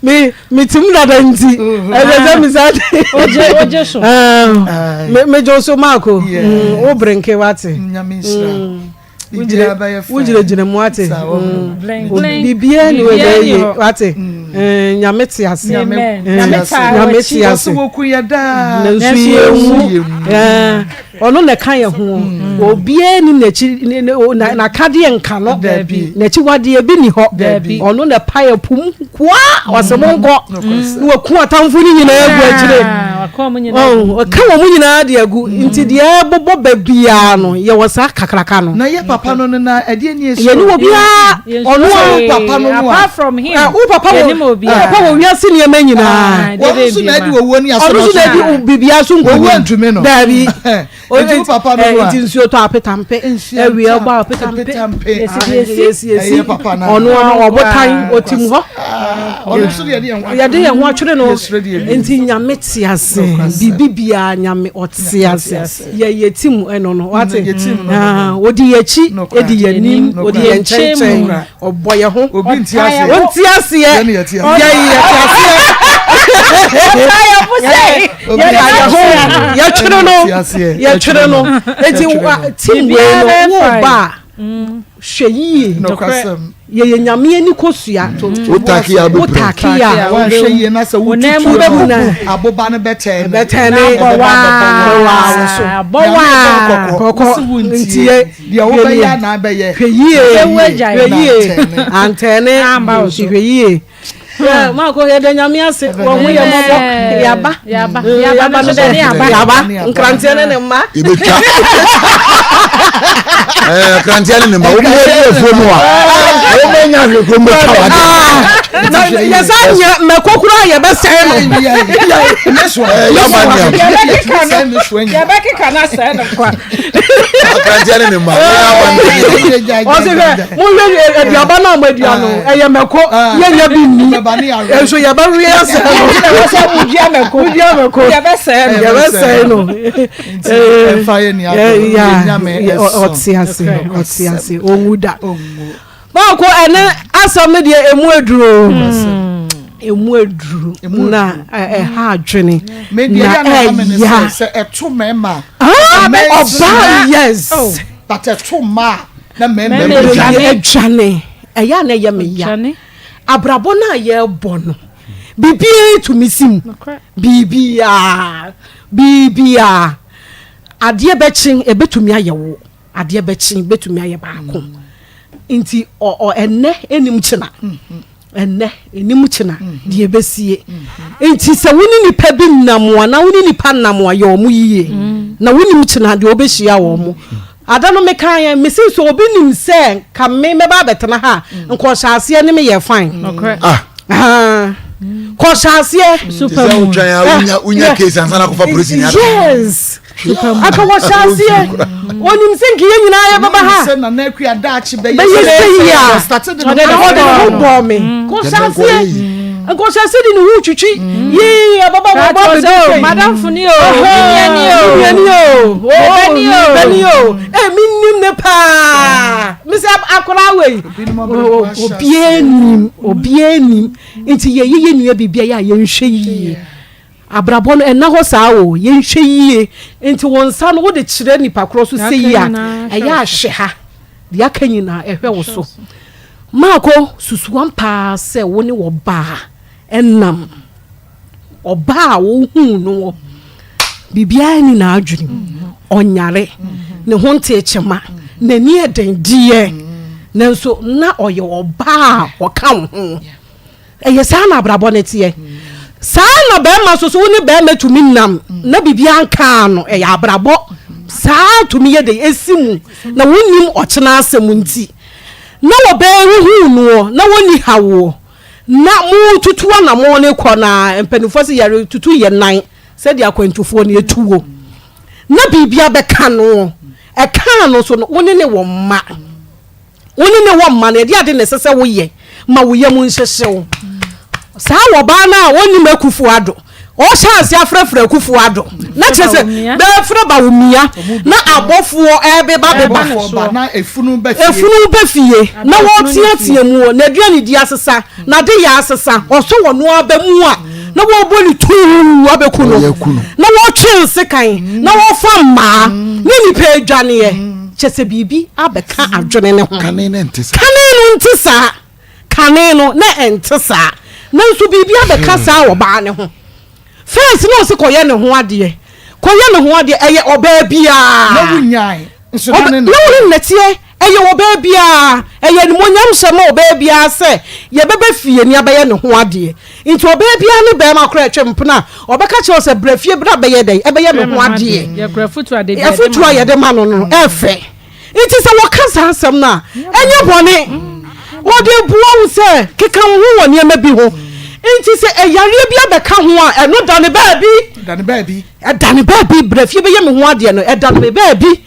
[SPEAKER 9] me tim da nti ɛbɛsɛ mi sa oje so meje osomako o brenke wate wujire mu ate bibia ni we wate nyame ti ase nyame ti ase ono na kan ye ho obia ni na kade nka no na chi wade bi ni ho ono na paye pum kwa osemonko ni waku atamfo ni nyina agu agire ka mo nyina de agu nti de bobo babia no ye wosa kakraka no
[SPEAKER 1] na ye papa no na ade ni esi
[SPEAKER 9] ye ni obia ono
[SPEAKER 1] papa no
[SPEAKER 7] apart from him
[SPEAKER 9] papa wo wiase ni ema nyina
[SPEAKER 1] wo na di wo ni aso
[SPEAKER 9] no so na di bibia so nko
[SPEAKER 1] wo ntumi no
[SPEAKER 9] dabi
[SPEAKER 1] o papa no wa
[SPEAKER 9] nti nsuo to apetampe ewi ogba apetampe esi ono obotan otim ho
[SPEAKER 1] ono so de
[SPEAKER 9] ye ho atwere no nti nyame ti ase bibibia nyame oti ase ye yetim eno no wate odi yechi edi yanim odi yenchem oboye ho
[SPEAKER 1] obi nti ase
[SPEAKER 9] onti ase ye ase ya twere no eti team we no ba hweyie ye nyame ani kosua
[SPEAKER 8] utakia be
[SPEAKER 1] utakia wa hweyie na se wututu aboba no betene bowa
[SPEAKER 9] koko ntie
[SPEAKER 1] dia wo be ya na be ye
[SPEAKER 9] hweyie antene hweyie ma ko ye de nyame ase wo hu ye mobo yaba no de yaba nkrantie ne ma
[SPEAKER 8] ibetwa krantie ne ma wo mo ye fomu a wo me nya hwe ko mo tawa
[SPEAKER 9] na ye sa nya me kokura ye be se no
[SPEAKER 7] ya be kika na se no kwa
[SPEAKER 8] krantie ne ma
[SPEAKER 9] o se mo ye yaba na ma dua no eye meko ye nya bi ni eso ya ba wi ase no so budia meko ya be se no
[SPEAKER 1] fire ni
[SPEAKER 9] ya otiase onwuda ba ko ene asome de emu eduro na ha adwene
[SPEAKER 1] na se eto mema
[SPEAKER 9] oba yes
[SPEAKER 1] but eto ma na mema
[SPEAKER 9] edwane eya na ye me ya abrabo na ye bono bibia to misim bibia ade bechin ebetumi ayewo ade bechin betumi aye baako nti o enne enim china enne enim china de ebesie nti se woni nipa bi namoa na woni nipa namoa ye omu yiye na woni china de obehia wo mu ada no mekan ya mesi so obi nim se ka me meba betena ha nko hyase ne me ye fine ko hyase
[SPEAKER 8] super unya case ansana ko fa police ni ada
[SPEAKER 9] yes aka wo hyase onim se nki ye nyina ya baba ha
[SPEAKER 1] se na na akua daachi be
[SPEAKER 9] ye
[SPEAKER 1] started
[SPEAKER 9] the no me ko hyase Nko hyase di no twitwi yi baba do
[SPEAKER 7] madam funi o
[SPEAKER 9] beni o minnim ne pa mi se akora we obienim nti ye nua bibia ya ye nhwe yi abrabo no ena ho saa o ye nhwe yi nti wonsa no wo de kire nipa kro so sei ya eya ahwe ha de akanyina ehwe wo so mako susuwan pa se wo ne wo ba enam oba wo hu no bibia ni na adwene onyare ne ho nte echema na ni edendie nanso na oye oba oka ho eye sa na abrabo ne tie sa na be ma so so ni be metumi nam na bibia nka no eye abrabo saa to me ye de esimu na wonim ochena asem nti na wo be hu no na woni hawo na mu tutuwa na mo ne kɔ na mpanifo se yare tutu ye nan se de akwantufo ne etuwo na bibia be ka no e ka no so no woni ne wo mma na de ade ne sese wo ye ma wo ye mu nhyehyɛw saa wo ba na woni makufu ado o chance afrafra akufu ado na kyese be fra ba wo mia na abofuo ebe ba
[SPEAKER 1] na efunu be
[SPEAKER 9] fie na wo tiatia mu na aduane di asesa na de ya asesa oso wo no aba mu a na wo boli tu abeku no na wo twe sekan na wo fa ma ni nipa aduane ye kyese bibi abeka adwene ne ho kane no ntisa na entisa na nso bibi abeka saa wo ba ne ho first no se koye ne ho ade eye oba bia
[SPEAKER 1] na wunyai nso ne
[SPEAKER 9] no netie eye oba bia eye ni monyam sema oba bia se ye bebe fie ni abaye ne ho ade nti oba bia ne be ma kra atwempna obeka che se brafie bra beye dai ebeye ne ho ade
[SPEAKER 10] ye kra futu ade
[SPEAKER 9] ye futu ye de ma no efe nti se wokasa asem na enye bone ode buo wo se keka ho woni ema bi ho nti se eyare bia beka ho a eno dane baabi brafie be ye me ho ade no edane baabi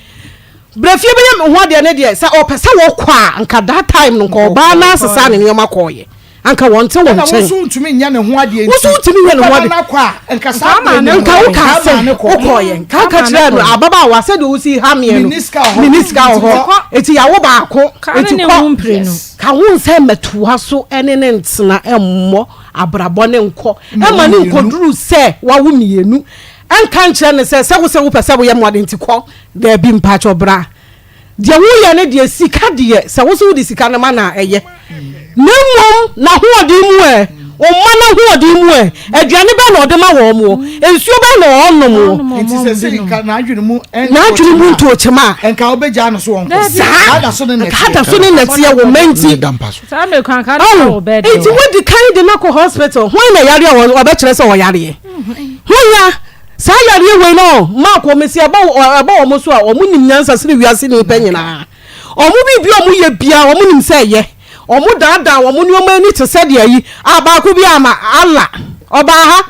[SPEAKER 9] brafie be ye me ho ade ne de se opese wo kwa anka that time no ko ba na sesa ne ne makoye anka wonte won chen
[SPEAKER 1] wo ntumi nya ne ho ade
[SPEAKER 9] wo ntumi nya ne ho ade
[SPEAKER 1] na kwa anka sa ma ne
[SPEAKER 9] anka wo ka se wo koye ka kire no ababa wa se de wo si ha me no miniska ho eti ya wo ba ko eti ko ka wo nse matuwa so ene ne ntena emmo abrabɔ ne nkɔ ema ne nkoduru se wa wo mienu anka nkyerɛ ne se wo pese wo ye mo ade ntikɔ da bi mpacho bra de wo ye ne de sika de se wo so de sika ne ma na eye nemmom na ho ode mu o ma na ho ode mu aduane ba na ode ma wo mo ensuo ba na ono mo
[SPEAKER 1] nti se sika na adwene mu
[SPEAKER 9] nto ochema
[SPEAKER 1] enka obegya no so wonko
[SPEAKER 9] hada so ne netie wo menti
[SPEAKER 10] sa me kan ka do bed
[SPEAKER 9] nti wo di kan de na ko hospital ho na yare wo be kire se wo yare ho ya sa yare we no ma ko mesi aba wo mo so a o mu nim nyansa se wiase ni panyina o mu bibia o mu ye bia o mu nim se ye omu dada omu ni omu ani to said yi abaku bi ama alla oba ha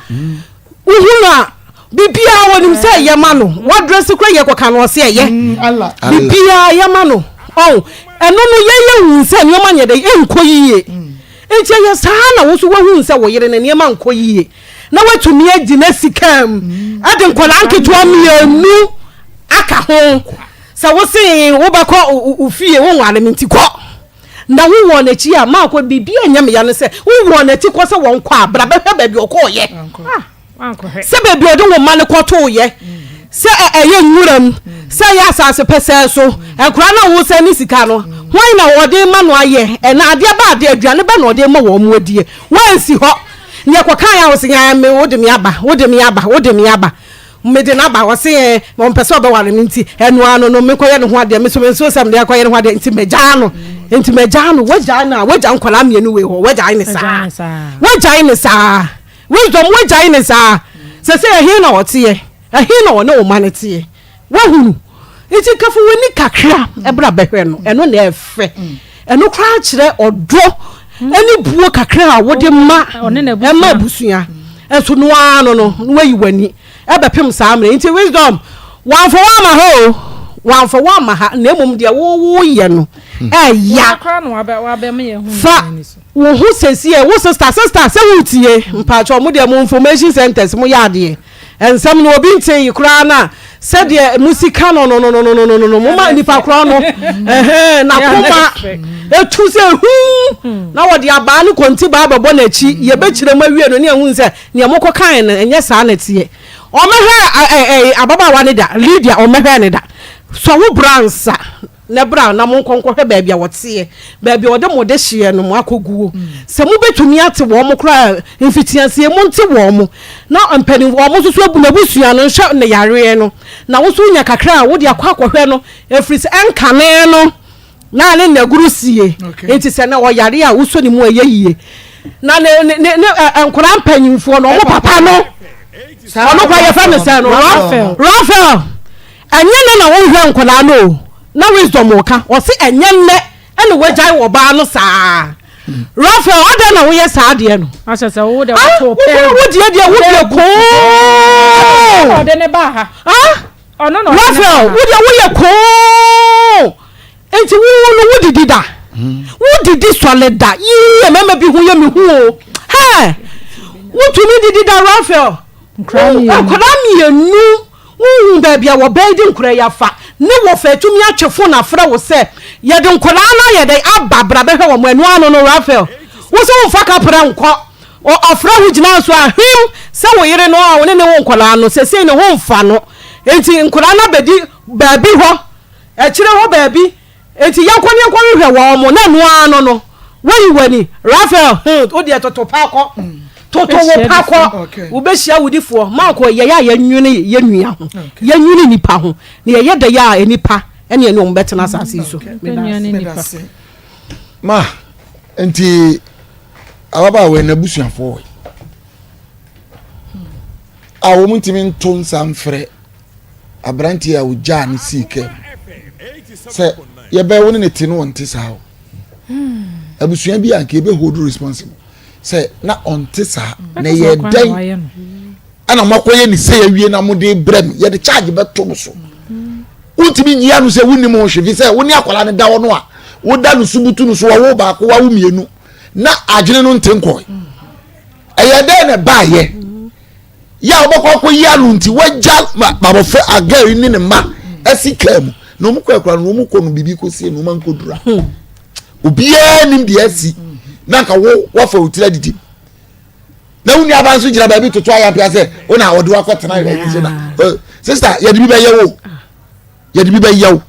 [SPEAKER 9] uhuna bibia wonim say ye ma no what dress kra ye koka no se ye
[SPEAKER 1] alla
[SPEAKER 9] bibia ye ma no oh eno no ye hu se ni oma nye de enko yiye enche ye sa na wo so hu se wo yire ne ne ma enko yiye na watumi agi na sikam ade nkola anketo amienu aka ho sa wo se wo ba ko ufie wo nwale minti ko na wo won achi a ma ko bibia nyam ya no se wo won achi ko se won kwa bra be hwe ba bi okoye se be bi ode wo ma ne ko to ye se eye nwuram se ya asase pese so ekura na wo se ni sika no hwan na wo de ma no aye na ade ba ade aduane ba na ode ma wo mu adie wansi ho ne ko kan ya wo se ya me wo de mi aba mede na ba wo se mo pese obeware mi nti enu ano no me koye ne ho ade me so sam de akoye ne ho ade nti meja no waja nkwala mienu we ho waja ne saa wisdom waja ne saa se ehe na wote ehe na wo na wo manete wa hunu iti kafu weni kakra ebra behwe no eno na efe eno kra kire odo eni buo kakra a wode ma ema busua enso no ano no wayi wani ebepem saa mre nti wisdom wan for wa ma ha na emom de wo ye no ya fa wo hu sesi wo sister se wo tie mpacho mo de mo information centers mo ya de ensam no obi ntie yi kura na se de musika no mo ma nipa kura no na kuma etu se hu na wo de aba ne konti ba babo na chi ye be kire ma wie no ne hu se ne mo ko kan na enye saa na tie o mehwe ababa wa ne da Lydia o mehwe ne da so wo bransa na bra na mo nkonko hwe baabia wote baabia wode mo de hye no mo akoguo se mo betumi ate wo mo kra mfitianse mo nte wo mo na ampani wo mo so abu na busua no hwe ne yare no na wo so nya kakra wo de akwa no efris enkane no na ne na guru sie enti se na wo yare a wo so ni mo ayeye na ne enkora ampanyimfo no mo papa no ono kwa ye fa me se no Rafael enye no na wo hwe nkola no na wisdom ka o se enye nne ene wagyan wo ba no saa Rafael oda na wo ye saa de no
[SPEAKER 10] asese wo de wo pe
[SPEAKER 9] wo de ko
[SPEAKER 10] o de ne ba ha ono no
[SPEAKER 9] Rafael wo ye ko enti wo didi da wo didi solid da ye mama bi hu ye me hu o he wo tumi didi da Rafael nkra mi enu wo ba bia wo ba di nkra ya fa ne wo fa tumi atwefo na fra wo se ye de nkra na ye de ababra be hwe wo anu anu no Rafael wo se wo fa ka pra nko o afra hu gina so ahim se wo yire no a wo ne wo nkra no se se ne wo mfa no enti nkra na bedi ba bi ho e kire ho ba bi enti yakoni hwe wo mo na anu anu no wo wani Rafael o de toto pa ko toto wo pakọ wo be hia wudifo manko ye ya nwune ye nua ho ye nwune nipa ho ne ye de ya enipa ene ene o betena asase so
[SPEAKER 8] ma enti ababa we na busuafo a wo muntimi nto nsamfre abranti ya uja ni sike se ye be woni ne tinu wonte sawo abusua bi anke be hold responsible say na onte sa na ye den ana makoye ni say awie na mode brem ye de charge beto so untimi nyia no say wuni mo hwe say woni akola ne da wo no a wo da no subutu no so wo ba ko wa wo mienu na adwene no ntenko eye den na ba ye ya obokọ yi anu nti wagya babofe agari ni ne ma asikam no mu kwakura no mu kọ no bibi ko sie no man kodura obiye nim de asi na ka wo fa utira didi na wuni abanso gira ba bi toto aya pia se ona wode wakotena ile na sister ye de bi ba ye wo ye de bi ba ye wo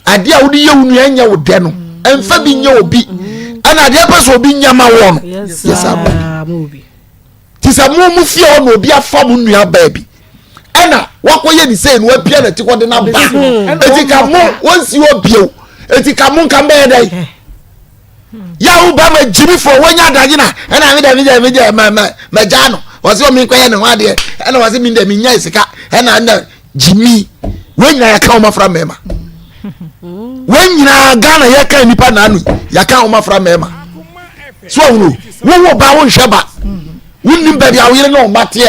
[SPEAKER 8] ade a wudi ye wunu anya wo de no emfa bi nya obi ana ade peso obi nya ma wo no yes amobi tisa mu fie ho no obi afa mu nua ba bi ana wakoye ni sei no apia na ti ko de na ba etika mu wonsi obio etika mu kan ba ye dai ya u ba ma jimi fo wonya daje na na me da ma jano wase o mi kwaye ne ho ade na wase mi da mi nya isika na jimi wonya ya ka o mafra mema wonya Ghana ya ka nipa na anu ya ka o mafra mema so wonu wo ba wo nhweba wonni ba bia wo yire na o mate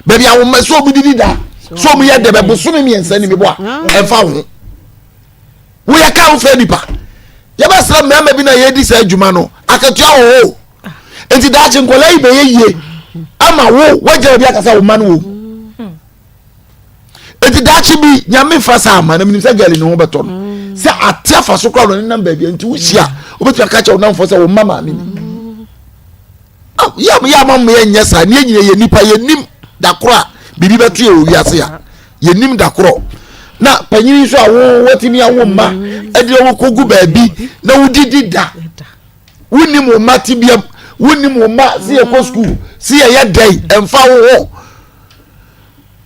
[SPEAKER 8] ba bia wo so bu didi da so mu ye de be boso mi ensa ni mi bo a emfa wo ya ka wo fa nipa yaba sra mama bi na ye di sa adwuma no akatua wo enti da che nkola ibe ye ama wo wagye bi akasa wo man wo enti da che bi nyame fa sa ama na minim sa gali no beto no se atia fa so kro no namba bi enti wo hia obetu akacha wo namfo sa wo mama mi ya mama ye nyesa ne nyine ye nipa ye nim da kro a bibi betu ye owiase ya ye nim da kro na panyini so a wo watimi a wo ma ade wo kogu baabi na wudidi da woni mo mati bia woni mo ma si e ko school si e ye dai emfa wo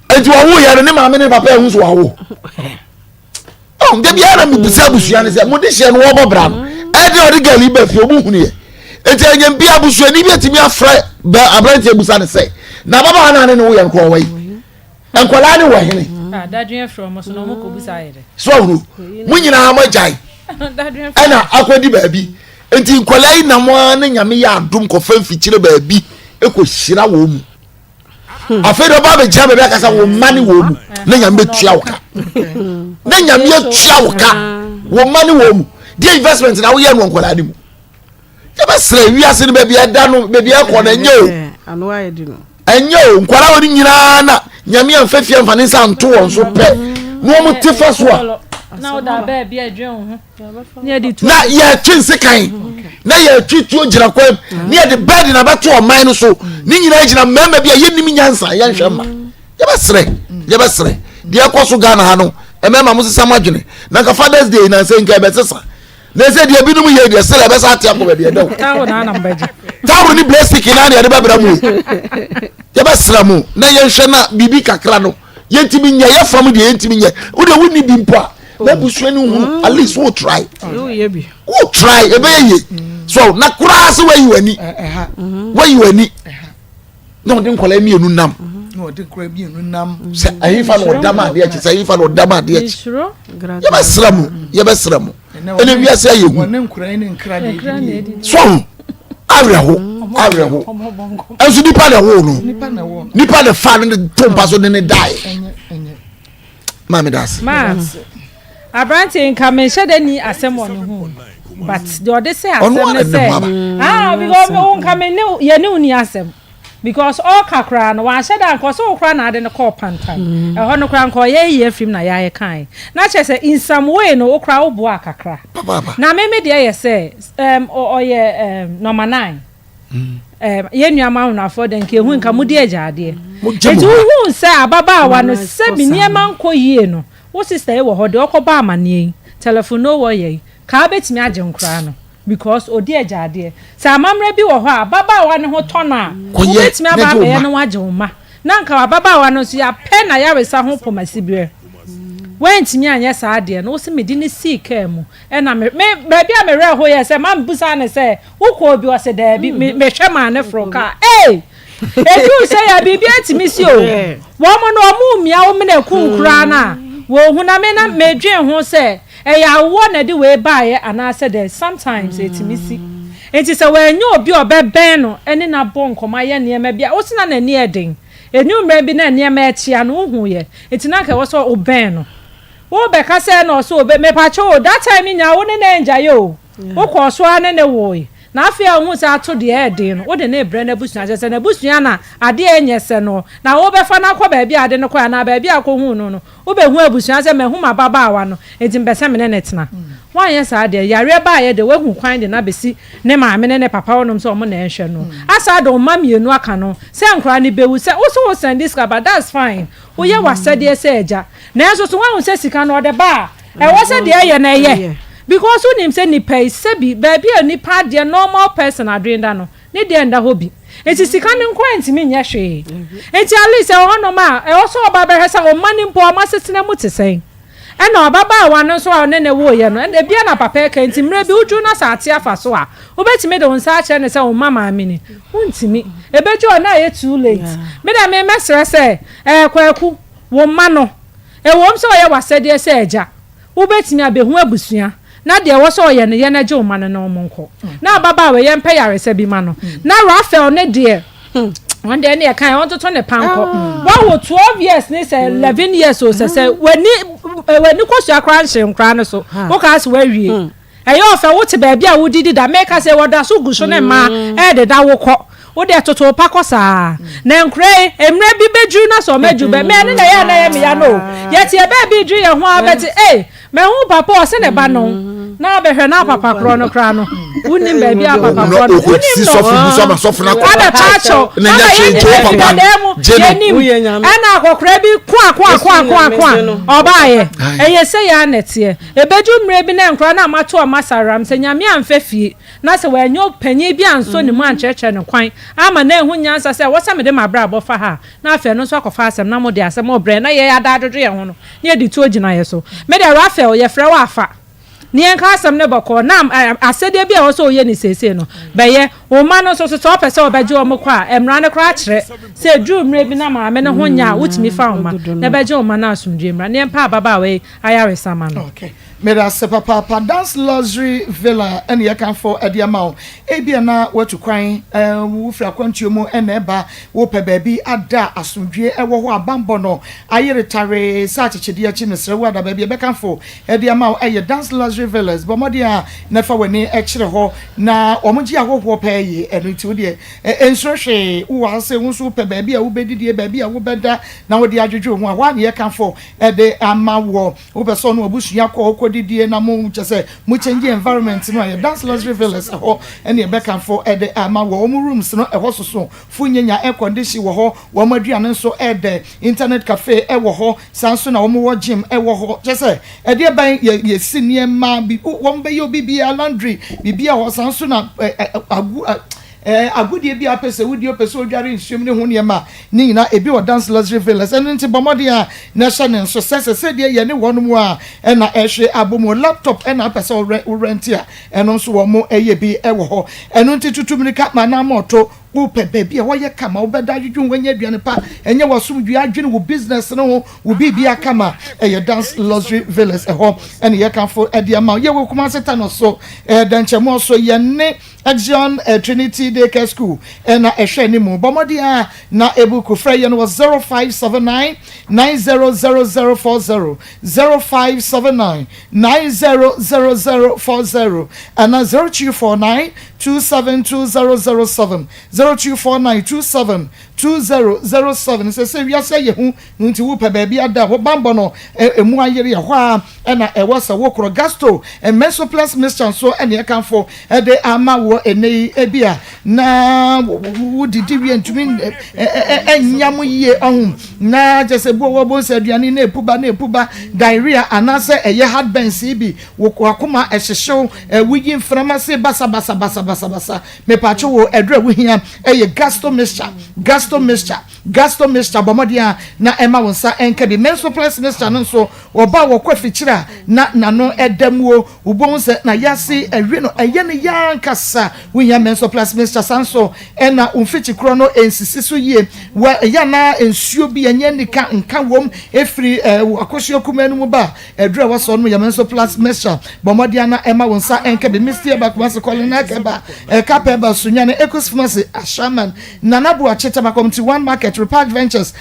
[SPEAKER 8] enti wo ya ne ma me ne papa ehun so wo de bia na mi bisa busua ne se mo de hye no wo bobra no ade odi gali ba fi obu hunu ye enti anyam bia busua ni bia timi afra ba abranti busa ne se na baba na ne wo ye nko wai enkola ne wo hene
[SPEAKER 10] dadwen from so no mo ko bisa ye de
[SPEAKER 8] so ru munyina ma jai ana akwadi baabi enti nkolai na mo na nyame ya adum ko famfi kire baabi eko hira wo mu afedo ba be jia be akasa wo mani wo mu na nyame tua wo ka na nyame tua wo ka wo mani wo mu the investment na wo ye no nkolai ni mu ya ba sra wi ase ne baabi ada no baabi akọ na nye o
[SPEAKER 9] anu aye di no
[SPEAKER 8] enyo nkwara woni nyina na nyame amfafia mfane sa nto won so pe no mo tefa so a
[SPEAKER 10] na oda ba bia adwen ho
[SPEAKER 8] na ye twinse kan na ye twituo gira kwam na ye de bed na beto o man no so ni nyina gira mema bia ye nim nyansa ye nhwema ye ba sre de akoso Ghana ha no e mema mo sesa madwene na ka Father's Day na se nka be sesa na se de bi no ye de sele be sa atia ko be de dawo
[SPEAKER 10] tawo na na mbaje
[SPEAKER 8] tawo ni blessing na na ye de ba bra mu ye ba sra mu na ye nhwe na bibi kakra no ye ntimi nya ye fam de ye ntimi nya wo de woni bi mpo a na busua ni hu at least wo try wo try e be ye so na kura se wayi wani no de nkola mi enu nam
[SPEAKER 1] no de kura bi no nam
[SPEAKER 8] se ayifa no dama de se ayifa no dama de ye ba sramu ene wi ase ayehu
[SPEAKER 1] wonne nkura ne nkra de
[SPEAKER 8] so areho enso nipa de wo no nipa de fa no tompa so de ne dai mama das
[SPEAKER 10] Abranti nka me hye de ni asem wonu hu but the other say asem ne say because nka me ne ye ne uni asem because all kakra no wa hye da nka so kra na ade ne call pantan e ho no kra nka ye film na ya kan na che say in some way no okra obo akakra na me de ye say oye number 9 ye nuama hu na for den ke hu nka mudi agade etu hu say ababa wa no se bi niema nko yie no wo sister e wo ho de okoba amane telephone no wo ye ka betimi age nkra no because odi agade sa amamre bi wo ho a baba wa ne ho tona wo betimi aba be no wage uma na nka baba wa no so ya pe na ya wesa ho pomasi biwe wentimi anya sa ade no wo se medi ne sika mu e na me ba bia me re ho ye se mam busa ne se wo ko obi wo se da bi me hwe ma ne fro ka edu se ya bibia timi si o wo mo no mu mia wo me na kunkura na wo huname na medwen ho se ya wo na de we baaye anase de sometimes etimisi enti se we nya obi obeben no ene na bon koma ye ne ma bia wo sina na ne eden enu mra bi na ne ma echia no hu ye enti na ka wo so oben no wo be ka se no so obe me pa cho that time nya wo ne na enja yo wo ko so ane ne wo na afia hu se ato de eden no wo de na ebre na busua se na busua na ade enye se no na wo be fa na kwa ba bia ade no kwa na ba bia akọ hu no wo be hu abusua se me hu ma baba awa no enti mbese me ne tena wan ye sa ade yare ba ye de we hu kwan de na besi ne ma me ne papa wonom so mo na ehwe no asa do ma mienu aka no se nkra ne bewu se wo so send this but that's fine wo ye wasade se eja na enso so wan se sika no de ba e wo se de ye na ye because who him say ni pay se bi baby ani pa de normal person adwenda no ne de nda hobi enti sika ne nkwa ntimi nya hwe enti at least e ho no ma e wo so oba be hesa o mani mpo o masesena mu tesɛn e na obaba wa no so a ne wo ye no e bia na papa ka enti mre bi uju na sa ate afa so a obetimi de won sa a kire ne se o mama amini untimi e beju na ye too late me da me mesre se kwaku wo ma no e wo mso ye wasede se eja obetimi abehu abusua na de wo so ye ne ye na je o ma no no monko na baba we ye mpa yare se bi ma no na Rafael ne de one day ne kan won to ne panko wa wo 12 years ne say 11 years o say wani kosu akra nkra no so wo ka se wa wie eyo ofa wo te ba bia wo didi da make say wo da so guso ne ma e de da wo kọ wo de toto pakosa na nkre emre bi beju na so meju be me ne na ya me ya no ye tie ba bi dru ye ho abeti me hu papa o se ne ba no na be hwe na papa kro no kra no unim ba bia papa kro no unim
[SPEAKER 8] so fu so so fu na
[SPEAKER 10] kwa da pacho
[SPEAKER 8] na nya chenje papa
[SPEAKER 10] jenim ana akokra bi kwa oba ye eye se ya netie ebeju mre bi na nkra na amato o masaram se nyame amfa fie na se wa nyo panye bi anso ne mu ancheche ne kwan ama na ehu nyansa se wo se me de mabra abofa ha na afa no so akofa asem na mo de asem obre na ye ya da dodo ye ho no na ye di tu ogina ye so me de Rafael ye frɛ wa afa ni enka asem ne bɔkɔ na asede bi a wo so ye ni sese no bɛyɛ o ma no so pɛsɛ obɛgye o mokɔ a emra ne kra kyerɛ sɛ dru mre bi na ma me ne ho nya wutimi fa o ma na bɛgye o ma na asomdwe mra ne empa baba we ayare sama no
[SPEAKER 1] okay mera se papa dance luxury villa ene ye kan for ediama o ebia na watu kwan wo fra kwantuo mu ene eba wo pe baabi ada asomdwe ewo ho abambo no ayere tare sa chichide ya chi ne sre wo ada baabi be kan for ediama o eye dance luxury villas bo modi a na fa wani e kire ho na omoji ahofo pe yi enu ti wo de ensrohwe wo ase wo so pe baabi a wo bedidie baabi a wo beda na wo de adwodwo ho a wa ne ye kan for e de ama wo wo be so no obusua ko didie na mo chese mo change environment no ya dance luxury villas ho ene be kan for e de ama wo mo rooms no e ho soso funyenya air condition wo ho wo maduane nso e de internet cafe e wo ho sanso na wo wo gym e wo ho chese e de ban ye sinie ma bi wo be yo bibia laundry bibia ho sanso na agudie bi apese wudi opese odware nsuom ne ho ne ma ni nyina ebi o dance luxury villas ene nti bomode a na hye ne nso sese de ye ne wonom a na ehwe abomo laptop na apese o rent a eno nso wo mo eye bi e wo ho eno nti tutumrika ma na moto wo pe baby a wo ye kama wo beda dwudwu wanya aduane pa enye wasum dua adwene wo business no ho wo bibia kama ye dance luxury villas ho ene ye kan for e dia ma ye wo kuma seta no so danchemo so ye ne Action Trinity Daycare School and a shenimu bomodia na ebuku freya was 0579 900040 0579 900040 and 0249 272007 0249 272007 say we say ye hu nti wo pe baby ada wo bambo no emu ayere ye ho a na e wasa wo kro gasto and mesoplus mixture so and ye kan for e de ama wo ene ebia na wo didi wi ntumi enyam ye ohun na jese bo wo bo se aduane na epuba diarrhea anase eye heartburn bi wo akoma ehyehyew wuyi mframa se basa me pacho wo edre wo hia eye gasto mixture bomodia na ema wonsa enke bi menstrual mixture no so oba wo kwafikyira na no edamuo ubon se na yase ewe no eye ne yankasa wo hia menstrual mixture sanso ena umfichi kro no ensisi so yie wa ya na ensuo bi enye nika nka wom efri akosio kumanu mu ba edre wo so no ya menstrual mixture bomodia na ema wonsa enke bi mistie ba kuma se kolina keba kapeba sunyane ecos pharmacy ashaman nanabu acheta makomti one market repark ventures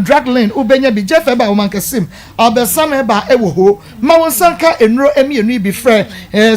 [SPEAKER 1] drug lane ubenya bi jefeba omankesim abesam ba ewo ho ma wonsanka enro emienu bi frɛ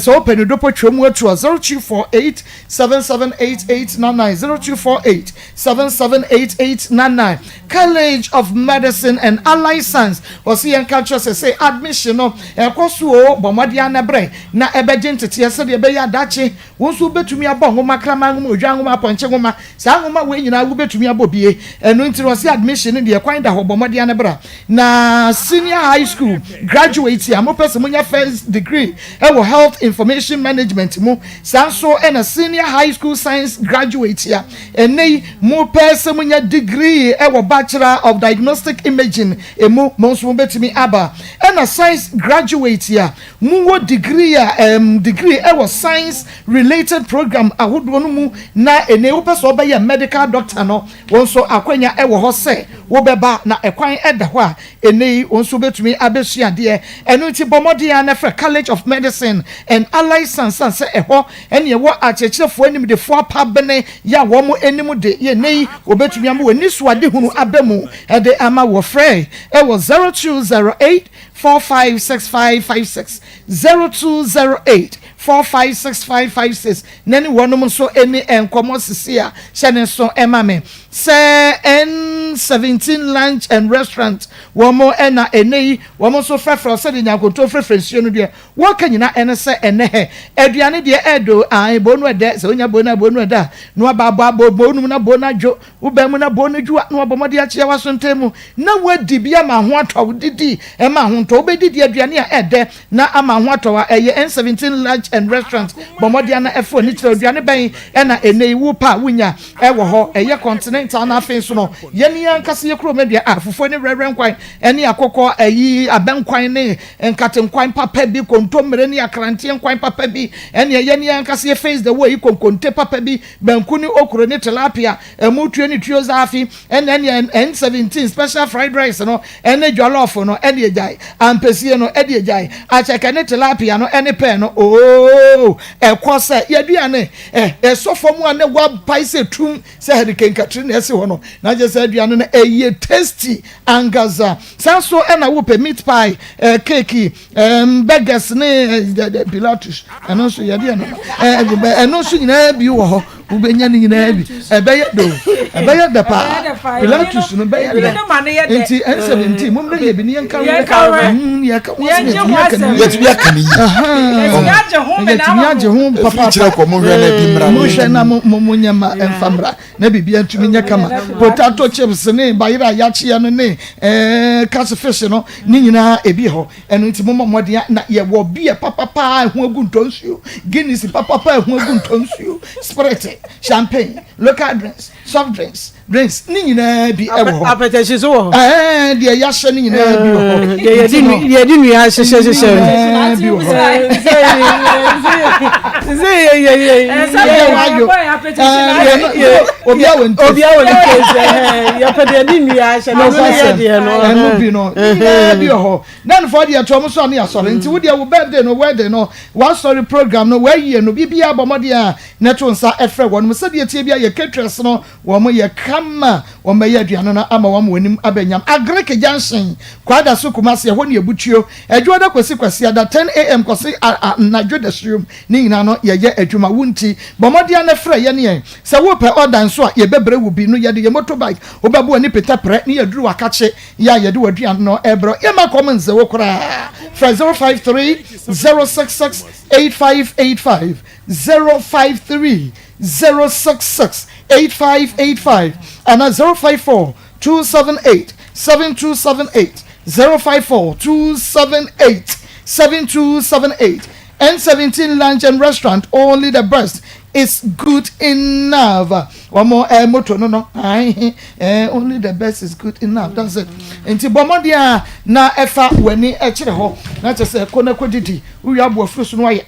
[SPEAKER 1] so open do potwemu atu 0248 778899 0248 778899 College of Medicine and Allied Science was here culture say admission no ekoso bomodia na bre na ebegentete se de be ya dachi wonso betumi abo homa krama homa odwa homa ponche homa sa homa we nyina wo betumi abo bie eno ntiro was admission de kwan da ho bomodia na bra na senior high school graduate ya mo person munya first degree e health information management mu sanso and a senior high school science graduate ya enei mo person munya degree e bachelor of diagnostic imaging emu mo so betumi aba and a science graduate ya mu wo degree ya degree e science related program ahodo no mu na ene wo person oba medical doctor no wonso akwanya e ho se wo beba na ekwan eda ho a ene wonso betumi abesua de eno ti bomodi ya na College of Medicine and Allied Science se eho ene wo achechefo anim de fo apabene ya wo mo anim de ye nei obetumi am wani suade hunu abemu e de ama wo frɛ e wo 0208 456556 0208 456556 nani wonom so eni enkomo sisia hyene so emame se N17 lunch and restaurant womo ena enei womo so frefre se de nyakoto frefrensuo no de wo kanyina ene se ene he aduane de edo an bonu ede se onya bonu eda no ababa bonu na bonu adwo wo ba mu na bonu adwo no abomode a chia wasontemu na wadi bia ma ho atwa didi e ma ho to obedidi aduane a ede na ama ho atwa eye N17 lunch and restaurant bomode na efo ni tire aduane ben ena enei wo pa wunya e wo ho eye continental na afen so no yeni ankase ye kro media afufo ni reverend kwan ene akokɔ ayi abenkwan ne nkatenkwan papa bi kontomre ne akrante nkwan papa bi ene yeni ankase ye face the way konkonte papa bi banku ni okuro ni tilapia emutue ni tuo zafi ene N17 special fried rice no ene jollof no ene ejai ampesie no ene ejai acheke ne tilapia no ene pe no ekose yaduane esofo ane wa paise tum se hurricane Katrina ese ho no na je se aduane no eye tasty angaza sanso ena wo pe meat pie cake burgers ne pilatus eno so yade no eno so nyina bi wo ho ubenya ni nyina bi ebeye da pa pilatus no beye da enti N17 mum de bi ni yanka ya ka ya je ho papa
[SPEAKER 8] chira ko mo hwe na bi mra
[SPEAKER 1] mo hwe na mo nyama enfamra na bibia ntumi nya kama potato chips ne bayira ya chi ya no ne catch fish no ni nyina ebi ho eno enti mo modea na ye wo bia papa ho agu ntonsuo Guinness papa ho agu ntonsuo Sprite champagne local drinks soft drinks ni nyina bi ewo
[SPEAKER 9] apetesi so wo
[SPEAKER 1] de ya hye ni nyina bi wo
[SPEAKER 9] de di nu ya hye bi wo
[SPEAKER 1] Then for the Thomas on your sorry, into your birthday no wedding no one story program no where you no bibia bomodia netron sa efre one mo said tibia ye caterers no wo mo ye kama wo me ye aduano na ama wo mo wanim abanyam agreke junction kwada so kumase ho ne ebutuo adwo da kwasi ada 10 am kwasi na dwo da stream ni nyina no ye adwuma wunti bomodia na frɛ ye ne se wo pe order nso a ye bebre wo bi no ye de ye motorbike wo babu ani peta pre ne ye duru wakache ya ye de waduano no ebro ye ma comments wo kora 053 066 8585 053 066 8585 and 054 278 7278 054 278 7278 N17 Lunch and Restaurant. Only the best is good enough. One more motor no only the best is good enough. That's it. Enti bomodia na efa weni echire ho na chese kona kodidi we abo frusu no aye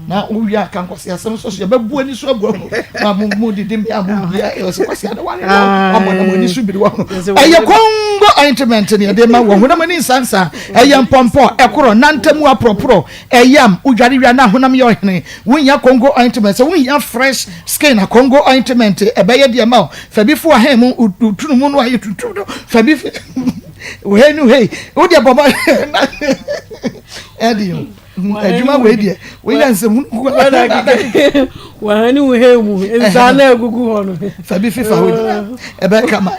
[SPEAKER 1] na we kan kwase asem so so bebu ani so abu ma mu didi mi abu bia e so kwase ada wale amo na mani so bidi wo eye kongo ointment ne de ma wo honam ni sansa eye mpompo ekoro nantamu apropro eyam udware wi na honam ye ohene wunya kongo ointment so wunya fresh skin a kongo ointment ebeye de ma fa bifo ha mu utunu mu no aye tutu do fa bifo we nu hey wo de baba edio adwuma we de we yansem wa hani we he mu insana egugu ho no fa bifo fa wo ebe kama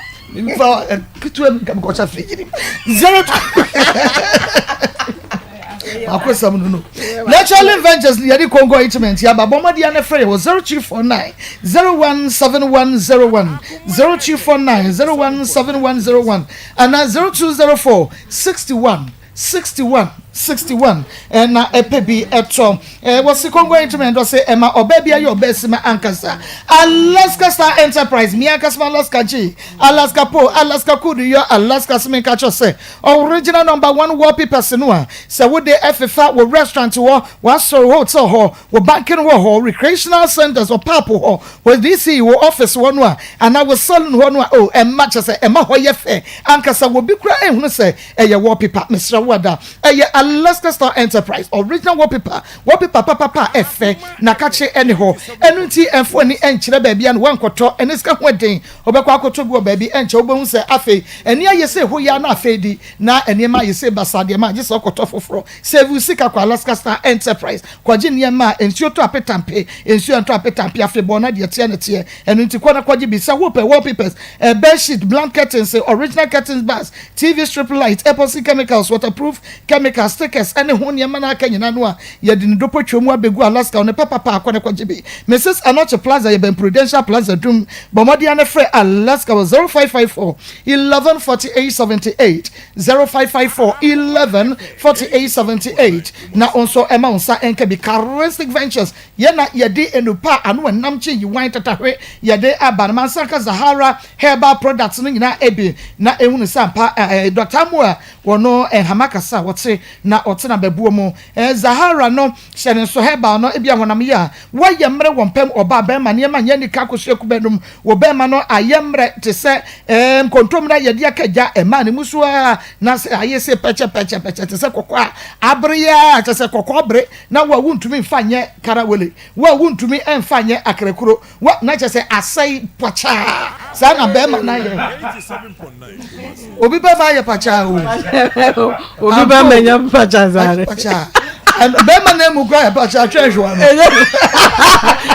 [SPEAKER 1] fa kitu em ko cha frigiri 0 akwesam no Natural Ventures yadi Congo Ointment ya babomadi ya nefre was 0249 017101 0249 017101 and 0204 61 and na epebi etom was the Congo Ointment was say Emma obebi ayo besima ankasa Alaska Star Enterprise mi ankasa Alaska G Alaska Po Alaska Kudu yo Alaska Smen kacho say original number 1 wallpaper senua say wo de FFA wo restaurant wo so hotel ho wo banking ho recreational centers or papo ho wo DC wo office wo no and I was selling ho no oh e match say Emma ho ye fe ankasa wo bi kura ehunu say eye wallpaper Mr. Wada eye Alaska Star Enterprise original wallpaper papa efe na kache anyhow enunti enfo ni enchire baabi an wankoto eniska hoden obekwa akoto bi baabi enche obehu se afe eni ayese ho ya na afe di na eniema ayese basade ma agese okoto foforo save sika kwa Alaska Star Enterprise kwaje niema ensuo to apetampe ensuo to apetampe afe bona de tie na tie enunti kwa na kwaje bi sa wallpapers bed sheet blanket and say original curtains bars TV strip light epoxy chemicals waterproof chemicals stickers ene ho niema na aka nyina no a ye de ndopo twemu abegu Alaska on papa akwane kwajibe Mrs. Anoche Plaza ye ben Prudential Plaza dum bomodi ane frɛ Alaska was 0554 114878 0554 114878 na onso ema onsa enka bi Charismatic Ventures ye na ye de enupa anu namche yi wan tatahwe ye de abanman saka Zahara herbal products no nyina ebi na ehunu sampa Dr. Moa wono enhamakasa wote na otena bebuo mu Zahara no hyene so herbal no ebi ahonam ya wa yemre wompem oba be ma ne ma nya nika kosu ekubenum wo be ma no ayemre te se kontom na ye de akaja ema ne musu a na ayese peche te se kokwa abreya te se kokobre na wa wuntumi mfanye karawele wa wuntumi emfanye akrekuro wa na te se asai pacha sa na be ma na ye obi be ma ye pacha o
[SPEAKER 9] obi be ma nya pacha zare
[SPEAKER 1] and bema na mu kwa pa cha treasure no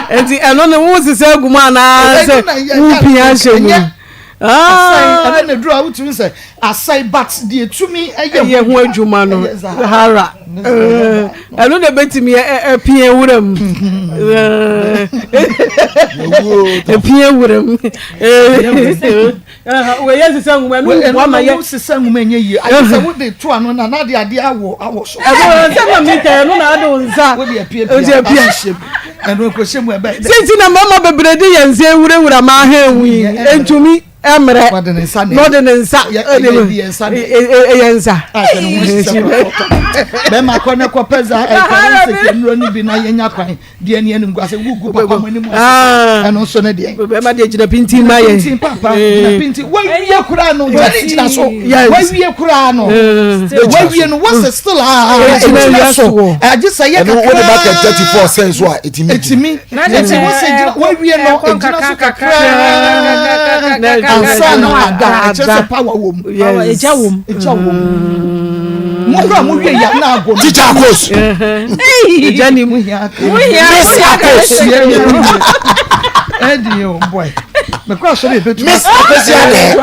[SPEAKER 9] enti eno ne wo sise aguma na se wo pia hye
[SPEAKER 1] and the draw to say asai but the tumi
[SPEAKER 9] eye ho adwuma no hara eno de betimi pia wuram pia wuram we yes sise aguma no wa ma ye
[SPEAKER 1] sise aguma enye yi ayese wo de to ano na na de ade awo so
[SPEAKER 9] se ma mi te no na ado nza
[SPEAKER 1] wo de pia ship and we ko shemu ebe
[SPEAKER 9] sinti na mama bebrede yenze wurawura ma ha enwi entumi emre
[SPEAKER 1] no de nsa
[SPEAKER 9] yensa
[SPEAKER 1] be ma ko ne ko peza e kan se ke nuro ni bi na yenya kwan de ani anu ngwa se gugu papa mani mu eno so ne de
[SPEAKER 9] be ma de gina pinti ma ye
[SPEAKER 1] pinti papa gina pinti wa wie kura no jani gina so wa wie kura no wa wie no was still so just say ya ka
[SPEAKER 8] what about 34 cents wa
[SPEAKER 1] etimi na de se wa wie no gina so kakra ansa no ada just power wom
[SPEAKER 10] eja wom
[SPEAKER 1] mo mo wie ya na ago
[SPEAKER 8] teacher course
[SPEAKER 1] jani mu ya Eddie, oh boy. Me kwa so be betu.
[SPEAKER 8] Miss Apesiade.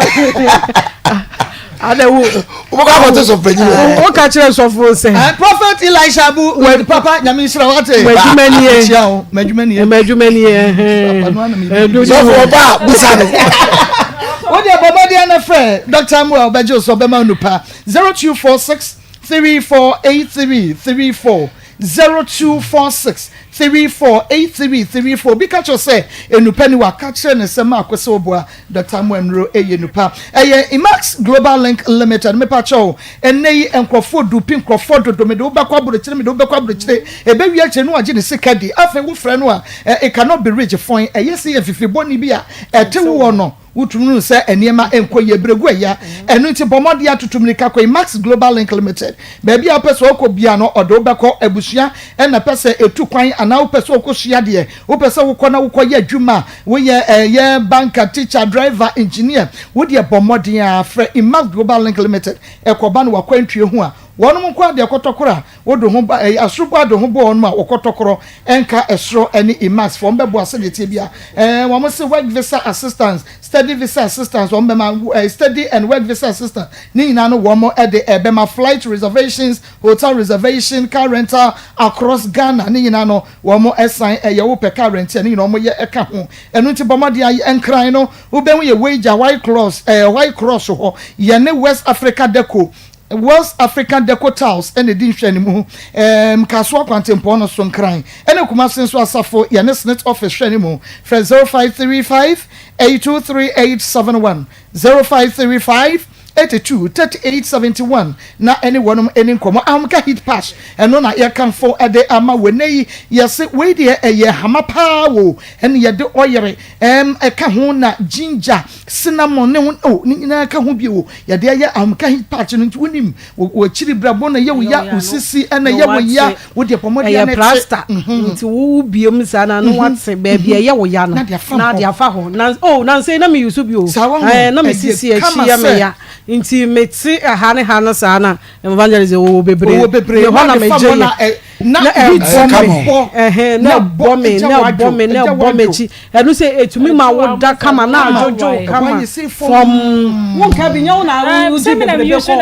[SPEAKER 1] Ada wo.
[SPEAKER 8] Wo ka ko to so penyi.
[SPEAKER 9] O ka kire so fo se.
[SPEAKER 1] Prophet Elisha bu with papa nyame sira wate.
[SPEAKER 9] Madwumani
[SPEAKER 8] So for ba busa no.
[SPEAKER 1] What the baba dey na friend Dr. Samuel Bejo so be ma nupa 0246 348334 0246 348334 bika cho say enupa ni wa ka kire ne sema akwese oboa Dr. Mwenro eyenupa Imax Global Link Limited me pa cho enei enkrofo dupi enkrofo dodo do ba kwa burochire me do ba kwa burochire ebe wi ache no age ne sekadi afa wo frɛ no a it cannot be rich fine yesi efifi boni bi a ete wo no wutunu se eniema enko ye bregu ya enu nti bomode atutumrika ko Max Global Link Limited baby a pese okobia no odo beko abusua na pese etu kwan ana pese okohia de wo pese wo kona wo ye adwuma wo ye banker teacher driver engineer wo de bomode a fra Max Global Link Limited ekoba no wakwantue ho a wonum kwa de kotokora wodo ho asruba do ho bo wonum a wokotokoro enka esro ene Imax fo mbebo asede bia wo mo se work visa assistance study visa assistance wo mbema study and work visa assistance ni nyina no wo mo e de ebema flight reservations hotel reservation car rental across Ghana ni nyina no wo mo assign ye wo pe car rental ni nyina mo ye eka ho enu nti bomode ayi enkran no wo be ye wager white cross ho ye ne West Africa Deco West African Deco Tiles and the dinhwe ni mu kaso kwantempo no so nkran ene kuma senso asafo ya ne Senate office hwe ni mu 0535 823871 0535 823871 na anyone any nkomo amka hit pass eno na ye kan for ade ama wenei yese we de eye hamapa wo ene ye de oyere eka ho na ginger cinnamon ne ni na ka ho bi wo ye de ye amka hit patch no ntunim wo chiri brabo na ye wo ya usisi ene ye wo ya wo de pomode na
[SPEAKER 9] plaster nti wo biom sana no watse ba bia ye wo ya no na de afa ho na na say na me yusu bi o na me sisi e chi ya me ya nti meti hane sana evangelist wo bebre ho na meje na bombe chi enu say etumi ma wo da kama na jojo kama from won ka bi nyawo na wo di bebre ko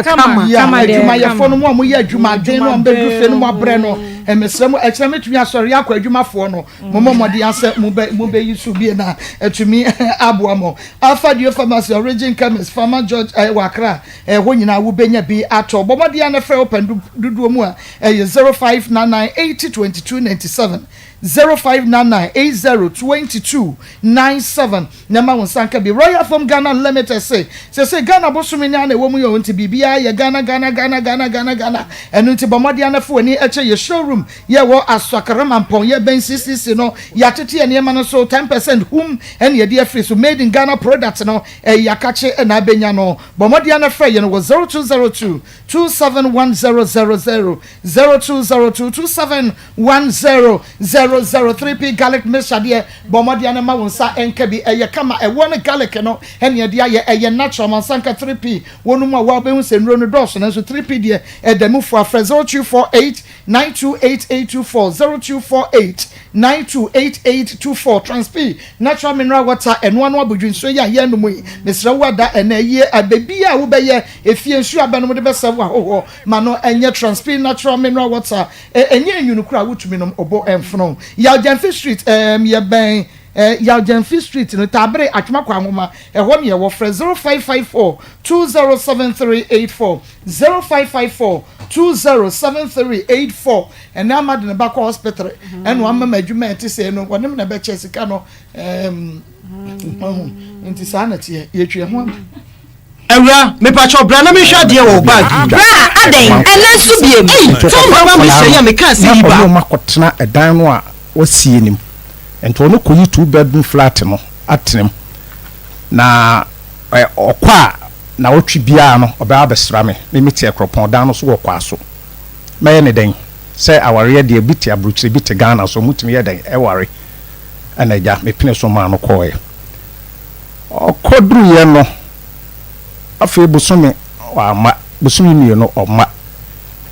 [SPEAKER 1] kama adwuma ye fo no mo ye adwuma den no mbedu fe no mo abre no emesrem ekyerem etumi asori akwa adwumafo no momode ase mu be yisu bi na etumi aboa mo Alpha Dio Pharmacy Origin Chemist Farmer George Wakra ho nyina wo benya bi ato bomode ya na frɛ open dudu mu a 0599802297 0599802297 nama won sanka bi Royal from Ghana Limited say Ghana bosumi nya na wo mu yo nti bibia ye Ghana enu nti bomode na fo ani eche ye showroom ye wo aswakara mampon ye ben CCC no ya tete ye niema no so 10% hum en ye de free so made in Ghana products no yakache na benya no bomode na frɛ ye no 0202 271000 0202 271000 003p garlic mixture bomode na ma wonsa enka bi eye kama e won garlic no en ye dia ye natural mansanka 3p wonum a wa be hu senro no dos na so 3p de edemu for afre 0248 928824 0248 transp natural mineral water eno anu abodwinso ya ye no mu mesra wada ena ye abebi a wo be ye efie nsu abanom de besawo ahoho ma no enye transp natural mineral water enye enwunukura wotumi no obo emfono ya Jamfi Street ye ben ya Jamfi Street no tabre atwuma kwa nwoma ho ne ye wo frɛ 0554 207384 0554 207384 and now mad in the back hospital and one madwuma enti say no wonem na be che sika no nti saa na tie yetwe ho
[SPEAKER 11] Ewra me pacho bra na me hwa de wo bag
[SPEAKER 7] bra aden ene so biem
[SPEAKER 11] to baba me hye ya me ka se ba
[SPEAKER 2] o makotena edan no a wasie nim ento no koyi 2 bedroom flat no atenem na okwa na otwi bia no oba abesra me tie kropon dan no so wokwa so me ne den say aware de biti abruchire biti Ghana so mutimi ye den eware anaja me pine so ma no koye okodru ye no afi busumi wa ma busumi ni no oma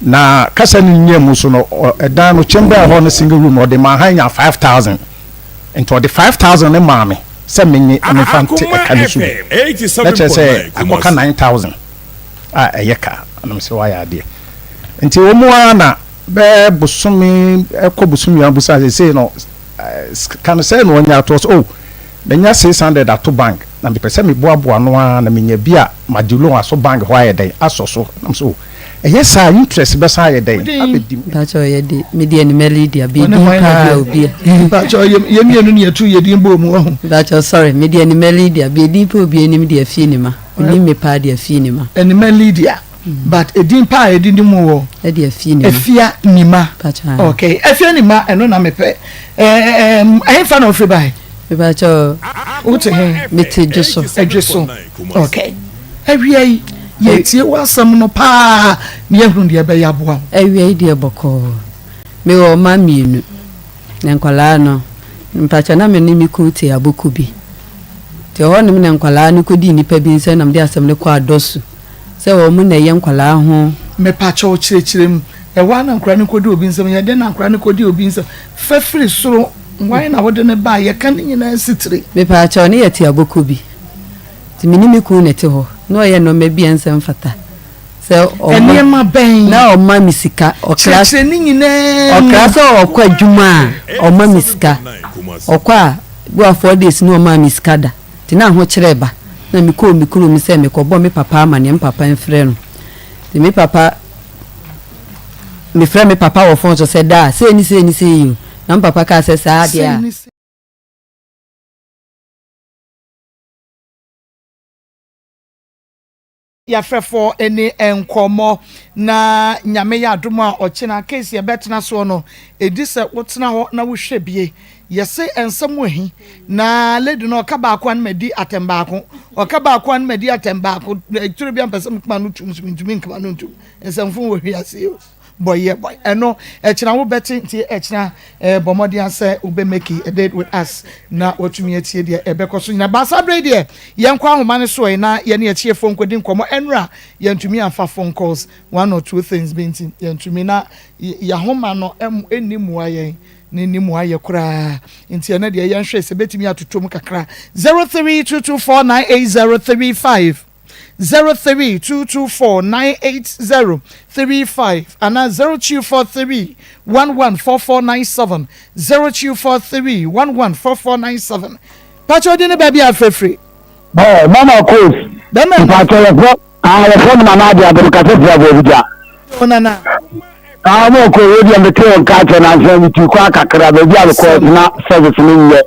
[SPEAKER 2] na kasa ni nyemu so no edan no chamber ho no single room o de ma hanya 5000 into the 5000 ne ma me se menye infante ekanisu let's say akoka 9000 eyeka anam se wa ya de nti omu ana be busumi ekobusumi abusa say no kan say no nya to oh benya 600 ato bank na me pese me boaboa no na menya bia madilo aso bank ho ayedai asoso nam so yes sir interest be sa ayedai abedim
[SPEAKER 4] bacho yedi media ni melody abi ka obi
[SPEAKER 1] bacho yemienu ne atu yedi mbo mu ho
[SPEAKER 4] bacho sorry media ni melody abi di pa obi ni media fi ni ma ni me pa dia fi ni ma
[SPEAKER 1] eni melody but edin pa edin mu wo
[SPEAKER 4] dia fi ni ma
[SPEAKER 1] efia ni ma
[SPEAKER 4] bacho
[SPEAKER 1] okay efia ni ma eno na mepe fa na ofi bai
[SPEAKER 4] bacho
[SPEAKER 1] uti he
[SPEAKER 4] meti joso
[SPEAKER 1] edjoso okay awiai yetie wasam no pa ne ehunu de be yaboa
[SPEAKER 4] awiai de boko me wo ma mienu na nkwala no mpacha na me ni mi ko ti aboku bi te ho ni me nkwala no ko di nipa bi nse na me de asem ne ko adosu se wo mu na ye nkwala ho
[SPEAKER 1] me pacha o kirekirem wa na nkwala no ko di obi nsem ye de na nkwala no ko di obi nsem fafiri soro why na wode ne ba ye kan nyina sitire
[SPEAKER 4] me pacha ne yeti aboku bi ti minimi ku nete ho no ye no mebi ensem fata se o
[SPEAKER 1] enema ben
[SPEAKER 4] na o ma misika o class
[SPEAKER 1] ni nyina
[SPEAKER 4] o class o kwa djuma o ma misika o kwa go 4 days no ma misika da ti na ho kireba na mi ko mi kuru mi se me ko bo me papa ama ne papa enfre no ti me papa mi frɛ me papa wo fon so se da se ni you na papa ka se sa dia
[SPEAKER 1] ya frefo eni enkomo na nyame ya adom a ochina case ye betena so no edise wotena ho na wo hwebie yese ensem ohi na lady no ka ba akwan medi atemba ako okaba akwan medi atemba ako turu bia mpese mkma no tumsumi nkma no tum ensemfo wo hwiase boy eno echina wo beti nti echina bomodi ase ube make a date with us na watumi atie de ebekoso na basa bre de yenkwa ahoma so na ye na echie phone kodi nkomo enra yentumi afa phone calls 1 or 2 things binti yentumi na ya homa no enimu ayen ni nimu aye kura nti na de yenhwe se betumi atotom kakra 0322498035 0322498035 and 0243114497 0243114497 Pacho dine baby afrefre
[SPEAKER 6] mama coach Pacho le phone mama dia be ka se bia
[SPEAKER 1] onana
[SPEAKER 6] mo ko wedi am te ka che na se mi tu kwa kakra be bia ko na service ni ye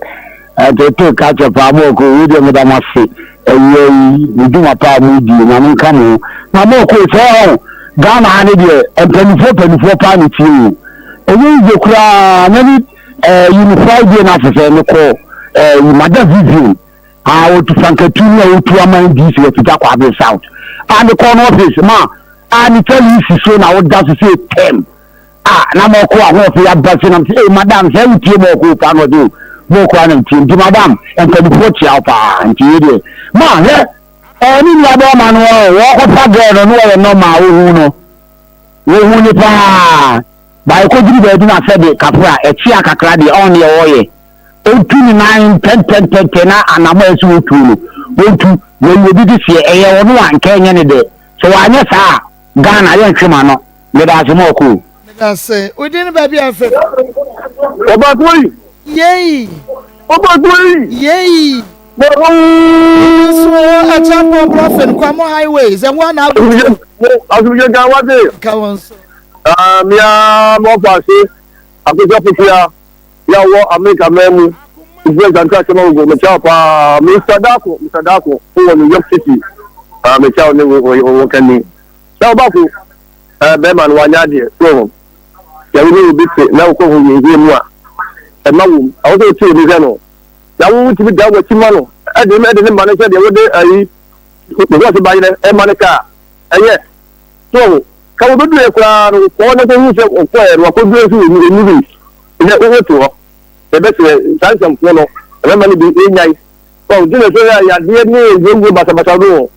[SPEAKER 6] to ka che pa mo ko wedi am da masi we do my part with you na come na mo ko so Ghana ani de 24 pa ni ti eyi je kura na ni unified day na se no ko madam vision o to sankatu na o to aman dis we to kwa be south and the corner office ma and tell you so na o da say 10 na mo ko ahun fi abasi na madam say you tie mo ko pa no do mo ko an ti madam 24 chia pa nti de ma he ni ni abo ma no wo ko pa girl no wo no ma wo hu ni pa ba ko jiri be di na se de kapra e chia kakra de on ye wo ye o 29 10 na anamo esu o tu no o tu we bi di se e ye wo no an kenye ne de so wa nya sa Ghana ye twema no me da se mo ko
[SPEAKER 1] da se o di ni ba bi afa
[SPEAKER 6] oba boy
[SPEAKER 1] yey so a champion prophet kwamo highways and one out
[SPEAKER 6] asubije ga wade
[SPEAKER 1] kawonso
[SPEAKER 6] mia mo pa se akojo pipia ya wo America memu It's and catch them go. Mr. Dako, who in New York City. Michelle, we can. So Baku, Beman, Wanyadi, so. You will be now calling you here. And now, also to the general. Now, we will be down with Timano. I didn't manager the other day. Was by the Monica. Yes. So, can we do a crowd of one of the use of fire? What could you do in the movies? In the over tour, the best Sansom Polo, remember the night. So, dinner, I dear me, you will but a room.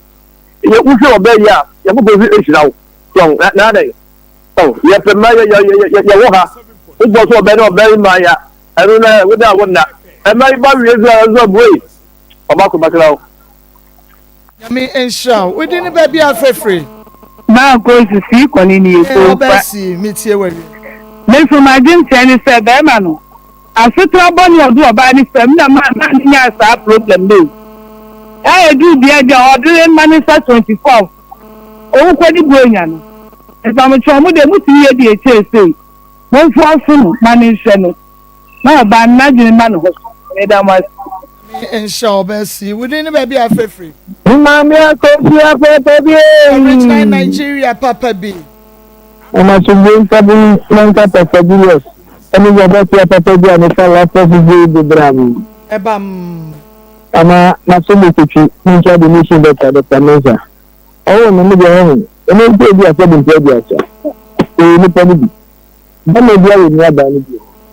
[SPEAKER 6] You will obey ya, you will be now. So, that day. Oh, you have to marry your water. It was so better, very Maya. I don't know without one that. And my body is a way. About Macau.
[SPEAKER 1] Yami ensure we didn't baby are free.
[SPEAKER 6] Now going to see Conini.
[SPEAKER 1] So Bessie, meet you when
[SPEAKER 6] then from my dream Chinese said, Emano. I sit to a bunny or do a body seminar man, yes, I problem. I do the idea of doing Manisa 24. Oh, what is going on? If I'm a trauma, they would hear the HSA. One for full money channel. Now, by imagine man who was
[SPEAKER 1] ensure Bessie, we didn't baby are free.
[SPEAKER 6] Mamma, baby,
[SPEAKER 1] original Nigeria, Papa B.
[SPEAKER 6] And I should bring something Lanka for years. And you are better, Papa B, and if I love the Bram.
[SPEAKER 1] Ebam.
[SPEAKER 6] Ama, not so much to enter the mission better, the Pamesa. Oh, no, no, and then they are 7 years. You probably. Then they are in your body.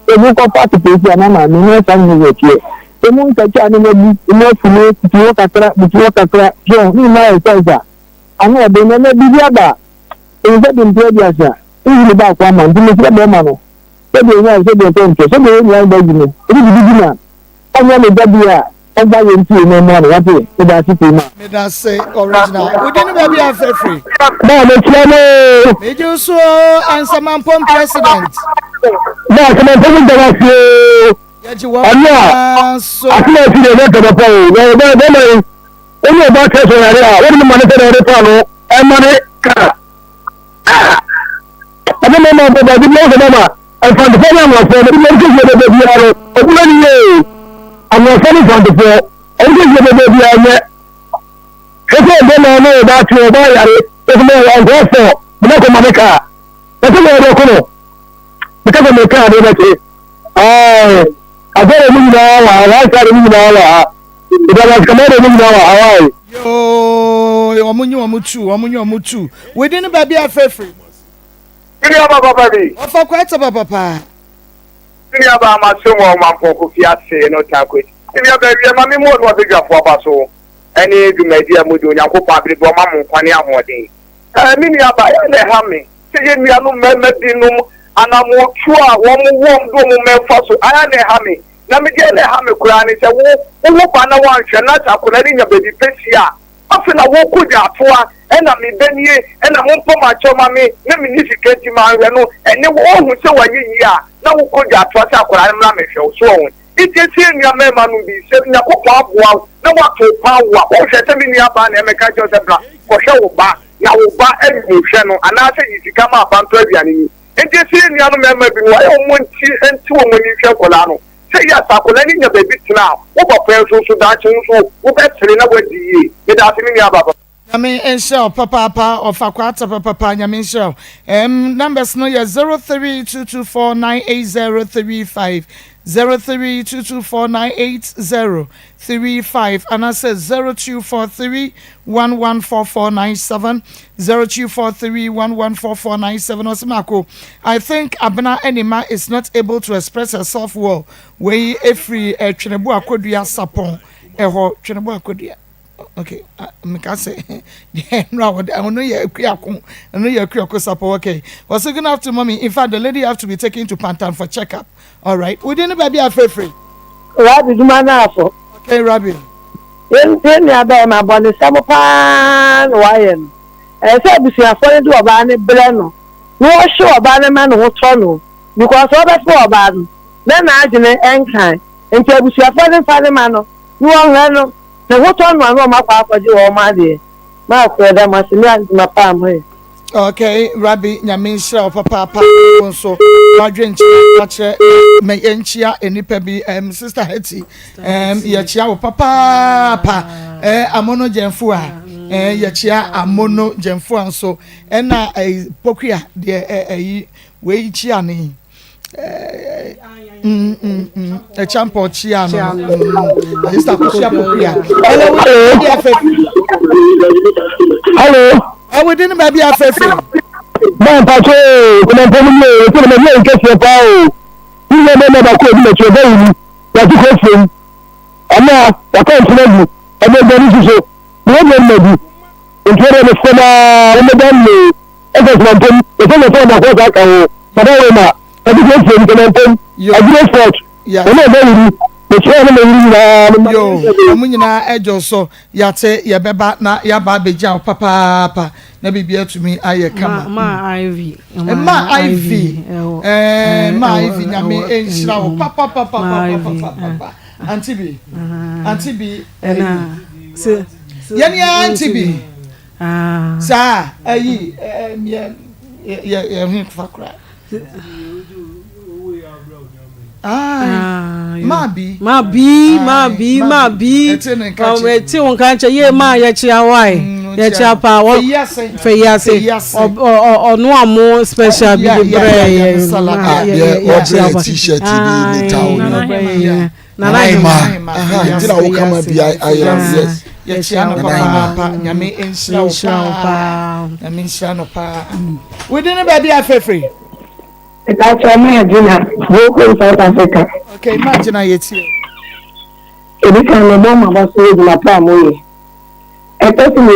[SPEAKER 6] They look up at the place and I'm a family here. The moon catch animal, enough to make to walk a crack, John, you know, I know they never be the other. Instead of Predia, even about 1 month, you make a man. So they know, so they don't care. So they know, they do. It is a beginner. I know the W. I'm going to no more. What is it?
[SPEAKER 1] May I say original? We didn't baby are free.
[SPEAKER 6] No, let's go.
[SPEAKER 1] Did you so answer my president?
[SPEAKER 6] No, come on, come on, so I feel the letter of the phone. Only about this one. What is the money for the panel? And money. I don't know about the most I found the phone was for the baby. I'm not funny from the phone. I'm just the baby. If I don't know about you, it's more on also. Not Monica. That's what I know. Because of the car, oh. I got a million I got a million because I come out a million
[SPEAKER 1] Yo, Omunyu. We didn't baby are free.
[SPEAKER 6] Papa.
[SPEAKER 1] For quite a papa.
[SPEAKER 6] About my son, my poor fiancé, no taquet. If you baby, mammy, what was the job for so? Any do media mudu, Yanko Pabri, Mamma, Pania Modi. Mini about Hammy. Say me, I know, Memedinum. And I'm more sure one do so I am hammy. Now me get a hammy crown is a whoop and a one shall not have your baby pesia. Often I walk with your tour and I'm in Benny and I won't put my chummy, let me need to get you my reno and they won't so a year. Now we could have twice up when I'm so. It is here your man will be 7 o'clock. Wow, no one to power or 7 years and make a Joseph for show back. Now we'll buy every channel and I say if you come up and 12 and just see the other member be why I want and 2 when you shall Colano. Say yes, I'm letting your baby now. What about so that you what that's in a way the year without me about.
[SPEAKER 1] I mean, and show papa or Fakwata papa, I mean, show. Numbers no, 0322498035. 0322498035 and I said 0243114497 0243114497 Osimako. I think Abena Enima is not able to express herself well. We every Chinebu Akodia Sapon eho Chinebu Akodia. Okay, I say, no, I know you're Sapon. Okay, well, so good afternoon, mommy. In fact, the lady have to be taken to Pantan for checkup. All right, we didn't baby are free.
[SPEAKER 6] Rabbi, you man after.
[SPEAKER 1] Okay, Rabbi.
[SPEAKER 6] In my body, some pan, Wyan. I said, if you are falling to a banner, Breno. You are sure about a man who tunnel because all that's for a ban. Then I didn't end until we are falling man. You are the what on my room up for you all my dear. My father must be my family.
[SPEAKER 1] Okay, Rabbi Nyaminsha papa so wadwenchi ache me enchia enipa bi sister Hetty ye chia wo papa amono jemfu a ye chia amono jemfu anso na pokua de we chia ni champo chia no sister kusia pokua
[SPEAKER 6] hello
[SPEAKER 1] we didn't maybe a fair thing.
[SPEAKER 6] Man, Pacho, when I'm telling you, it's going to be a case of power. You never could let your baby. That's a question. I'm not, I can't tell you. I'm not going to say, no, maybe. In terms of the summer, I'm not done. I just want to, it's only time I was like, but I don't know. I just want to, I just want, I'm not very.
[SPEAKER 1] Yo, amunyina ejo so yate ye beba na ya ba beja papa na bibia tumi aye kama
[SPEAKER 9] ma IV
[SPEAKER 1] ma IV nyame enhira wo papa auntie bi
[SPEAKER 9] na se
[SPEAKER 1] yani auntie bi sa ayi ye hin fakra Mabi.
[SPEAKER 9] Eti won kan che ye ma ye chia wai. Ye chia pa wo fe yase. Onu amo special bi bre
[SPEAKER 8] ye t-shirt bi ni town. Na tira wo kama bi yes.
[SPEAKER 1] Ye chia no papa nyame enhira pa. Nyame enhira no pa. We didn't be there free.
[SPEAKER 6] That's why my dinner. Go South Africa.
[SPEAKER 1] Okay, imagine I eat here.
[SPEAKER 6] Every time my mom was saying my family. I thought to me,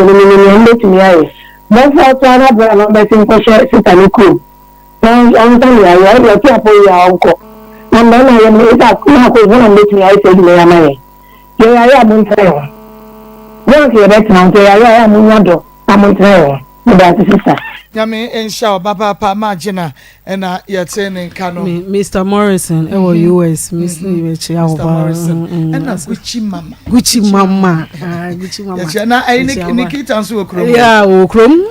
[SPEAKER 6] but that's why I brought up my question. Sitaniku. Now I'm telling you, I want to pay your uncle. And then I am going to I said, "May I am in trail. Once you're better now, I am in your I'm in trail." That's sister.
[SPEAKER 1] Yami ensha papa magina na yete ne nka no
[SPEAKER 9] Mr. Morrison US Mr.
[SPEAKER 1] Morrison na Gucci mama ya na Nikita nso okrom
[SPEAKER 9] ya okrom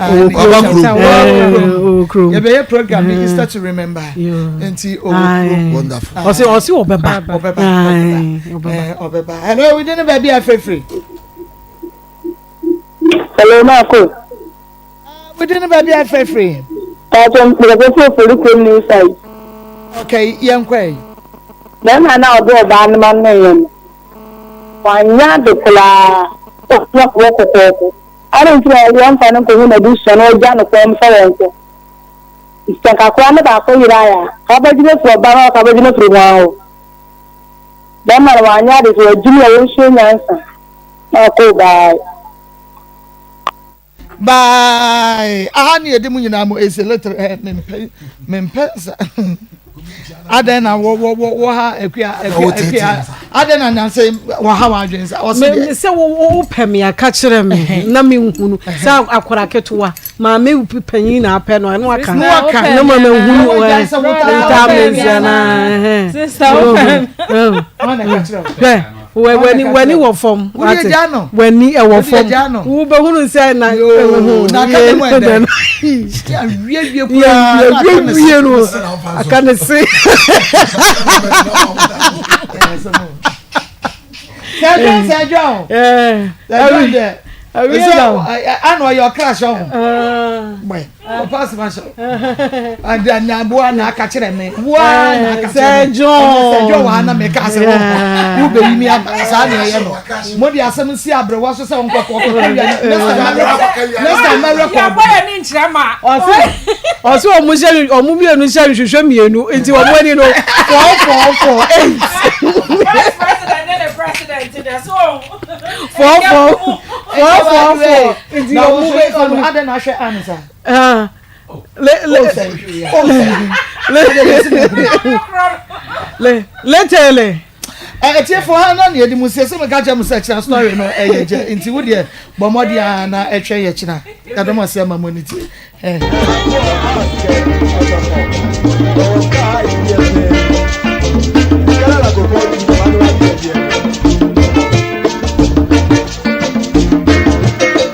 [SPEAKER 1] ya be program Easter to remember enti wonderful osi obeba hello we didn't be free
[SPEAKER 6] hello Marco.
[SPEAKER 1] We didn't be free. Okay, young quay.
[SPEAKER 6] Then I now do a band man name. Why not the color? I don't know one final condition or Jan of them for it's like a crime about Korea. How about you for Barrow? How about you for wow? Then my one yard is a junior answer. Okay, bye.
[SPEAKER 1] Bye. Ani edemu nyina mo is a little mempensa. Adena wo ha ekua adena na say wo ha wa adwen
[SPEAKER 9] me say wo pem ya ka kire me na me nhunu say akwara ketowa ma me panyin na apɛ no no aka na ma me nhunu ta me na
[SPEAKER 10] sister wo pem
[SPEAKER 1] ona ka kire
[SPEAKER 9] when you were from when you were from who be who say na I can say
[SPEAKER 1] I know your crash on. Pass my show. And then Nabuana na catch me. One John Wana make us who be me up Sanya. Modi Assam Siabra was so on.
[SPEAKER 9] Also, Muslim or movie and Muslim should show me into a wedding of 4 into your movie on other national answer. Letele.
[SPEAKER 1] Etie for ha na ne di musie se me ka jam search na story no eyeje nti wo de bomodi na etwe ye kina ka do mase ma moniti
[SPEAKER 3] Kala la ko ko